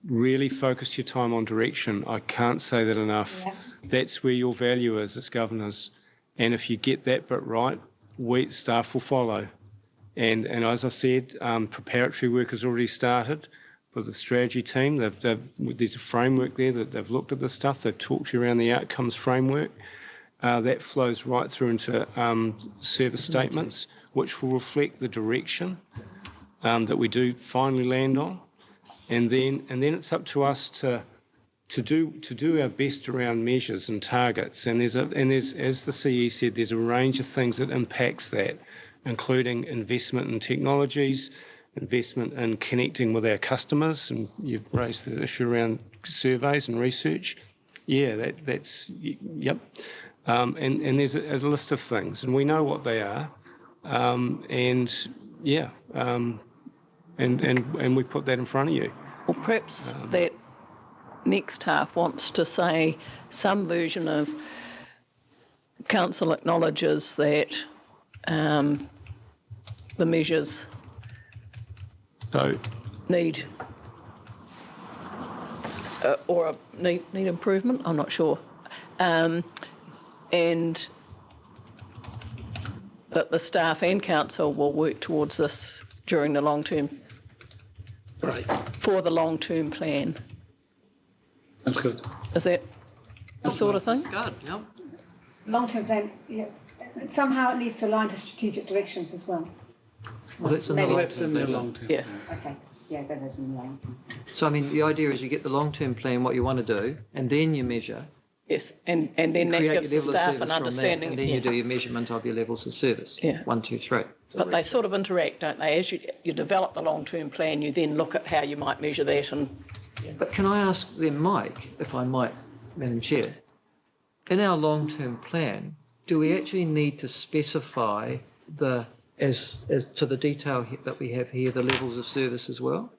Speaker 6: Really focus your time on direction. I can't say that enough. Yeah. That's where your value is as governors. And if you get that bit right, staff will follow. And as I said, preparatory work has already started with the strategy team. There's a framework there that they've looked at this stuff. They've talked to you around the outcomes framework. That flows right through into service statements, which will reflect the direction that we do finally land on. And then it's up to us to do our best around measures and targets. And there's as the CE said, there's a range of things that impacts that, including investment in technologies, investment in connecting with our customers, and you've raised the issue around surveys and research. Yeah, that's yep. And there's a list of things, and we know what they are, and we put that in front of you.
Speaker 1: Well, perhaps that next half wants to say some version of council acknowledges that the measures need need improvement. I'm not sure, and that the staff and council will work towards this during the long-term.
Speaker 11: Right.
Speaker 1: For the long-term plan.
Speaker 11: That's good.
Speaker 1: Is that the sort of thing?
Speaker 13: That's good, yeah.
Speaker 17: Long-term plan, yeah. Somehow it needs to align to strategic directions as well.
Speaker 7: Well, that's in the long term.
Speaker 1: Yeah.
Speaker 17: Okay. Yeah, that is in the long term.
Speaker 7: So, I mean, the idea is you get the long-term plan, what you want to do, and then you measure.
Speaker 1: Yes, and then that gives the staff an understanding.
Speaker 7: And then you do your measurement of your levels of service.
Speaker 1: Yeah.
Speaker 7: 1, 2, 3.
Speaker 1: But they sort of interact, don't they? As you develop the long-term plan, you then look at how you might measure that.
Speaker 7: But can I ask then, Mike, if I might, Madam Chair, in our long-term plan, do we actually need to specify as to the detail that we have here, the levels of service as well?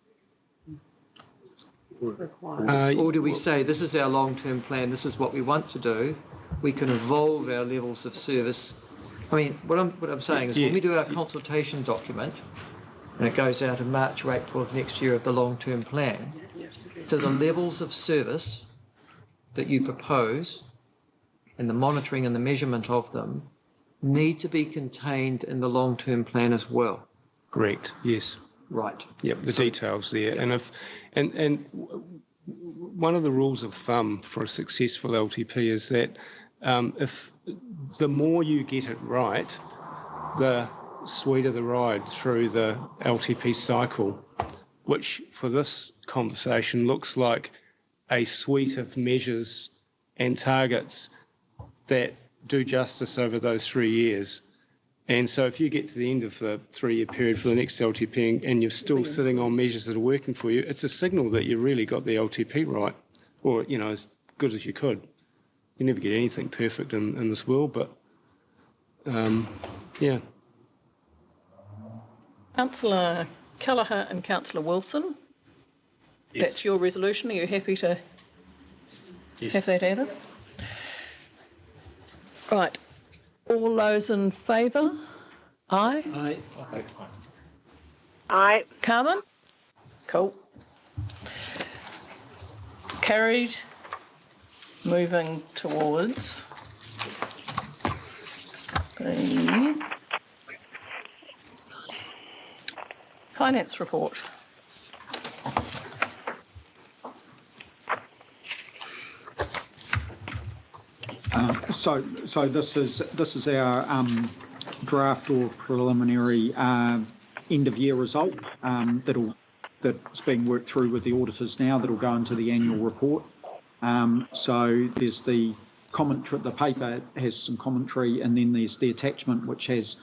Speaker 7: Or do we say, this is our long-term plan, this is what we want to do, we can evolve our levels of service? I mean, what I'm saying is when we do our consultation document, and it goes out in March or April of next year of the long-term plan, so the levels of service that you propose and the monitoring and the measurement of them need to be contained in the long-term plan as well.
Speaker 6: Correct, yes.
Speaker 7: Right.
Speaker 6: Yep, the details there. And one of the rules of thumb for a successful LTP is that if the more you get it right, the sweeter the ride through the LTP cycle, which for this conversation looks like a suite of measures and targets that do justice over those 3 years. And so if you get to the end of the 3-year period for the next LTP and you're still sitting on measures that are working for you, it's a signal that you really got the LTP right, or, as good as you could. You never get anything perfect in this world, but, yeah.
Speaker 1: Councillor Kelleher and Councillor Wilson,
Speaker 11: yes.
Speaker 1: That's your resolution. Are you happy to have that added? Right. All those in favour? Aye.
Speaker 11: Aye.
Speaker 14: Aye.
Speaker 1: Carmen? Cool. Carried. Moving towards the finance report.
Speaker 8: So this is our draft or preliminary end of year result that's being worked through with the auditors now. That'll go into the annual report. So there's the commentary. The paper has some commentary, and then there's the attachment which has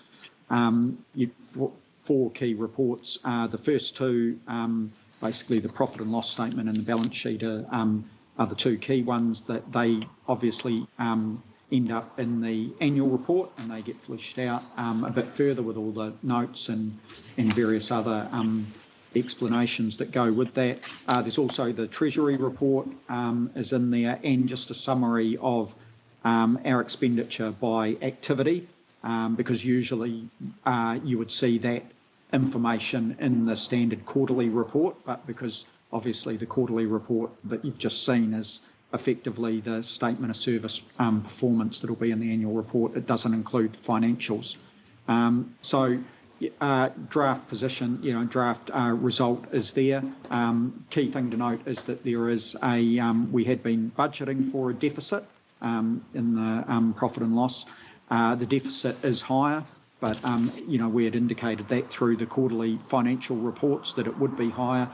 Speaker 8: four key reports. The first two, basically the profit and loss statement and the balance sheet, are the two key ones that they obviously end up in the annual report, and they get fleshed out a bit further with all the notes and various other explanations that go with that. There's also the Treasury report is in there, and just a summary of our expenditure by activity, because usually you would see that information in the standard quarterly report, but because obviously the quarterly report that you've just seen is effectively the statement of service performance that'll be in the annual report. It doesn't include financials. Draft position, draft result is there. Key thing to note is that there is we had been budgeting for a deficit in the profit and loss. The deficit is higher, but we had indicated that through the quarterly financial reports that it would be higher,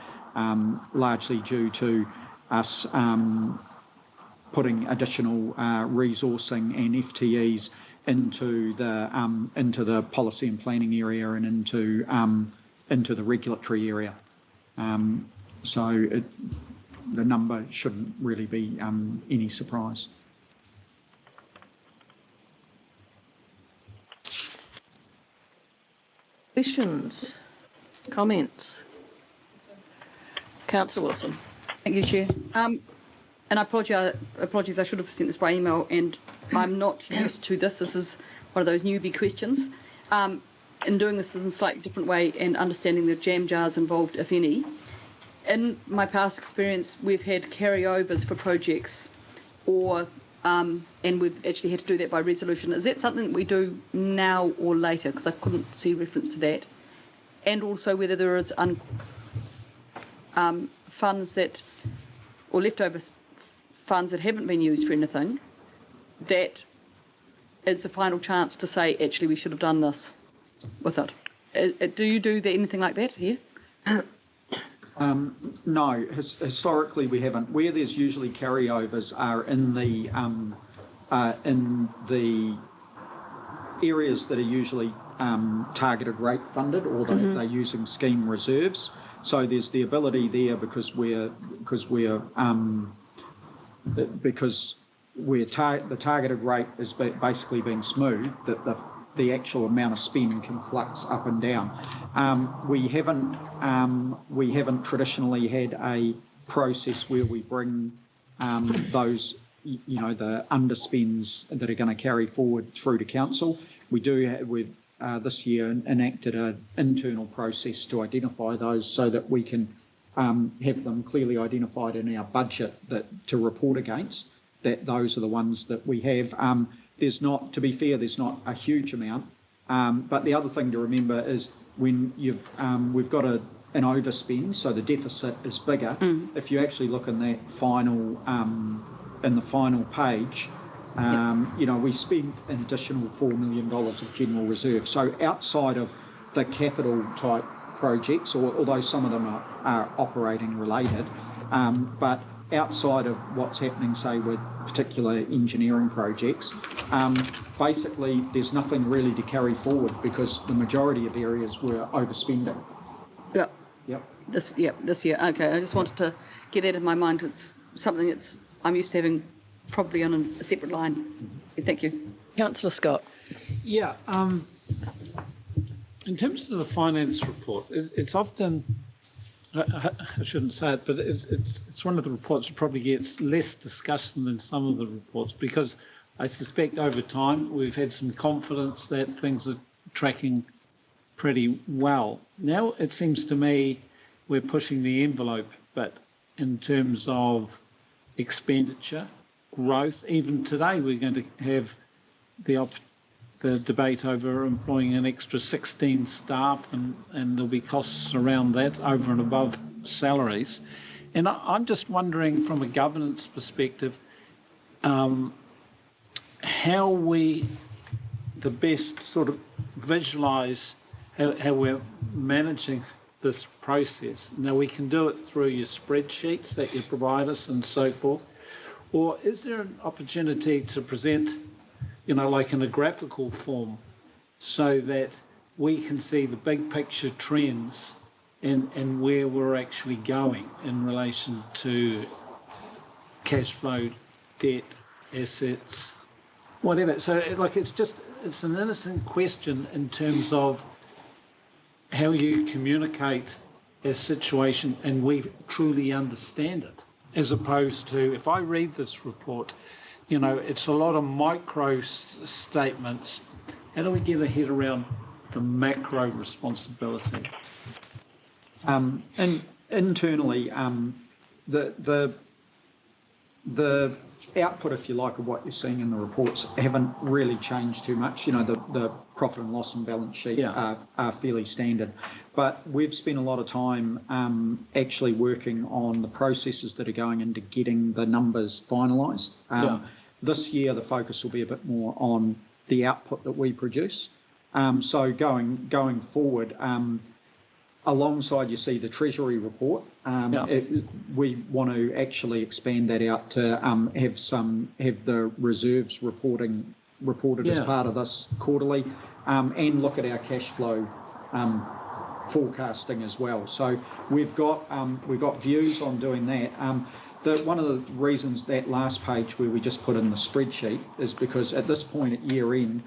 Speaker 8: largely due to us putting additional resourcing and FTEs into the policy and planning area and into the regulatory area. The number shouldn't really be any surprise.
Speaker 1: Questions? Comments? Councillor Wilson.
Speaker 3: Thank you, Chair. And apologies, I should have sent this by email, and I'm not used to this. This is one of those newbie questions. In doing this in a slightly different way and understanding the jam jars involved, if any. In my past experience, we've had carryovers for projects, and we've actually had to do that by resolution. Is that something that we do now or later? Because I couldn't see reference to that. And also whether there is funds that, or leftover funds that haven't been used for anything, that is the final chance to say, actually, we should have done this with it. Do you do anything like that here?
Speaker 8: No, historically we haven't. Where there's usually carryovers are in the areas that are usually targeted rate funded, or they're using scheme reserves. So there's the ability there because the targeted rate is basically being smoothed, that the actual amount of spend can flux up and down. We haven't traditionally had a process where we bring those, the underspends that are going to carry forward through to council. We've this year enacted an internal process to identify those so that we can have them clearly identified in our budget to report against, that those are the ones that we have. There's not a huge amount, but the other thing to remember is when we've got an overspend, so the deficit is bigger. If you actually look in that in the final page, we spent an additional $4 million of general reserve. So outside of the capital type projects, although some of them are operating related, but outside of what's happening, say, with particular engineering projects, basically there's nothing really to carry forward because the majority of areas were overspending.
Speaker 3: Yep. This year. Okay, I just wanted to get that in my mind. It's something I'm used to having probably on a separate line. Thank you.
Speaker 1: Councillor Scott.
Speaker 11: Yeah. In terms of the finance report, it's often, I shouldn't say it, but it's one of the reports that probably gets less discussion than some of the reports, because I suspect over time we've had some confidence that things are tracking pretty well. Now it seems to me we're pushing the envelope, but in terms of expenditure, growth, even today we're going to have the debate over employing an extra 16 staff, and there'll be costs around that over and above salaries. And I'm just wondering from a governance perspective, how we the best sort of visualise how we're managing this process. Now, we can do it through your spreadsheets that you provide us and so forth, or is there an opportunity to present, you know, like in a graphical form, so that we can see the big picture trends and where we're actually going in relation to cash flow, debt, assets, whatever. So, like, it's an innocent question in terms of how you communicate a situation and we truly understand it, as opposed to, if I read this report, you know, it's a lot of micro statements. How do we get a head around the macro responsibility?
Speaker 8: And internally, the output, if you like, of what you're seeing in the reports haven't really changed too much. You know, the profit and loss and balance sheet are fairly standard. But we've spent a lot of time actually working on the processes that are going into getting the numbers finalised. This year, the focus will be a bit more on the output that we produce. So going forward, alongside, you see the Treasury report, we want to actually expand that out to have the reserves reported as part of this quarterly, and look at our cash flow forecasting as well. So we've got views on doing that. One of the reasons that last page where we just put in the spreadsheet is because at this point at year end,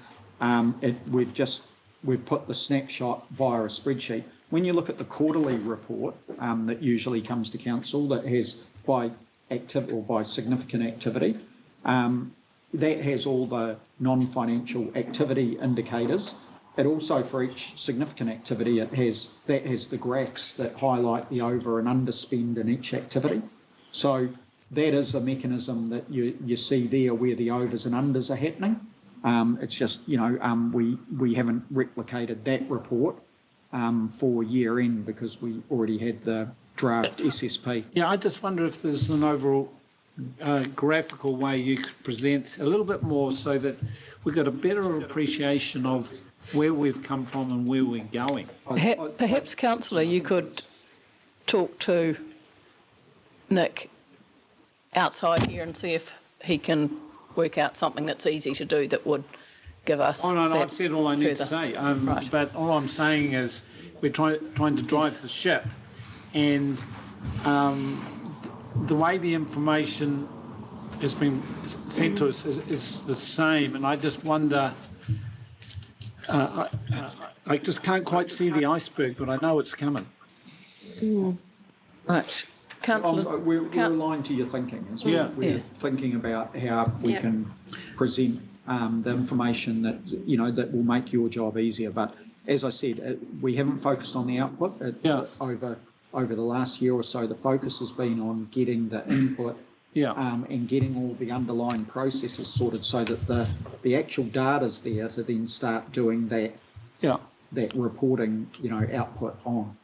Speaker 8: we've put the snapshot via a spreadsheet. When you look at the quarterly report that usually comes to council that has by activity or by significant activity, that has all the non-financial activity indicators. It also, for each significant activity, that has the graphs that highlight the over and underspend in each activity. So that is a mechanism that you see there where the overs and unders are happening. It's just, you know, we haven't replicated that report for year end because we already had the draft SSP.
Speaker 11: Yeah, I just wonder if there's an overall graphical way you could present a little bit more so that we've got a better appreciation of where we've come from and where we're going.
Speaker 1: Perhaps, Councillor, you could talk to Nick outside here and see if he can work out something that's easy to do that would give us.
Speaker 11: Oh, no, I've said all I need to say.
Speaker 1: Right.
Speaker 11: But all I'm saying is we're trying to drive the ship, and the way the information has been sent to us is the same, and I just wonder. I just can't quite see the iceberg, but I know it's coming.
Speaker 1: Right. Councillor,
Speaker 8: we're aligned to your thinking as well. We're thinking about how we can present the information that, you know, that will make your job easier. But as I said, we haven't focused on the output over the last year or so. The focus has been on getting the input and getting all the underlying processes sorted so that the actual data's there to then start doing that reporting, you know, output on.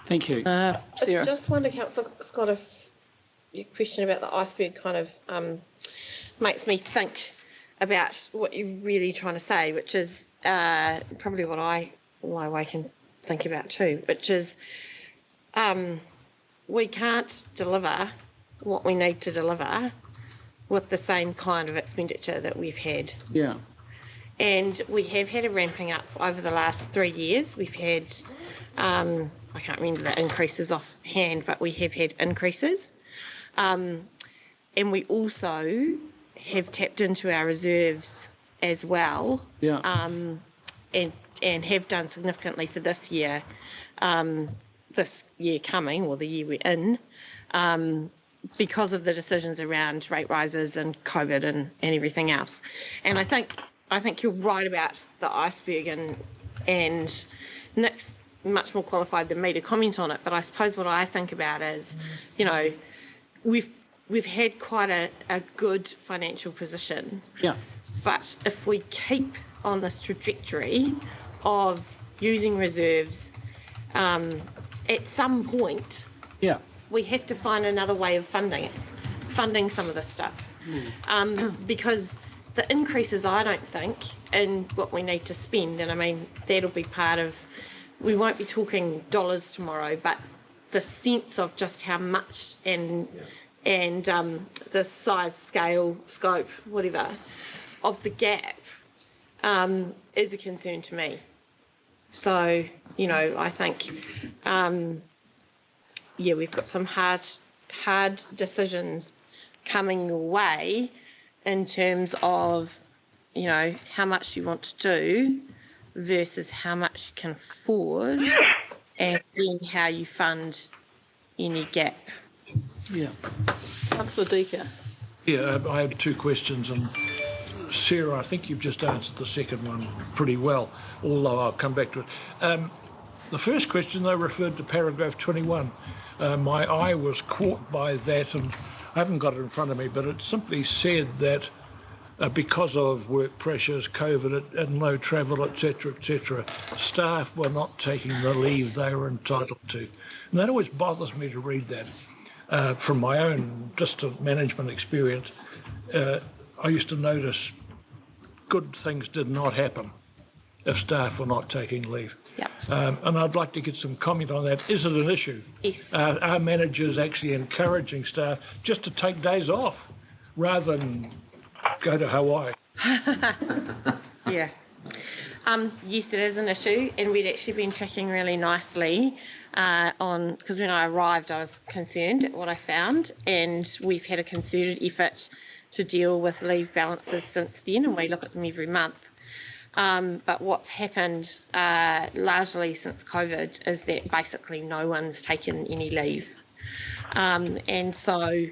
Speaker 11: Thank you.
Speaker 5: Sarah. I just wonder, Councillor Scott, if your question about the iceberg kind of makes me think about what you're really trying to say, which is probably what I lie awake and think about too, which is we can't deliver what we need to deliver with the same kind of expenditure that we've had.
Speaker 11: Yeah.
Speaker 5: And we have had a ramping up over the last 3 years. We've had, I can't remember the increases offhand, but we have had increases. And we also have tapped into our reserves as well.
Speaker 11: Yeah.
Speaker 5: And have done significantly for this year coming, or the year we're in, because of the decisions around rate rises and COVID and everything else. And I think you're right about the iceberg and Nick's much more qualified than me to comment on it, but I suppose what I think about is, you know, we've had quite a good financial position.
Speaker 11: Yeah.
Speaker 5: But if we keep on this trajectory of using reserves, at some point,
Speaker 11: Yeah.
Speaker 5: we have to find another way of funding some of this stuff. Because the increases, I don't think, in what we need to spend, and I mean, that'll be part of, we won't be talking dollars tomorrow, but the sense of just how much and the size, scale, scope, whatever, of the gap is a concern to me. So, you know, I think, we've got some hard decisions coming your way in terms of, you know, how much you want to do versus how much you can afford, and then how you fund any gap.
Speaker 11: Yeah.
Speaker 1: Councillor Deaker.
Speaker 12: Yeah, I have two questions, and Sarah, I think you've just answered the second one pretty well, although I'll come back to it. The first question, though, referred to paragraph 21. My eye was caught by that, and I haven't got it in front of me, but it simply said that because of work pressures, COVID and no travel, etc., staff were not taking the leave they were entitled to. And that always bothers me to read that. From my own distant management experience, I used to notice good things did not happen if staff were not taking leave.
Speaker 5: Yep.
Speaker 12: And I'd like to get some comment on that. Is it an issue?
Speaker 5: Yes.
Speaker 12: Are managers actually encouraging staff just to take days off rather than go to Hawaii?
Speaker 5: Yeah. Yes, it is an issue, and we'd actually been tracking really nicely because when I arrived, I was concerned at what I found, and we've had a concerted effort to deal with leave balances since then, and we look at them every month. But what's happened largely since COVID is that basically no one's taken any leave. And so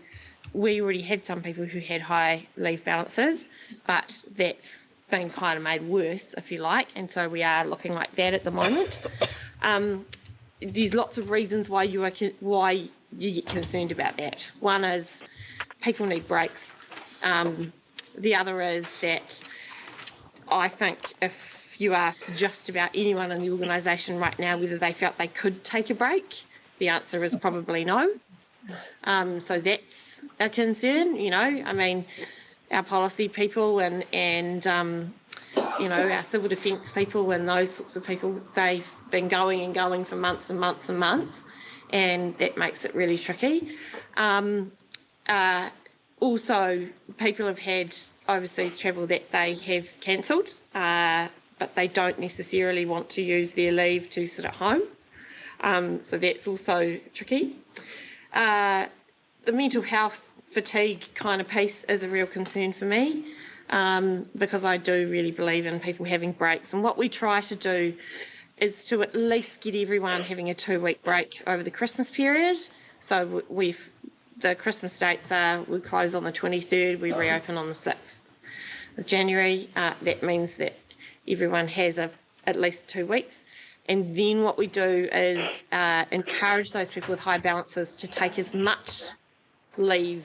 Speaker 5: we already had some people who had high leave balances, but that's been kind of made worse, if you like, and so we are looking like that at the moment. There's lots of reasons why you get concerned about that. One is people need breaks. The other is that I think if you ask just about anyone in the organisation right now whether they felt they could take a break, the answer is probably no. So that's a concern, you know. I mean, our policy people and you know, our civil defence people and those sorts of people, they've been going and going for months and months and months, and that makes it really tricky. Also, people have had overseas travel that they have cancelled, but they don't necessarily want to use their leave to sit at home. So that's also tricky. The mental health fatigue kind of piece is a real concern for me, because I do really believe in people having breaks. And what we try to do is to at least get everyone having a 2-week break over the Christmas period. So the Christmas dates are, we close on the 23rd, we reopen on the 6th of January. That means that everyone has at least 2 weeks. And then what we do is encourage those people with high balances to take as much leave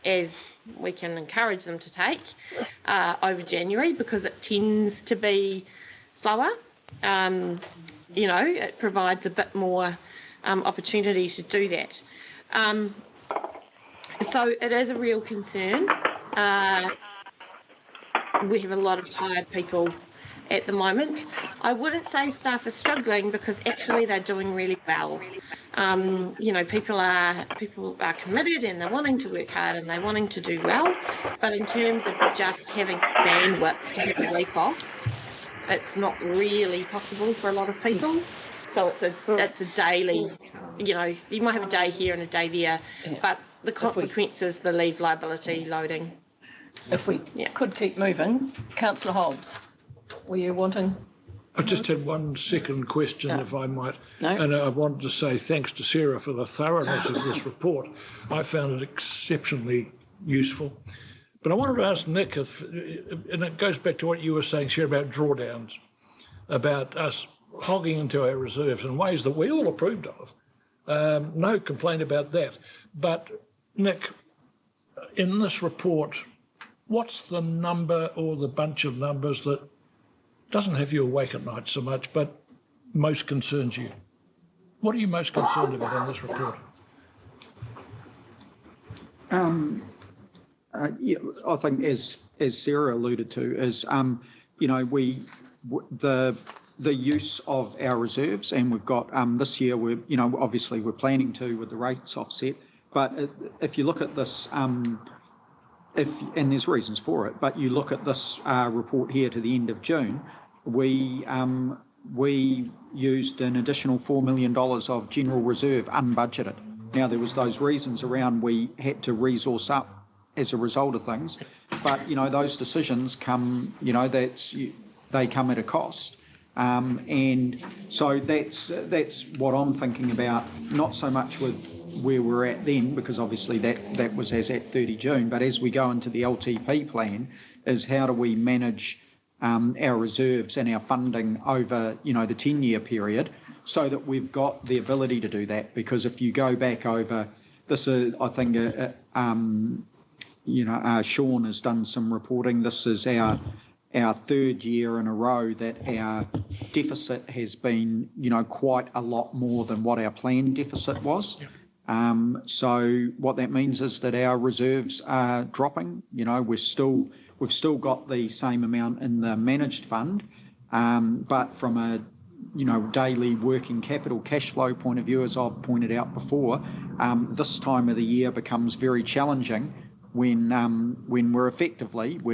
Speaker 5: as we can encourage them to take over January, because it tends to be slower. You know, it provides a bit more opportunity to do that. So it is a real concern. We have a lot of tired people at the moment. I wouldn't say staff are struggling, because actually they're doing really well. You know, people are committed and they're wanting to work hard and they're wanting to do well. But in terms of just having bandwidth to have a week off, it's not really possible for a lot of people. So it's a daily, you know, you might have a day here and a day there, but the consequence is the leave liability loading.
Speaker 1: If we could keep moving, Councillor Hobbs, were you wanting?
Speaker 12: I just had one second question, if I might.
Speaker 1: No.
Speaker 12: And I wanted to say thanks to Sarah for the thoroughness of this report. I found it exceptionally useful. But I wanted to ask Nick, and it goes back to what you were saying, Sarah, about drawdowns, about us hogging into our reserves in ways that we all approved of. No complaint about that. But, Nick, in this report, what's the number or the bunch of numbers that doesn't have you awake at night so much, but most concerns you? What are you most concerned about in this report?
Speaker 8: Yeah, I think as Sarah alluded to is, you know, the use of our reserves, and we've got this year we're, you know, obviously we're planning to with the rates offset, but if you look at this, and there's reasons for it, but you look at this report here to the end of June, we used an additional $4 million of general reserve unbudgeted. Now there was those reasons around we had to resource up as a result of things, but you know those decisions come, you know, they come at a cost, and so that's what I'm thinking about. Not so much with where we're at then, because obviously that was as at 30 June, but as we go into the LTP plan, is how do we manage our reserves and our funding over, you know, the 10-year period, so that we've got the ability to do that. Because if you go back over this, I think, you know, Sean has done some reporting. This is our third year in a row that our deficit has been, you know, quite a lot more than what our planned deficit was. So what that means is that our reserves are dropping. You know, we've still got the same amount in the managed fund, but from a, you know, daily working capital cash flow point of view, as I've pointed out before, this time of the year becomes very challenging when we're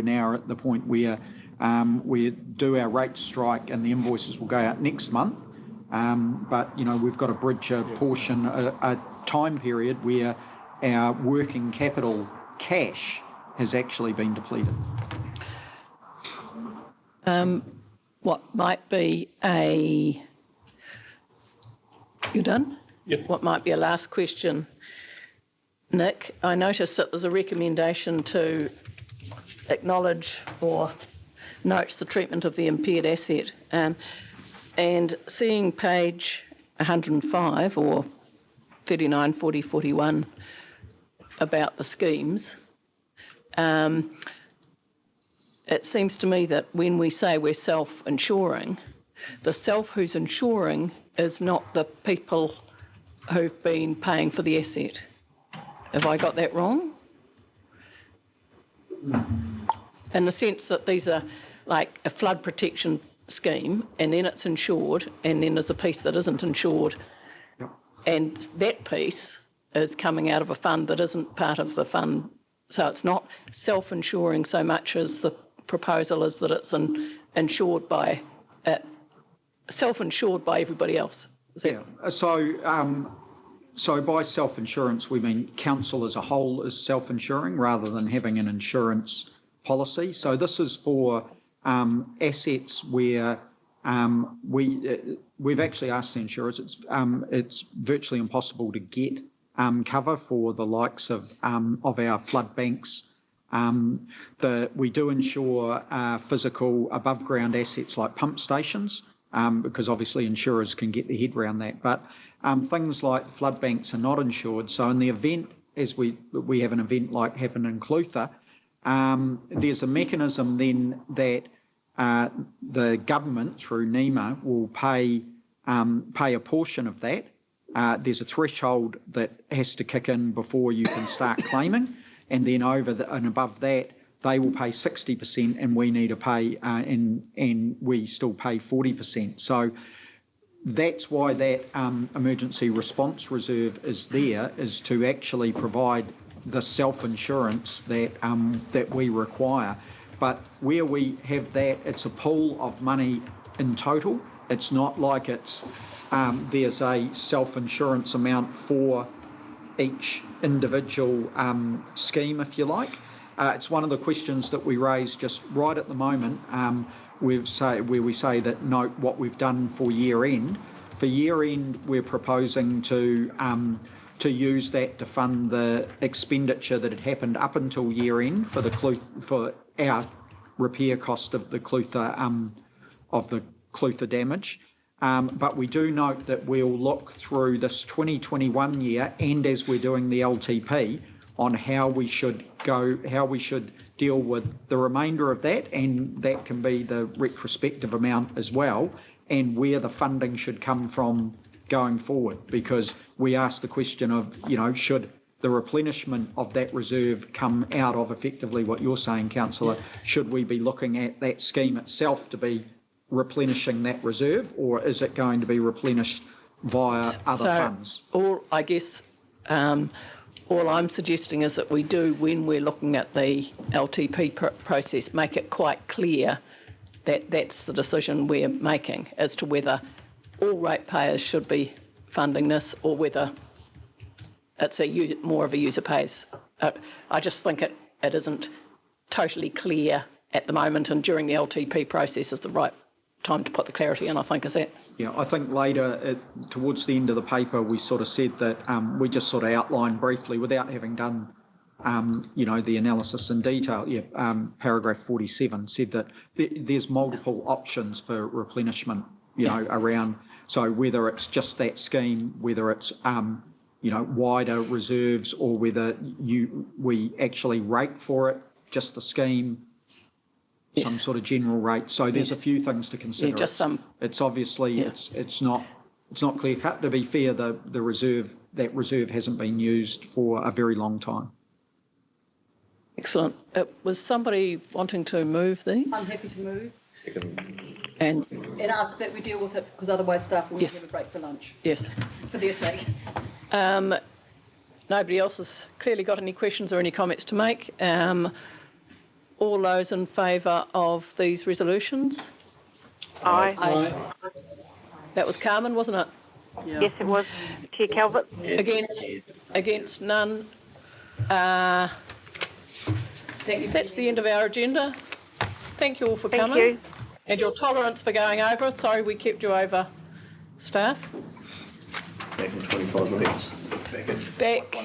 Speaker 8: now at the point where we do our rate strike and the invoices will go out next month. But, you know, we've got to bridge a portion, a time period where our working capital cash has actually been depleted.
Speaker 1: What might be you done?
Speaker 12: Yep.
Speaker 1: What might be a last question, Nick? I noticed that there's a recommendation to acknowledge or note the treatment of the impaired asset, and seeing page 105 or 39, 40, 41 about the schemes, it seems to me that when we say we're self-insuring, the self who's insuring is not the people who've been paying for the asset. Have I got that wrong? In the sense that these are like a flood protection scheme, and then it's insured, and then there's a piece that isn't insured, and that piece is coming out of a fund that isn't part of the fund. So it's not self-insuring so much as the proposal is that it's insured by, self-insured by everybody else.
Speaker 8: Yeah. So by self-insurance, we mean council as a whole is self-insuring rather than having an insurance policy. So this is for assets where we've actually asked the insurers. It's virtually impossible to get cover for the likes of our flood banks. We do insure physical above ground assets like pump stations, because obviously insurers can get their head around that. But things like flood banks are not insured. So in the event, as we have an event like happened in Clutha, there's a mechanism then that the government through NEMA will pay a portion of that. There's a threshold that has to kick in before you can start claiming, and then over and above that, they will pay 60%, and we need to pay, and we still pay 40%. So that's why that emergency response reserve is there, is to actually provide the self-insurance that we require. But where we have that, it's a pool of money in total. It's not like it's there's a self-insurance amount for each individual scheme, if you like. It's one of the questions that we raise just right at the moment, where we say that note what we've done for year end. For year end, we're proposing to use that to fund the expenditure that had happened up until year end for our repair cost of the Clutha damage. But we do note that we'll look through this 2021 year, and as we're doing the LTP, on how we should deal with the remainder of that, and that can be the retrospective amount as well, and where the funding should come from going forward. Because we asked the question of, should the replenishment of that reserve come out of effectively what you're saying, Councillor? Should we be looking at that scheme itself to be replenishing that reserve, or is it going to be replenished via other funds?
Speaker 1: All I'm suggesting is that we do, when we're looking at the LTP process, make it quite clear that that's the decision we're making as to whether all ratepayers should be funding this or whether it's more of a user pays. I just think it isn't totally clear at the moment, and during the LTP process is the right time to put the clarity in, I think, is that?
Speaker 8: Yeah, I think later, towards the end of the paper, we sort of said that we just sort of outlined briefly, without having done, the analysis in detail. Paragraph 47 said that there's multiple options for replenishment, around. So whether it's just that scheme, whether it's, wider reserves, or whether we actually rate for it, just the scheme, some sort of general rate. So there's a few things to consider.
Speaker 1: Just some.
Speaker 8: It's obviously it's not clear cut. To be fair, that reserve hasn't been used for a very long time.
Speaker 1: Excellent. Was somebody wanting to move these?
Speaker 3: I'm happy to move.
Speaker 1: And
Speaker 3: ask that we deal with it, because otherwise staff will need to have a break for lunch.
Speaker 1: Yes.
Speaker 3: For their sake.
Speaker 1: Nobody else has clearly got any questions or any comments to make. All those in favour of these resolutions?
Speaker 14: Aye.
Speaker 1: That was Carmen, wasn't it?
Speaker 14: Yeah. Yes, it was. Chair Calvert.
Speaker 1: Against none. That's the end of our agenda. Thank you all for coming.
Speaker 14: Thank you.
Speaker 1: And your tolerance for going over. Sorry we kept you over, staff.
Speaker 4: Back in 25 minutes.
Speaker 1: Back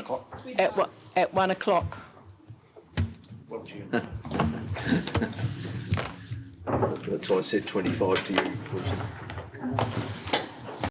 Speaker 1: at 1 o'clock.
Speaker 4: That's why I said 25 to you, Wilson.